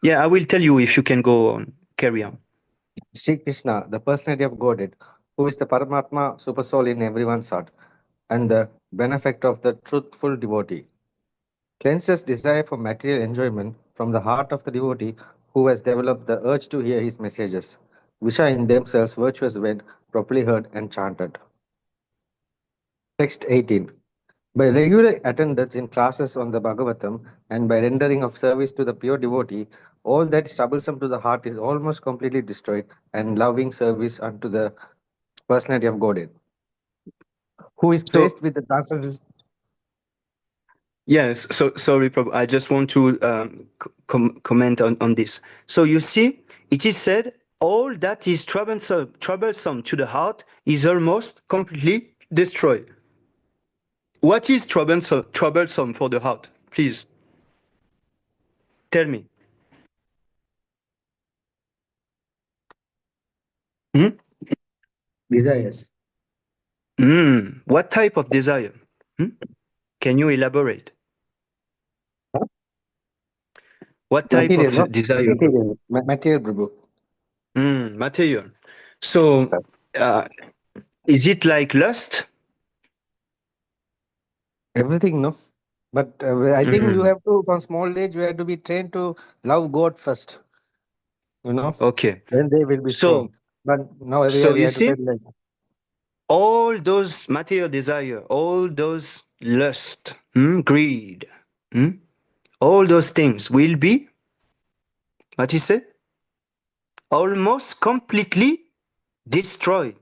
S1: Yeah, I will tell you if you can go on. Carry on.
S6: Sri Krishna, the personality of Godhead, who is the Paramatma super soul in everyone's heart, and the benefactor of the truthful devotee, cleanses desire for material enjoyment from the heart of the devotee who has developed the urge to hear his messages, which are in themselves virtuous when properly heard and chanted. Text 18. By regular attendance in classes on the Bhagavatam and by rendering of service to the pure devotee, all that is troublesome to the heart is almost completely destroyed, and loving service unto the personality of Godhead, who is
S1: So,
S6: placed with the transcendental.
S1: yes, so sorry, Prabhu. I just want to comment on this. So you see, it is said, all that is troublesome to the heart is almost completely destroyed. What is troublesome for the heart? Please tell me. Hmm?
S6: Desires.
S1: What type of desire? Can you elaborate?
S6: Huh?
S1: What type
S6: Material,
S1: of
S6: no?
S1: desire?
S6: Material. Material, Prabhu.
S1: Material. So, is it like lust?
S6: Everything, no? But I think you
S1: Mm,
S6: have to, from small age, you have to be trained to love God first, you know?
S1: okay.
S6: Then they will be
S1: So,
S6: strong. But now we
S1: so
S6: have, we
S1: you
S6: have to
S1: see,
S6: tell like,
S1: all those material desire, all those lust, greed, all those things will be, what is it? Almost completely destroyed.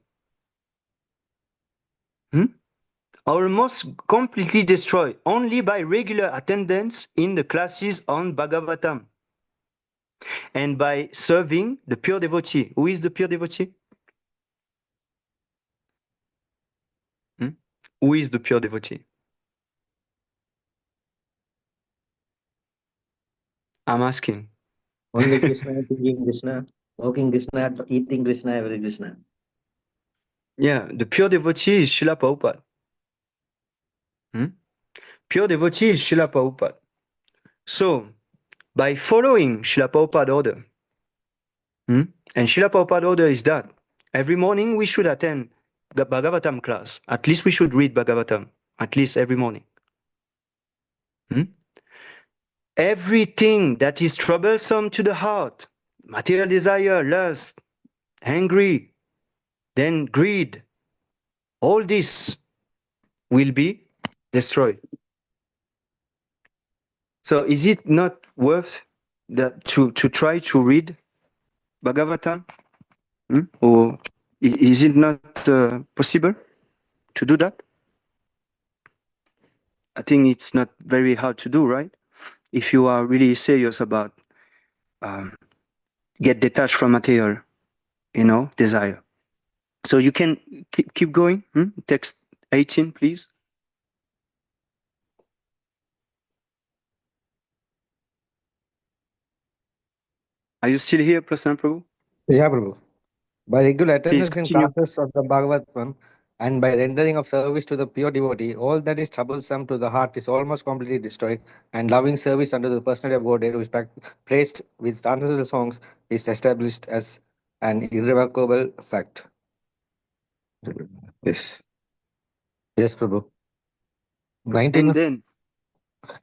S1: Almost completely destroyed only by regular attendance in the classes on Bhagavatam and by serving the pure devotee. Who is the pure devotee? Who is the pure devotee? I'm asking.
S6: only Krishna, thinking Krishna, walking Krishna, eating Krishna, every Krishna.
S1: Yeah, the pure devotee is Srila Prabhupada. Pure devotee is Srila Prabhupada. So, by following Srila Prabhupada order, and Srila Prabhupada order is that every morning we should attend the Bhagavatam class. At least we should read Bhagavatam, at least every morning. Everything that is troublesome to the heart, material desire, lust, angry, then greed, all this will be destroyed. So is it not worth that to try to read Bhagavatam? Or is it not possible to do that? I think it's not very hard to do, right? If you are really serious about get detached from material, desire. So you can keep going. Text 18, please. Are you still here, Prasanna Prabhu?
S6: Yeah, Prabhu. By regular
S1: Please
S6: attendance in
S1: continue.
S6: classes of the Bhagavatam and by rendering of service to the pure devotee, all that is troublesome to the heart is almost completely destroyed, and loving service unto the personality of Godhead, who is praised with ancestral songs, is established as an irrevocable fact. Yes. Yes, Prabhu. 19.
S1: And then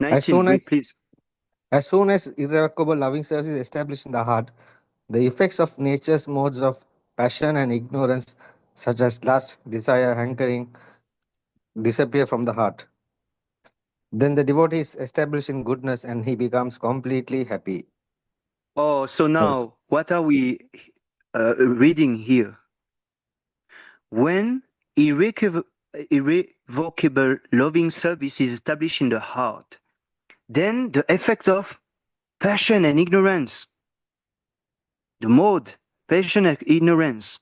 S6: As
S1: 19,
S6: soon
S1: read,
S6: as
S1: please.
S6: as soon as irrevocable loving service is established in the heart, the effects of nature's modes of passion and ignorance, such as lust, desire, hankering, disappear from the heart. Then the devotee is established in goodness and he becomes completely happy.
S1: Oh, so
S6: Oh.
S1: now what are we reading here? When irrevocable loving service is established in the heart, then the effect of passion and ignorance, the mode, passion and ignorance,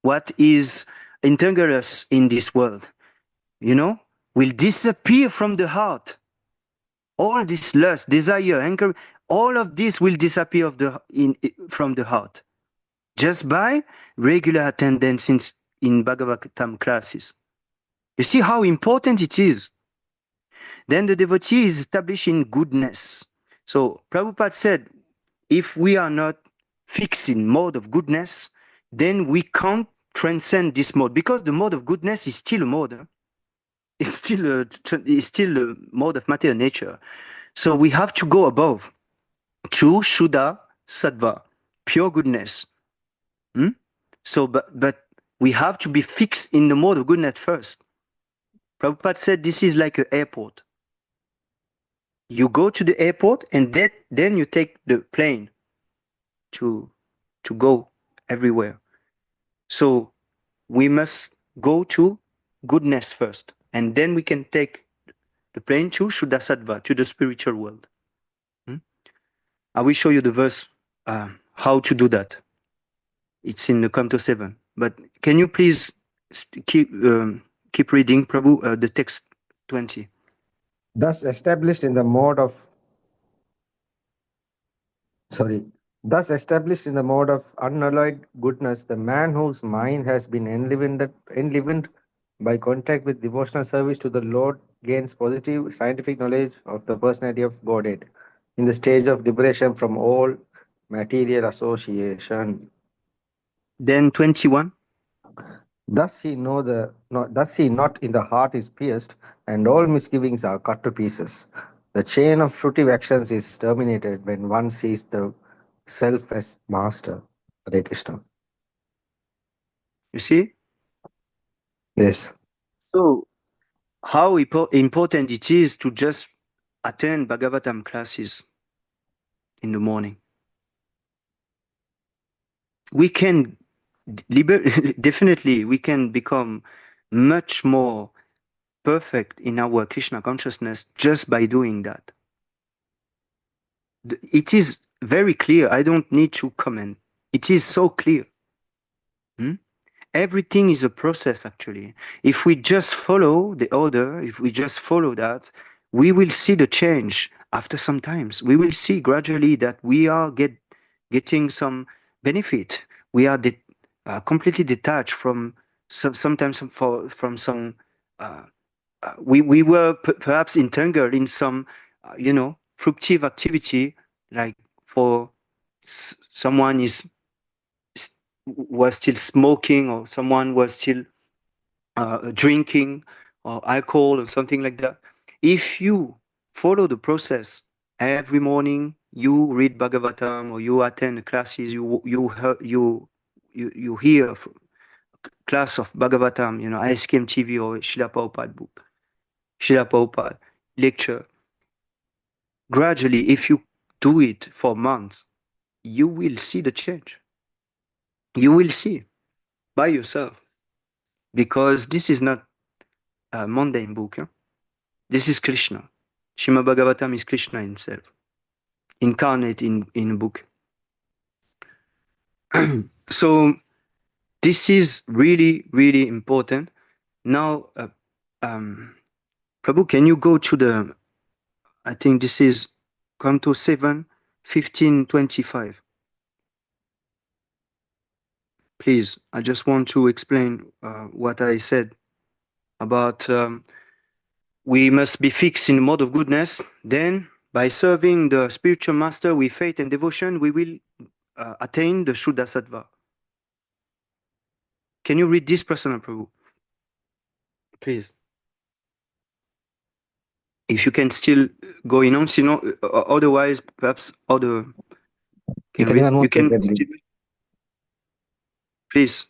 S1: what is entangle us in this world, will disappear from the heart. All this lust, desire, anger, all of this will disappear from the heart just by regular attendance in Bhagavatam classes. You see how important it is. Then the devotee is established in goodness. So Prabhupada said, if we are not fixed in mode of goodness, then we can't transcend this mode, because the mode of goodness is still a mode. It's still a mode of material nature. So we have to go above to Shuddha Sattva, pure goodness. So, but we have to be fixed in the mode of goodness first. Prabhupada said this is like an airport. You go to the airport and then you take the plane to go everywhere. So we must go to goodness first, and then we can take the plane to Shuddha Sattva, to the spiritual world. I will show you the verse, how to do that. It's in the Canto 7. But can you please keep reading, Prabhu, the text 20.
S6: Thus established in the mode of Thus, established in the mode of unalloyed goodness, the man whose mind has been enlivened by contact with devotional service to the Lord gains positive scientific knowledge of the personality of Godhead in the stage of liberation from all material association.
S1: Then 21.
S6: Thus he not in the heart is pierced, and all misgivings are cut to pieces. The chain of fruitive actions is terminated when one sees the self as master. Hare Krishna.
S1: You see?
S6: Yes.
S1: So how important it is to just attend Bhagavatam classes in the morning. We can definitely we can become much more perfect in our Krishna consciousness just by doing that. It is very clear. I don't need to comment. It is so clear. Everything is a process, actually. If we just follow the order, if we just follow that, we will see the change after some times. We will see gradually that we are getting some benefit. We are completely detached from sometimes from some. We were perhaps entangled in some, fructive activity, like for someone was still smoking, or someone was still drinking or alcohol or something like that. If you follow the process every morning, you read Bhagavatam or you attend classes, you hear class of Bhagavatam, ISKM TV or Srila Prabhupada book, Srila Prabhupada lecture. Gradually, if you do it for months, you will see the change. You will see by yourself, because this is not a mundane book. This is Krishna. Srimad Bhagavatam is Krishna himself, incarnate in a book. So this is really, really important. Now, Prabhu, can you go to the, I think this is Canto 7, 1525. Please, I just want to explain what I said about we must be fixed in the mode of goodness. Then, by serving the spiritual master with faith and devotion, we will attain the Shuddha Sattva. Can you read this, Prasanna Prabhu? Please. If you can still go in on, otherwise, perhaps other can
S6: If
S1: read.
S6: anyone
S1: You
S6: wants, they
S1: can
S6: can
S1: still
S6: read.
S1: read. Please.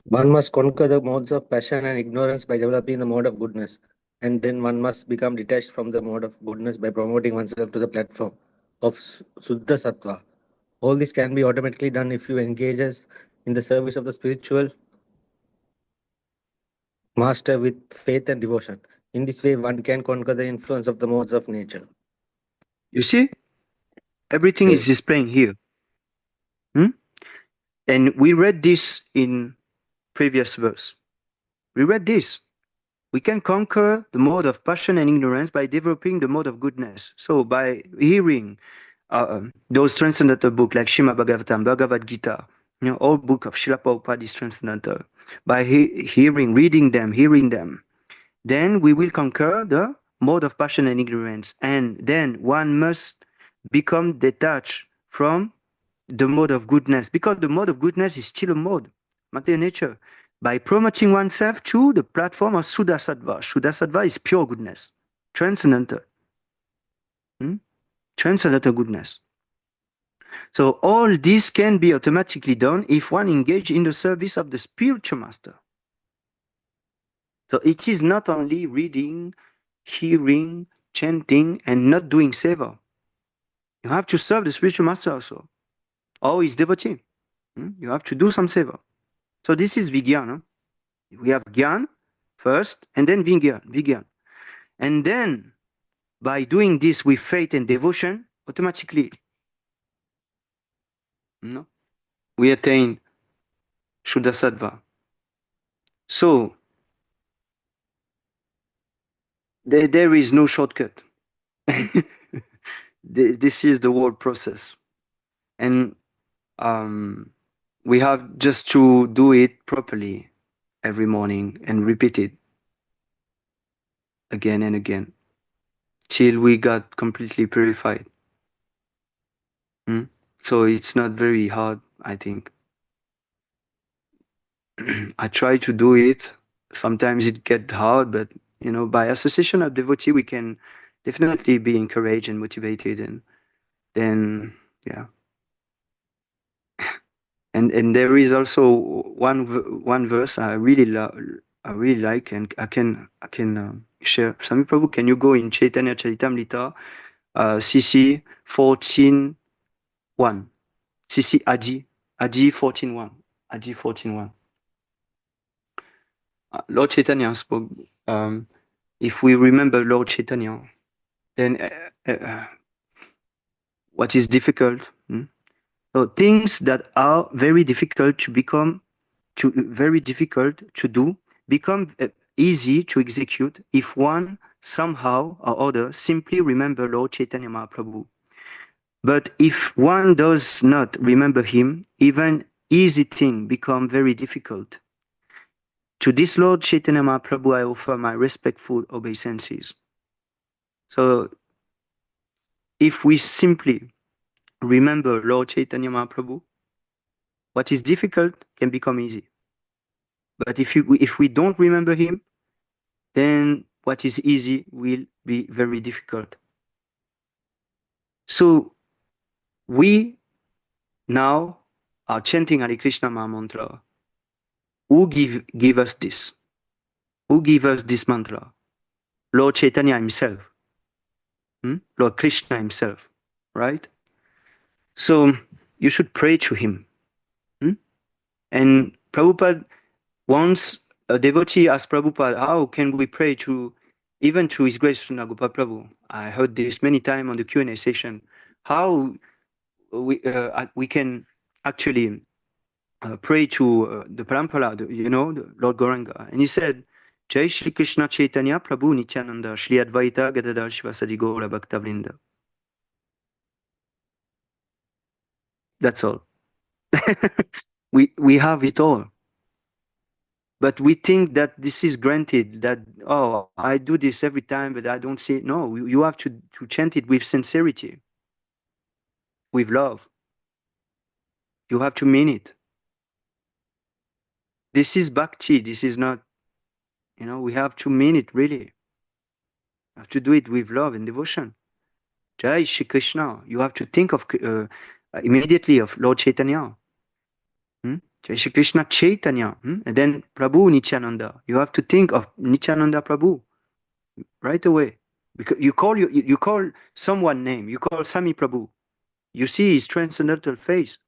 S6: One must conquer the modes of passion and ignorance by developing the mode of goodness. And then one must become detached from the mode of goodness by promoting oneself to the platform of Suddha Sattva. All this can be automatically done if you engage us in the service of the spiritual master with faith and devotion. In this way, one can conquer the influence of the modes of nature.
S1: You see, everything is
S6: Yes.
S1: displaying here. And we read this in previous verse. We read this. We can conquer the mode of passion and ignorance by developing the mode of goodness. So by hearing those transcendental books like Srimad Bhagavatam, Bhagavad Gita, all book of Srila Prabhupada is transcendental. By reading them, hearing them, then we will conquer the mode of passion and ignorance. And then one must become detached from the mode of goodness, because the mode of goodness is still a mode, material nature, by promoting oneself to the platform of Shuddha Sattva. Shuddha Sattva is pure goodness, transcendental, transcendental goodness. So all this can be automatically done if one engages in the service of the spiritual master. So it is not only reading, hearing, chanting, and not doing seva. You have to serve the spiritual master also, or his devotee. You have to do some seva. So this is Vigyan. We have Gyan first, and then Vigyan. And then, by doing this with faith and devotion, automatically, we attain Shuddha Sattva. So, there is no shortcut. This is the whole process. And we have just to do it properly every morning and repeat it again and again till we got completely purified. So it's not very hard, I think. I try to do it. Sometimes it gets hard, but by association of devotee, we can definitely be encouraged and motivated, and then and there is also one verse I really like, and I can share. Swami Prabhu, can you go in Chaitanya Charitamrita, CC 14:1, CC Aji 14:1, Aji 14:1. Lord Chaitanya spoke. If we remember Lord Chaitanya, then what is difficult? So things that are very difficult to do become easy to execute if one somehow or other simply remember Lord Chaitanya Mahaprabhu. But if one does not remember him, even easy things become very difficult. To this Lord Chaitanya Mahaprabhu, I offer my respectful obeisances. So if we simply remember Lord Chaitanya Mahaprabhu, what is difficult can become easy. But if we don't remember him, then what is easy will be very difficult. So we now are chanting Hare Krishna Maha Mantra. Who give us this? Who give us this mantra? Lord Chaitanya himself. Lord Krishna himself, right? So you should pray to him. And Prabhupada, once a devotee asked Prabhupada, how can we pray even to His Grace Srila Gopal Prabhu? I heard this many times on the Q&A session. How we can actually pray to the Parampara, the Lord Gauranga. And he said, Jai Shri Krishna Chaitanya Prabhu Nityananda Shri Advaita Gadadhar Shivasadi Gaura Bhakta Vrinda. That's all. we have it all. But we think that this is granted, that, oh, I do this every time, but I don't see it. No, you have to chant it with sincerity, with love. You have to mean it. This is bhakti. This is not, we have to mean it really. You have to do it with love and devotion. Jai Shri Krishna. You have to think of immediately of Lord Chaitanya. Jai Shri Krishna Chaitanya. And then Prabhu Nityananda. You have to think of Nityananda Prabhu right away. Because you call someone name. You call Sami Prabhu. You see his transcendental face.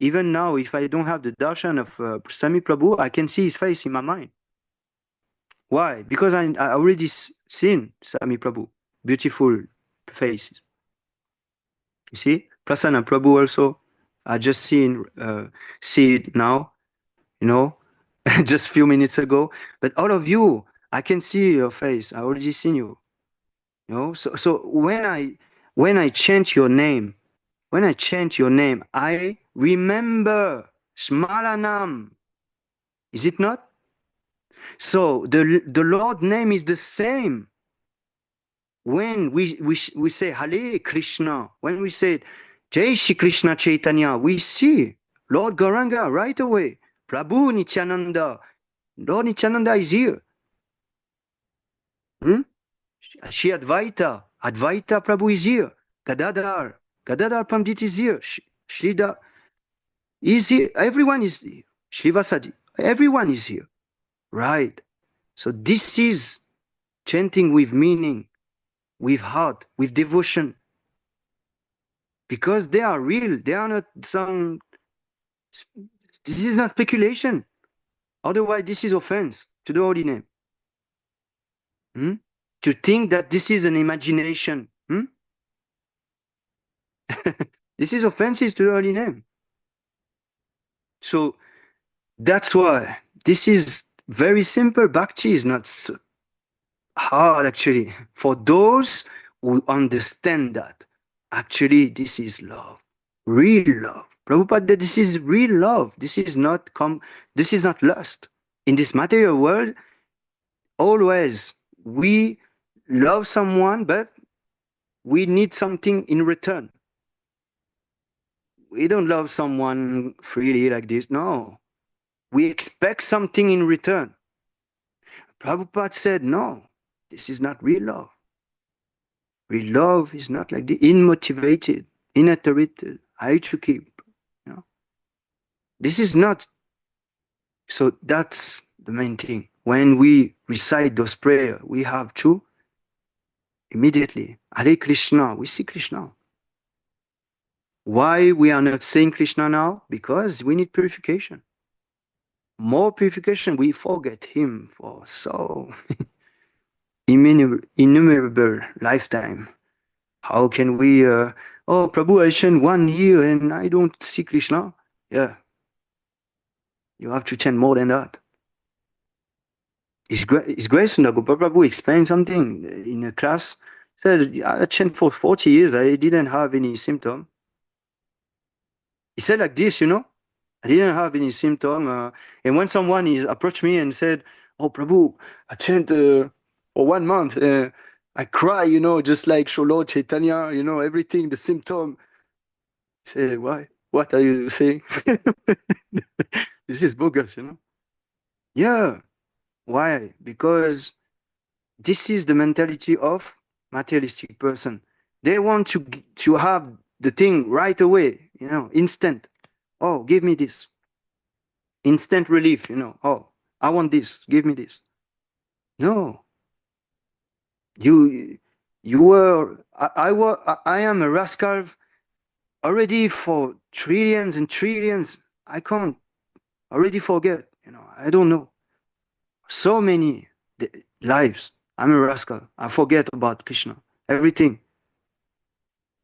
S1: Even now, if I don't have the darshan of Sami Prabhu, I can see his face in my mind. Why? Because I already seen Sami Prabhu. Beautiful faces. You see? Prasanna Prabhu also. I just see it now, just a few minutes ago. But all of you, I can see your face. I already seen you. So when I chant your name, I remember Smaranam. Is it not? So the Lord name is the same. When we say Hare Krishna, when we say Jai Shri Krishna Chaitanya, we see Lord Gauranga right away. Prabhu Nityananda. Lord Nityananda is here. Shri Advaita Prabhu is here. Gadadhar Pandit is here. Shrida is here. Everyone is here. Shrivasadi. Everyone is here. Right. So this is chanting with meaning, with heart, with devotion. Because they are real. They are not some... This is not speculation. Otherwise, this is offense to the holy name. To think that this is an imagination. This is offensive to the holy name. So that's why this is very simple. Bhakti is not so hard, actually, for those who understand that. Actually, this is love. Real love. Prabhupada, this is real love. This is not lust. In this material world, always we love someone, but we need something in return. We don't love someone freely like this. No. We expect something in return. Prabhupada said, no, this is not real love. Real love is not like the unmotivated, inattentive, I to keep. You know? This is not. So that's the main thing. When we recite those prayers, we have to immediately, Hare Krishna, we see Krishna. Why we are not saying Krishna now? Because we need purification. More purification, we forget him for so innumerable lifetime. How can we, oh, Prabhu, I chant 1 year and I don't see Krishna? Yeah. You have to chant more than that. His Grace Nagopal Prabhu explained something in a class. Said, I chant for 40 years. I didn't have any symptom. He said like this, you know, I didn't have any symptom. And when someone approached me and said, oh, Prabhu, I chant for 1 month. I cry, you know, just like Sholo, Chaitanya, you know, everything, the symptom. I say, why? What are you saying? This is bogus, you know? Yeah. Why? Because this is the mentality of materialistic person. They want to have the thing right away, you know, instant. Oh, give me this. Instant relief, you know. Oh, I want this. Give me this. No. I am a rascal already for trillions and trillions. I can't already forget, you know. I don't know. So many lives. I'm a rascal. I forget about Krishna. Everything.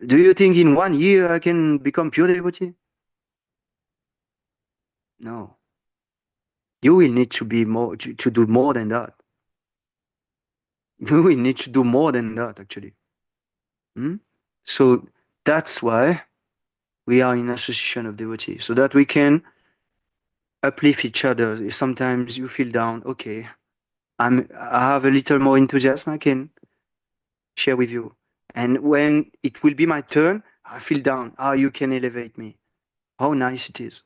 S1: Do you think in 1 year I can become pure devotee? No. You will need to be more to do more than that. You will need to do more than that, actually. So that's why we are in association of devotees, so that we can uplift each other. If sometimes you feel down, okay, I have a little more enthusiasm, I can share with you. And when it will be my turn, I feel down. You can elevate me. How nice it is.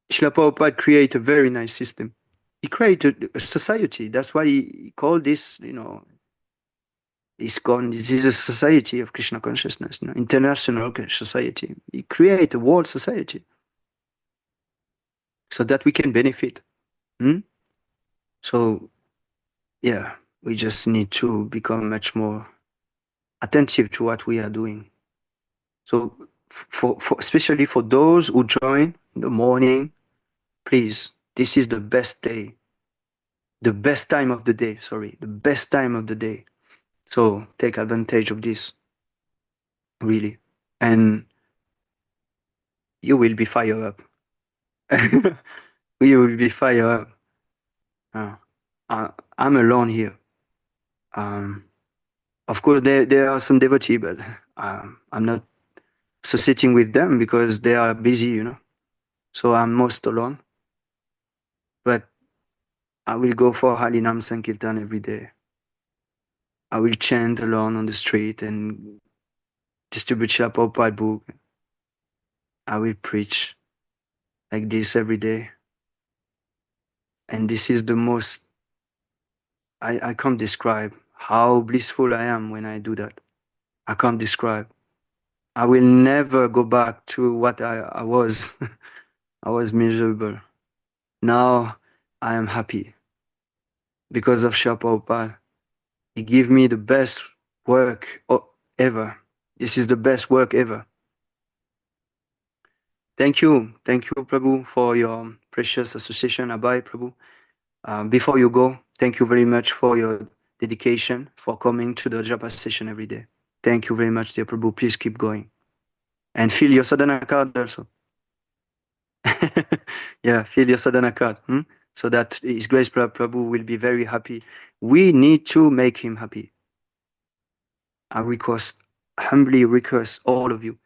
S1: Srila Prabhupada created a very nice system. He created a society. That's why he called this, you know, this is a society of Krishna consciousness, you know, international society. He created a world society so that we can benefit. So, yeah, we just need to become much more attentive to what we are doing. So, for especially for those who join in the morning, please, this is the best day. The best time of the day, the best time of the day. So take advantage of this, really. And you will be fired up. You will be fired up. I'm alone here. Of course, there are some devotees, but I'm not associating with them because they are busy, you know. So I'm most alone. But I will go for Harinam Sankirtan every day. I will chant alone on the street and distribute Srila Prabhupada book. I will preach like this every day. And this is the most, I can't describe how blissful I am when I do that. I can't describe. I will never go back to what I was. I was miserable. Now I am happy because of Srila Prabhupada. He gave me the best work ever. This is the best work ever. Thank you, Prabhu, for your precious association. Abai, Prabhu. Before you go, thank you very much for your dedication, for coming to the Japa session every day. Thank you very much, dear Prabhu. Please keep going. And fill your sadhana card also. Yeah, fill your sadhana card. So that His Grace Prabhu will be very happy. We need to make him happy. I humbly request all of you,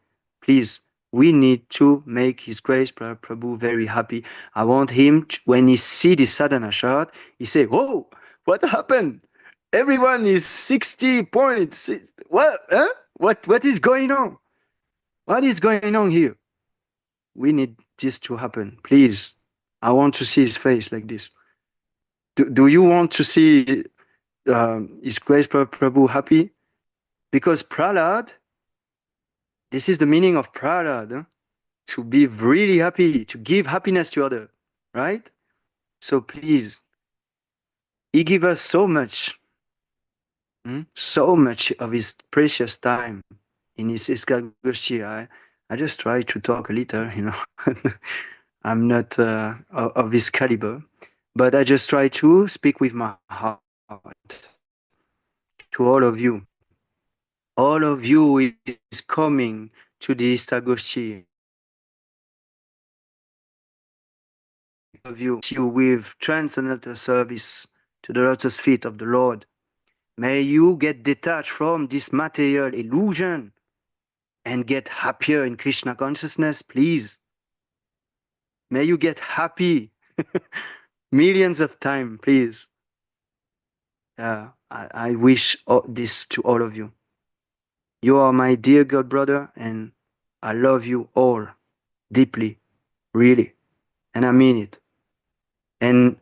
S1: Please, we need to make His Grace Prahlad Prabhu very happy. I want him, when he see the sadhana chart, he say, "Whoa, what happened? Everyone is 60 points. What? Huh? What is going on? What is going on here?" We need this to happen. Please, I want to see his face like this. Do you want to see His Grace Prahlad Prabhu happy? Because Prahlad, this is the meaning of Prahlad, huh? To be really happy, to give happiness to others, right? So please, he gave us so much of his precious time in his istagoshti. I just try to talk a little, I'm not of his caliber, but I just try to speak with my heart to all of you. All of you is coming to the istagoshti. Of you with transcendental service to the lotus feet of the Lord. May you get detached from this material illusion and get happier in Krishna consciousness, please. May you get happy millions of times, please. I wish this to all of you. You are my dear God brother, and I love you all deeply, really, and I mean it. And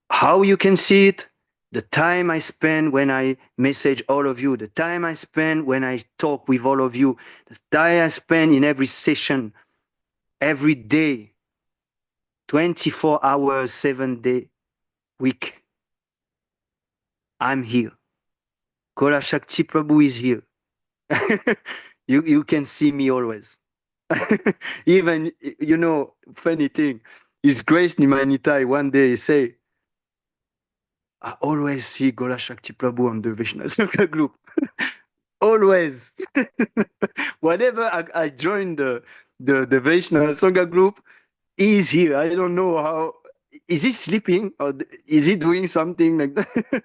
S1: how you can see it, the time I spend when I message all of you, the time I spend when I talk with all of you, the time I spend in every session, every day, 24 hours, 7-day week. I'm here. Kola Shakti Prabhu is here. You can see me always. Even, funny thing, His Grace Nimanitai one day say, I always see Gola Shakti Prabhu on the Vaishnava Sangha group. Always. Whenever I join the Vaishnava Sangha group, he is here. I don't know how. Is he sleeping or is he doing something like that?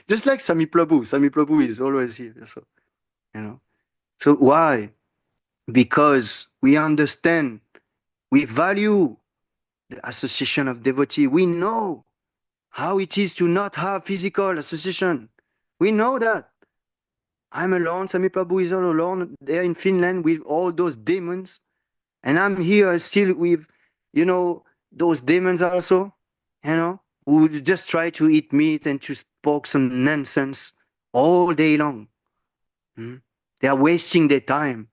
S1: Just like Sami Prabhu. Sami Prabhu is always here. So, So why? Because we understand, we value the association of devotee. We know how it is to not have physical association. We know that. I'm alone. Sami Prabhu is all alone there in Finland with all those demons. And I'm here still with, those demons also, who just try to eat meat and to spoke some nonsense all day long. They are wasting their time.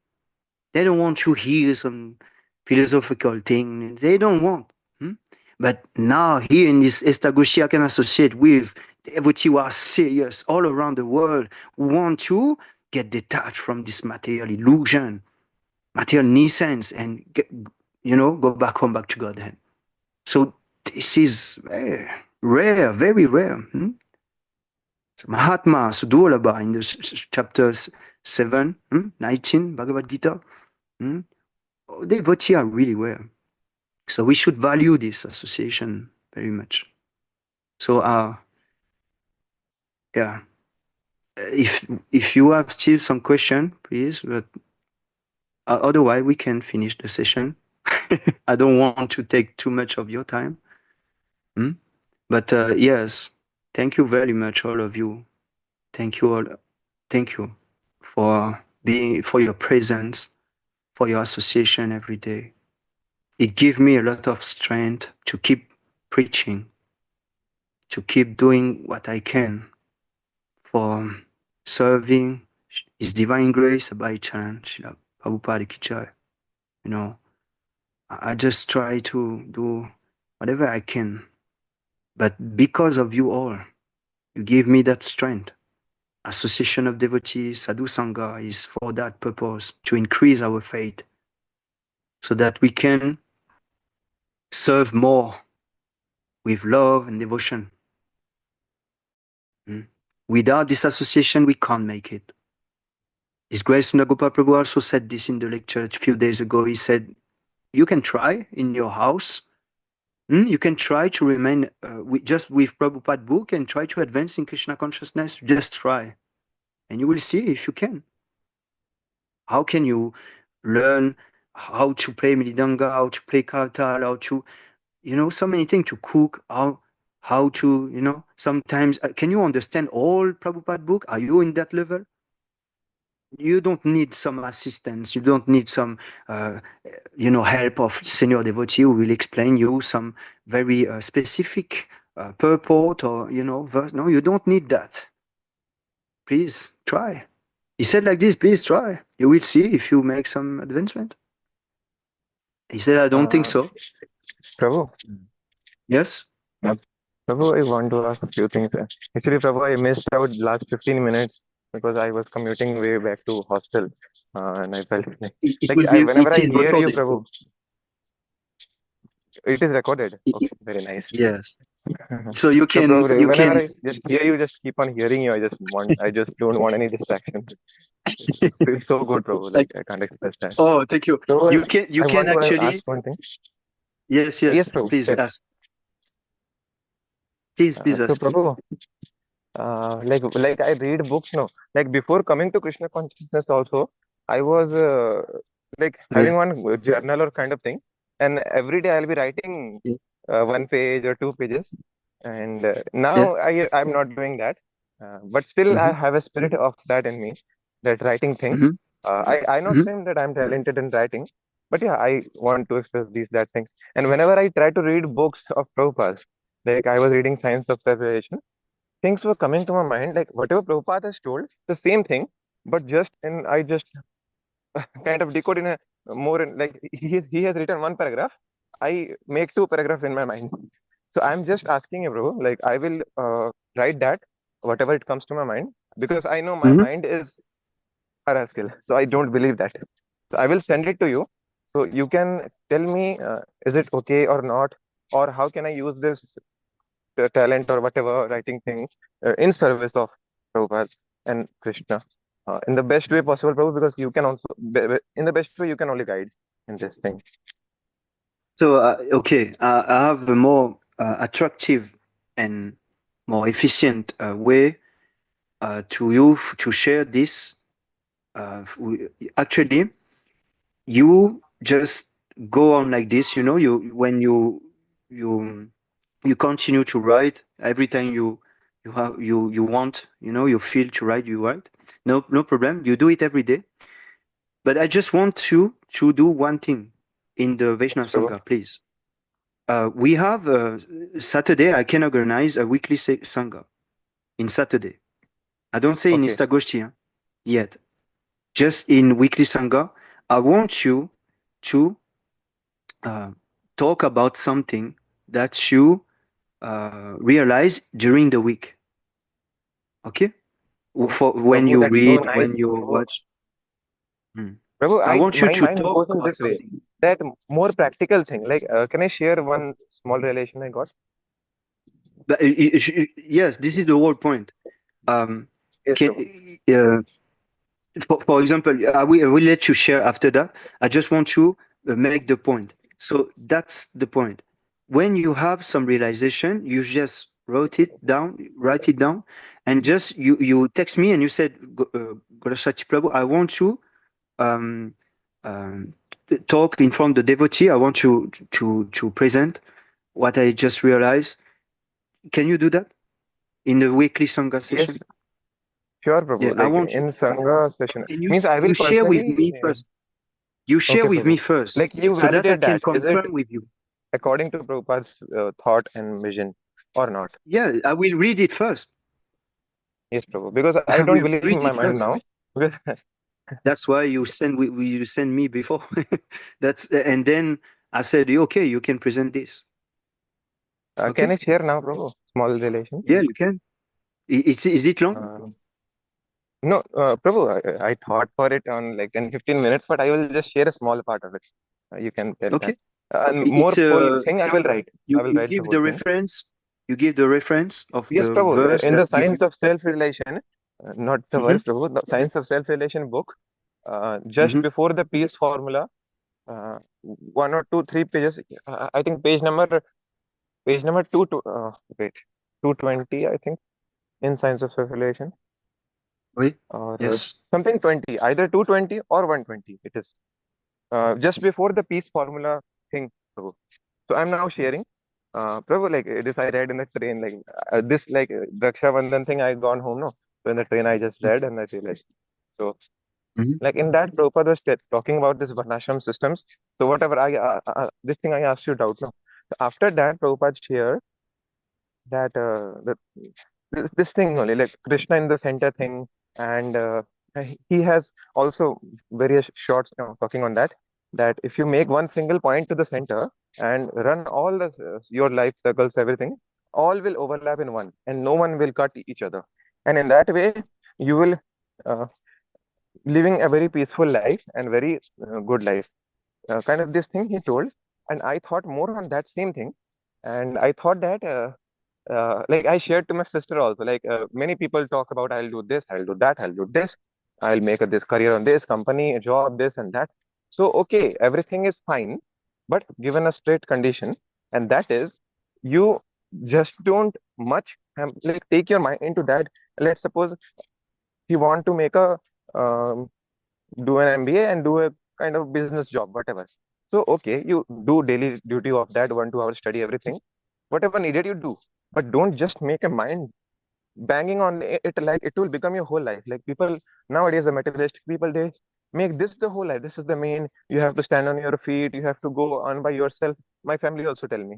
S1: They don't want to hear some philosophical thing. They don't want. But now here in this Estagoshi, I can associate with devotees who are serious all around the world, who want to get detached from this material illusion, material nuisance, and go back home, back to Godhead. So this is rare, very rare. So Mahatma Sudolabha in the chapter 7, 19, Bhagavad Gita. Devotees are really rare. So we should value this association very much. So if you have still some question, please. But otherwise, we can finish the session. I don't want to take too much of your time. But yes, thank you very much, all of you. Thank you all. Thank you for your presence, for your association every day. It gives me a lot of strength to keep preaching, to keep doing what I can for serving His Divine Grace by Chan, Srila Prabhupada Ki Jai. I just try to do whatever I can. But because of you all, you give me that strength. Association of Devotees, Sadhu Sangha is for that purpose, to increase our faith, so that we can serve more with love and devotion. Without this association, we can't make it. His Grace Nagopal Prabhu also said this in the lecture a few days ago. He said, you can try in your house. You can try to remain just with Prabhupada book and try to advance in Krishna consciousness. Just try. And you will see if you can. How can you learn how to play Mridanga, how to play Kartal, how to, so many things to cook, how to, sometimes, can you understand all Prabhupada book? Are you in that level? You don't need some assistance. You don't need some, help of senior devotee who will explain you some very specific purport or, verse. No, you don't need that. Please try. He said like this, please try. You will see if you make some advancement. He said, I don't think so.
S3: Prabhu,
S1: Yes?
S3: Prabhu, I want to ask a few things. Actually, Prabhu, I missed out last 15 minutes because I was commuting way back to hostel, and I felt whenever
S1: It
S3: I
S1: is
S3: hear you,
S1: recorded.
S3: Prabhu, it is recorded.
S1: It-
S3: Okay, very nice.
S1: yes. So you
S3: So,
S1: can,
S3: Prabhu, whenever I just hear you, just keep on hearing you. I just don't want any distractions. It feels so good, Prabhu.
S1: like,
S3: I can't express that.
S1: oh, thank you.
S3: So,
S1: You
S3: I
S1: can
S3: want to
S1: actually,
S3: ask one thing.
S1: yes,
S3: Yes, Prabhu.
S1: please
S3: Yes.
S1: ask. Please
S3: So,
S1: ask.
S3: Prabhu, like I read books now. Like before coming to Krishna consciousness, also I was having one journal or kind of thing, and every day I'll be writing
S1: Yeah.
S3: 1 page or 2 pages. And
S1: Yeah.
S3: now I'm not doing that, but still I
S1: Mm-hmm.
S3: have a spirit of that in me, that writing thing.
S1: Mm-hmm.
S3: I not
S1: Mm-hmm.
S3: saying that I'm talented in writing, but yeah, I want to express that things. And whenever I try to read books of Prabhupada, like I was reading Science of Separation, things were coming to my mind, like whatever Prabhupada has told, the same thing, but I just kind of decode in a more in, like he has written one paragraph, I make two paragraphs in my mind. So I'm just asking you, bro, like I will write that whatever it comes to my mind, because I know my
S1: Mm-hmm.
S3: mind is a rascal, so I don't believe that. So I will send it to you, so you can tell me, is it okay or not, or how can I use this talent or whatever writing things in service of Prabhupada and Krishna in the best way possible, Prabhu, because you can also, in the best way, you can only guide in this thing.
S1: So, okay, I have a more attractive and more efficient way to share this. Actually, you just go on like this. When you you continue to write every time you want. You feel to write. You write. No problem. You do it every day. But I just want you to do one thing in the
S3: Yes,
S1: Vaishnava
S3: Prabhu.
S1: Sangha, please. We have Saturday. I can organize a weekly Sangha in Saturday. I don't say in
S3: Okay.
S1: istagoshti yet. Just in weekly Sangha. I want you to uh, talk about something that you realize during the week. Okay? For when
S3: Prabhu,
S1: you
S3: that's so
S1: read,
S3: nice.
S1: when you
S3: Prabhu,
S1: watch. Hmm.
S3: Prabhu,
S1: I want you
S3: my
S1: to
S3: mind
S1: talk
S3: goes in
S1: about
S3: this way.
S1: something.
S3: That more practical thing. Like, can I share one small relation I got?
S1: But yes, this is the whole point. Um,
S3: Yes,
S1: can
S3: Prabhu.
S1: for example, I will let you share after that. I just want to make the point. So that's the point. When you have some realization, you just write it down, and just you text me and you said, Gorasati Prabhu, I want to um, um, talk in front of the devotee. I want to present what I just realized. Can you do that in the weekly Sangha
S3: Yes,
S1: session?
S3: sure,
S1: Yeah,
S3: Prabhu.
S1: I
S3: Like
S1: want you.
S3: in Sangha session.
S1: And you
S3: Means I
S1: you
S3: will
S1: share with
S3: personally.
S1: me first. You share
S3: Okay,
S1: with me
S3: Prabhu.
S1: first
S3: Like you
S1: so that I
S3: validate
S1: can
S3: that. Is it
S1: confirm with you.
S3: according to Prabhupada's thought and vision or not?
S1: Yeah, I will read it first.
S3: Yes, Prabhu. Because I
S1: I
S3: don't
S1: will
S3: believe in
S1: read
S3: my
S1: it
S3: mind
S1: first.
S3: now. Because
S1: That's why you send me before. And then I said, okay, you can present this.
S3: can
S1: Okay?
S3: I share now, Prabhu? Small relation.
S1: Yeah, you can. Is it long?
S3: No, Prabhu, I thought for it on like 10-15 minutes, but I will just share a small part of it. You can tell that.
S1: Okay.
S3: And more
S1: It's
S3: full thing, I will write. I will
S1: you
S3: write the
S1: give
S3: whole
S1: the
S3: thing.
S1: reference. You give the reference of
S3: Yes,
S1: the
S3: Prabhu.
S1: verse
S3: In
S1: that
S3: the Science of Self-Relation, not the
S1: Mhm,
S3: verse, Prabhu, the Science of Self-Relation book, just
S1: mhm.
S3: before the peace formula, one or two, 3 pages. I think page number wait, 220, I think, in Science of Self-Relation,
S1: Oui.
S3: or
S1: Yes.
S3: something 20, either 220 or 120. It is. just before the peace formula thing, Prabhu. So I'm now sharing. Prabhu, like this I read in the train, like this like Raksha Bandhan thing I gone home, no? So in the train I just read and I realized. So
S1: Mhm.
S3: like in that Prabhupada was talking about this Varnashram systems. So whatever this thing I asked you doubt, no? So after that Prabhupada shared that this thing only like Krishna in the center thing, and he has also various shorts now talking on that. That if you make one single point to the center and run all the your life circles, everything, all will overlap in one, and no one will cut each other. And in that way, you will uh, living a very peaceful life and very good life. Kind of this thing he told, and I thought more on that same thing, and I thought that. Like I shared to my sister also. Like many people talk about, I'll do this, I'll do that, I'll do this, I'll make this career on this company, a job, this and that. So okay, everything is fine, but given a straight condition, and that is you just don't much like take your mind into that. Let's suppose you want to make a um, do an MBA and do a kind of business job, whatever. So okay, you do daily duty of that 1 2 hour study everything, whatever needed you do, but don't just make a mind banging on it like it will become your whole life. Like people nowadays, the materialistic people, they make this the whole life. This is the main. You have to stand on your feet. You have to go on by yourself. My family also tell me.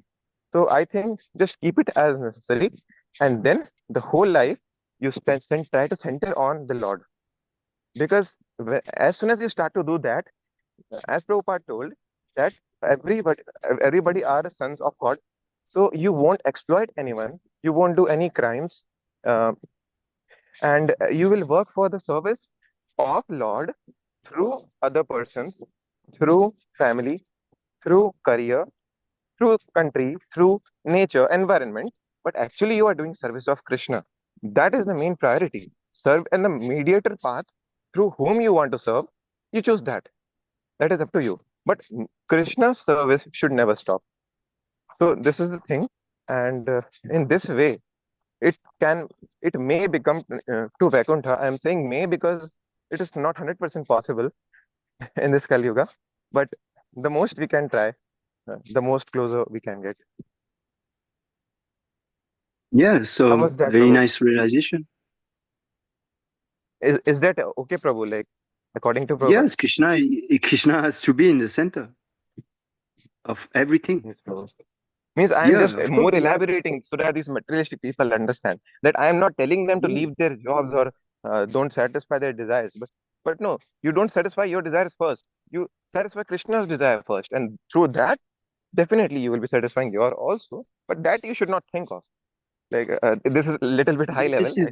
S3: So I think just keep it as necessary, and then the whole life you try to center on the Lord, because as soon as you start to do that, as Prabhupada told, that everybody everybody are sons of God. So you won't exploit anyone, you won't do any crimes, uh, and you will work for the service of Lord through other persons, through family, through career, through country, through nature, environment. But actually, you are doing service of Krishna. That is the main priority. Serve and the mediator path through whom you want to serve, you choose that. That is up to you. But Krishna's service should never stop. So this is the thing, and in this way, it can, it may become to Vaikuntha. I am saying may because it is not 100% possible in this Kali Yuga, but the most we can try, the most closer we can get.
S1: Yeah,
S3: How
S1: so
S3: was that,
S1: very
S3: Prabhu?
S1: nice realization.
S3: Is that okay, Prabhu? Like according to Prabhupada?
S1: Yes, Krishna has to be in the center of everything.
S3: Yes, Prabhu. Means I am
S1: Yeah,
S3: just
S1: of
S3: more
S1: course.
S3: elaborating so that these materialistic people understand that I am not telling them to
S1: Yeah.
S3: leave their jobs or don't satisfy their desires, but no, you don't satisfy your desires first. You satisfy Krishna's desire first, and through that, definitely you will be satisfying your also. But that you should not think of. Like this is a little bit high level.
S1: This is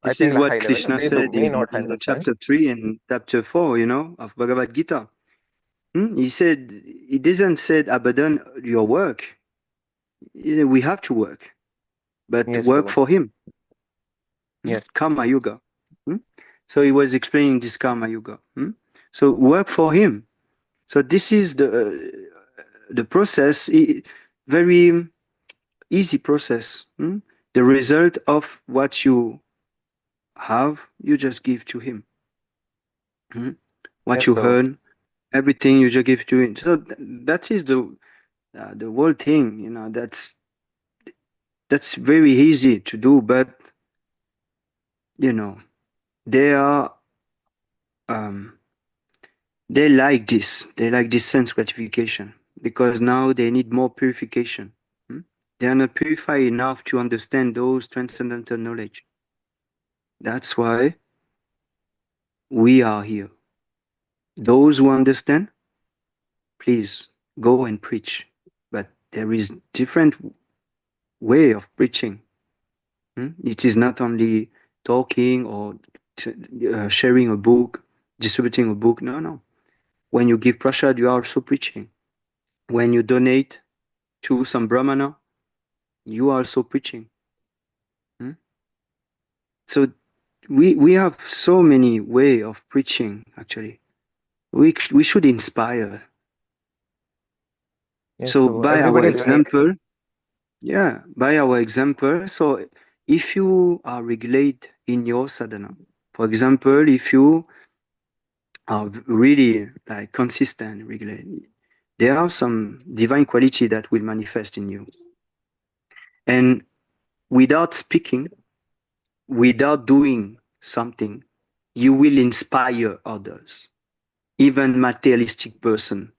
S3: I think like
S1: what
S3: high level.
S1: Krishna
S3: They
S1: said
S3: may not
S1: in the
S3: understand.
S1: chapter 3 and chapter 4, of Bhagavad Gita. He said, he didn't say abandon your work. He said, we have to work, but
S3: Yes,
S1: work
S3: Prabhu.
S1: for him.
S3: Yes.
S1: Karma Yoga. So he was explaining this Karma Yoga. So work for him. So this is the process, very easy process. The result of what you have, you just give to him. What
S3: Yes,
S1: you
S3: Prabhu.
S1: earn, everything you just give to him. So that is the whole thing. That's very easy to do, but they are um, they like this. They like this sense gratification because now they need more purification. They are not purified enough to understand those transcendental knowledge. That's why we are here. Those who understand, please go and preach. But there is different way of preaching. It is not only talking or sharing a book, distributing a book. No, no. When you give prasad, you are also preaching. When you donate to some brahmana, you are also preaching. So we have so many way of preaching. Actually, we should inspire.
S3: Yes,
S1: So
S3: Prabhu.
S1: by our
S3: Everybody is unique.
S1: example, yeah, by our example. So if you are regulate in your sadhana, for example, if you are really like consistent, regular. There are some divine quality that will manifest in you. And without speaking, without doing something, you will inspire others, even materialistic person.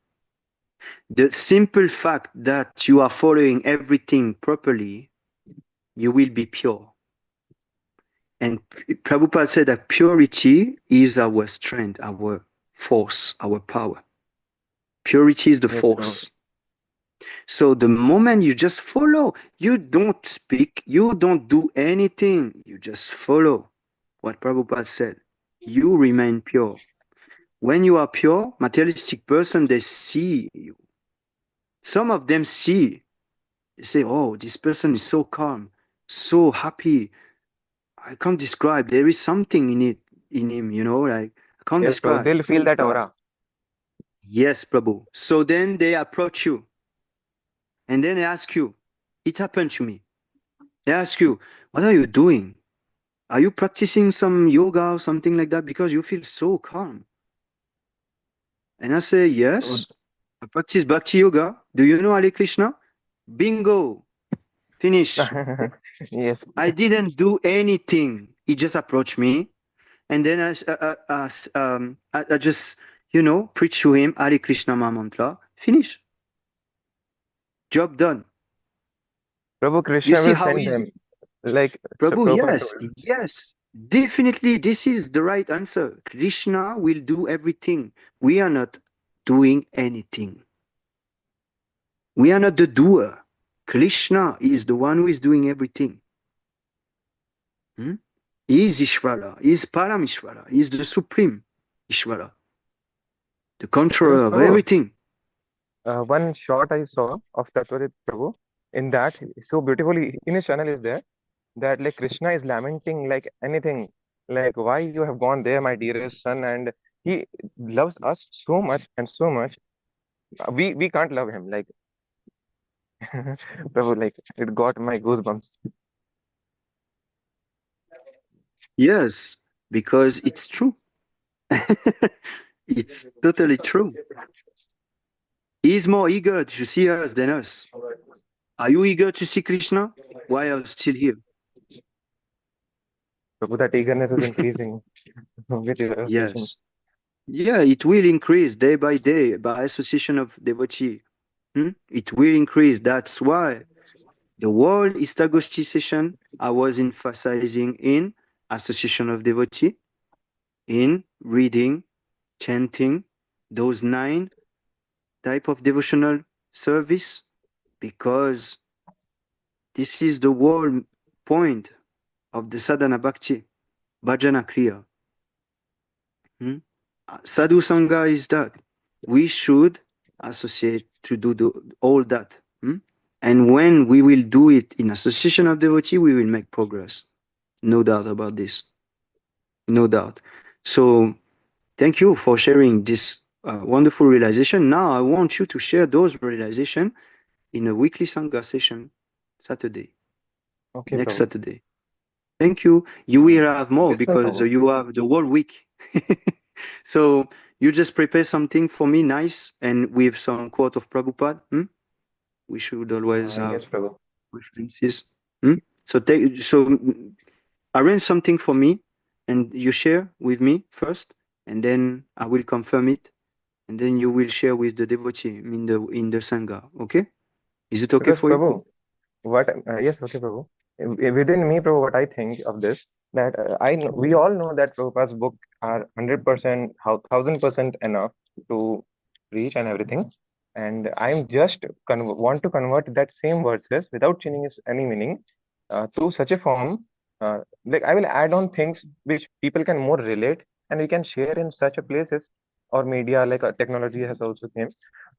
S1: The simple fact that you are following everything properly, you will be pure. And Prabhupada said that purity is our strength, our force, our power. Purity is the
S3: Yes,
S1: force. So the moment you just follow, you don't speak, you don't do anything, you just follow what Prabhupada said. You remain pure. When you are pure, materialistic person, they see you. Some of them see, they say, oh, this person is so calm, so happy. I can't describe. There is something in it, in him, like I can't
S3: yes, Prabhu.
S1: describe.
S3: They'll feel that aura.
S1: Yes, Prabhu. So then they approach you and then they ask you, it happened to me. They ask you, what are you doing? Are you practicing some yoga or something like that? Because you feel so calm. And I say, yes, I practice bhakti yoga. Do you know Hare Krishna? Bingo. Finish.
S3: Yes.
S1: I didn't do anything. He just approached me. And then I just, preach to him Hare Krishna mantra. Finish. Job done.
S3: Prabhu
S1: You
S3: Krishna
S1: see
S3: will
S1: how
S3: send
S1: easy.
S3: them. Like
S1: Prabhu,
S3: Prabhupada
S1: yes,
S3: told.
S1: yes, definitely this is the right answer. Krishna will do everything. We are not doing anything. We are not the doer. Krishna is the one who is doing everything. Hmm? He is Ishvara, he is Paramishvara, he is the supreme Ishvara, the controller
S3: Yes,
S1: of
S3: Prabhu.
S1: everything.
S3: One shot I saw of Tatvarit Prabhu in that so beautifully in his channel is there that like Krishna is lamenting like anything, like why you have gone there, my dearest son, and he loves us so much and so much. We can't love him like Prabhu, like it got my goosebumps.
S1: Yes, because it's true. It's totally true. He's more eager to see us than us. Are you eager to see Krishna? Why are you still here?
S3: Prabhu, that eagerness is increasing with your association.
S1: Yes. Yeah, it will increase day by day by association of devotee. It will increase. That's why the whole istagoshti session I was emphasizing in association of devotee, in reading, chanting, those 9 type of devotional service, because this is the whole point of the sadhana bhakti, bhajana kriya. Hmm? Sadhu Sangha is that. We should associate to do all that. And when we will do it in association of devotee, we will make progress. No doubt about this. No doubt. So thank you for sharing this wonderful realization. Now I want you to share those realization in a weekly Sangha session, Saturday,
S3: Okay,
S1: next
S3: Prabhu.
S1: Saturday. Thank you. You will have more
S3: Yes, sir,
S1: because
S3: Prabhu.
S1: you have the whole week. So you just prepare something for me, nice, and with some quote of Prabhupada. We should always
S3: Yes,
S1: have
S3: Prabhu.
S1: references. So arrange something for me, and you share with me first, and then I will confirm it, and then you will share with the devotee in the sangha. Okay? Is it okay
S3: Because
S1: for you?
S3: Prabhu, what yes, okay, Prabhu. Within me, Prabhu, what I think of this that we all know that Prabhupada's book are 100% how 1000% enough to reach and everything, and I'm just want to convert that same verses without changing its any meaning to such a form. Like I will add on things which people can more relate and we can share in such a places or media like technology has also came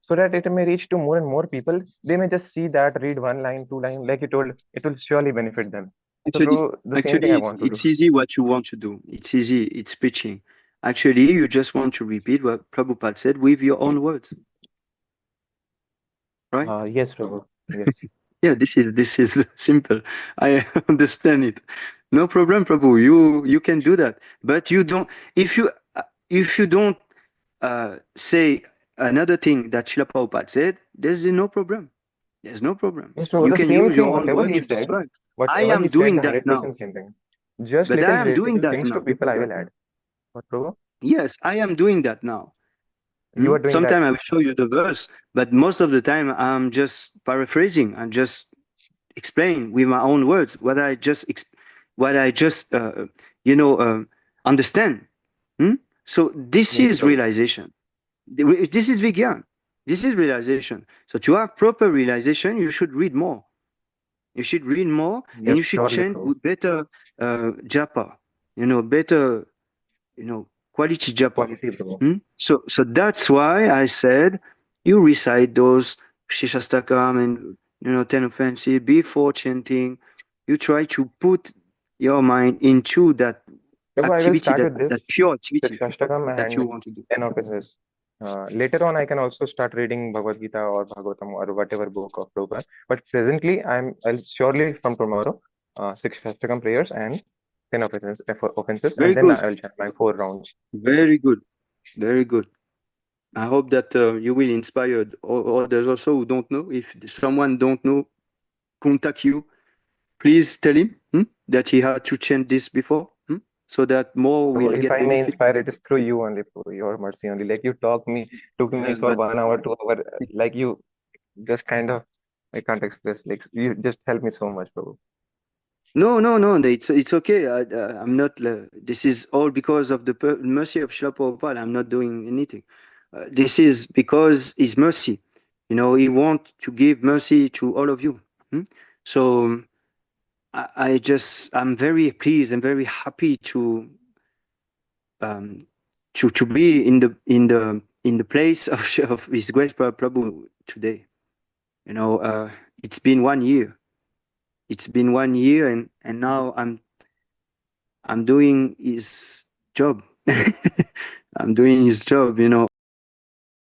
S3: so that it may reach to more and more people. They may just see that, read one line, two line, like you told, it will surely benefit them. So,
S1: Actually,
S3: Prabhu, the same thing I
S1: actually,
S3: want to do.
S1: it's easy what you want to do. It's easy. It's preaching. Actually, you just want to repeat what Prabhupada said with your own words, right?
S3: Yes, Prabhu. Yes.
S1: Yeah, this is simple. I understand it. No problem, Prabhu. You can do that, but you don't. If you don't say another thing that Srila Prabhupada said, there's no problem. There's no problem.
S7: Yes, Prabhu,
S1: You
S7: the
S1: can
S7: same
S1: use your
S7: thing,
S1: own
S7: whatever
S1: words
S7: he
S1: to
S7: said,
S1: describe. I
S7: whatever
S1: am
S7: he said,
S1: doing
S7: the
S1: that now.
S7: 100% same thing. Just
S1: But I am
S7: little
S1: doing that
S7: things to
S1: now.
S7: people I will add. What, Prabhu?
S1: Yes, I am doing that now.
S7: You are doing that.
S1: Sometime I will show you the verse, but most of the time I'm just paraphrasing. I'm just explaining with my own words what I just understand. So this
S7: Yes,
S1: is
S7: Prabhu.
S1: realization. This is Vigyan. This is realization. So to have proper realization, you should read more. You should read more, and
S7: Yes,
S1: you should
S7: surely,
S1: chant
S7: Prabhu.
S1: with better japa. Better quality japa.
S7: Quality, Prabhu.
S1: So that's why I said you recite those Shishastakam and 10 offensive before chanting. You try to put your mind into that
S7: Prabhu, I will
S1: activity,
S7: start with
S1: that
S7: this,
S1: pure activity
S7: Shashtakam
S1: that you
S7: and
S1: want to do.
S7: 10 offices. Later on, I can also start reading Bhagavad Gita or Bhagavatam or whatever book of Prabhupada. But presently, I'll surely from tomorrow, 6 Shashtakam prayers and 10 offenses,
S1: Very
S7: and then
S1: good.
S7: I will chant my 4 rounds.
S1: Very good. Very good. I hope that you will inspire others also who don't know. If someone don't know, contact you. Please tell him that he had to chant this before, so that more
S7: So
S1: will
S7: if
S1: get
S7: I may
S1: benefit.
S7: inspire, it is through you only, through your mercy only. Like you took me for
S1: But
S7: 1 hour, 2 hour, like you just kind of, I can't express, like you just help me so much, Prabhu.
S1: no, it's okay. I'm not. This is all because of the mercy of Srila Prabhupada. I'm not doing anything. This is because His mercy. He wants to give mercy to all of you. So I'm very pleased and very happy to be in the place of His Grace Prabhu today. It's been 1 year. It's been 1 year, and now I'm doing his job. I'm doing his job.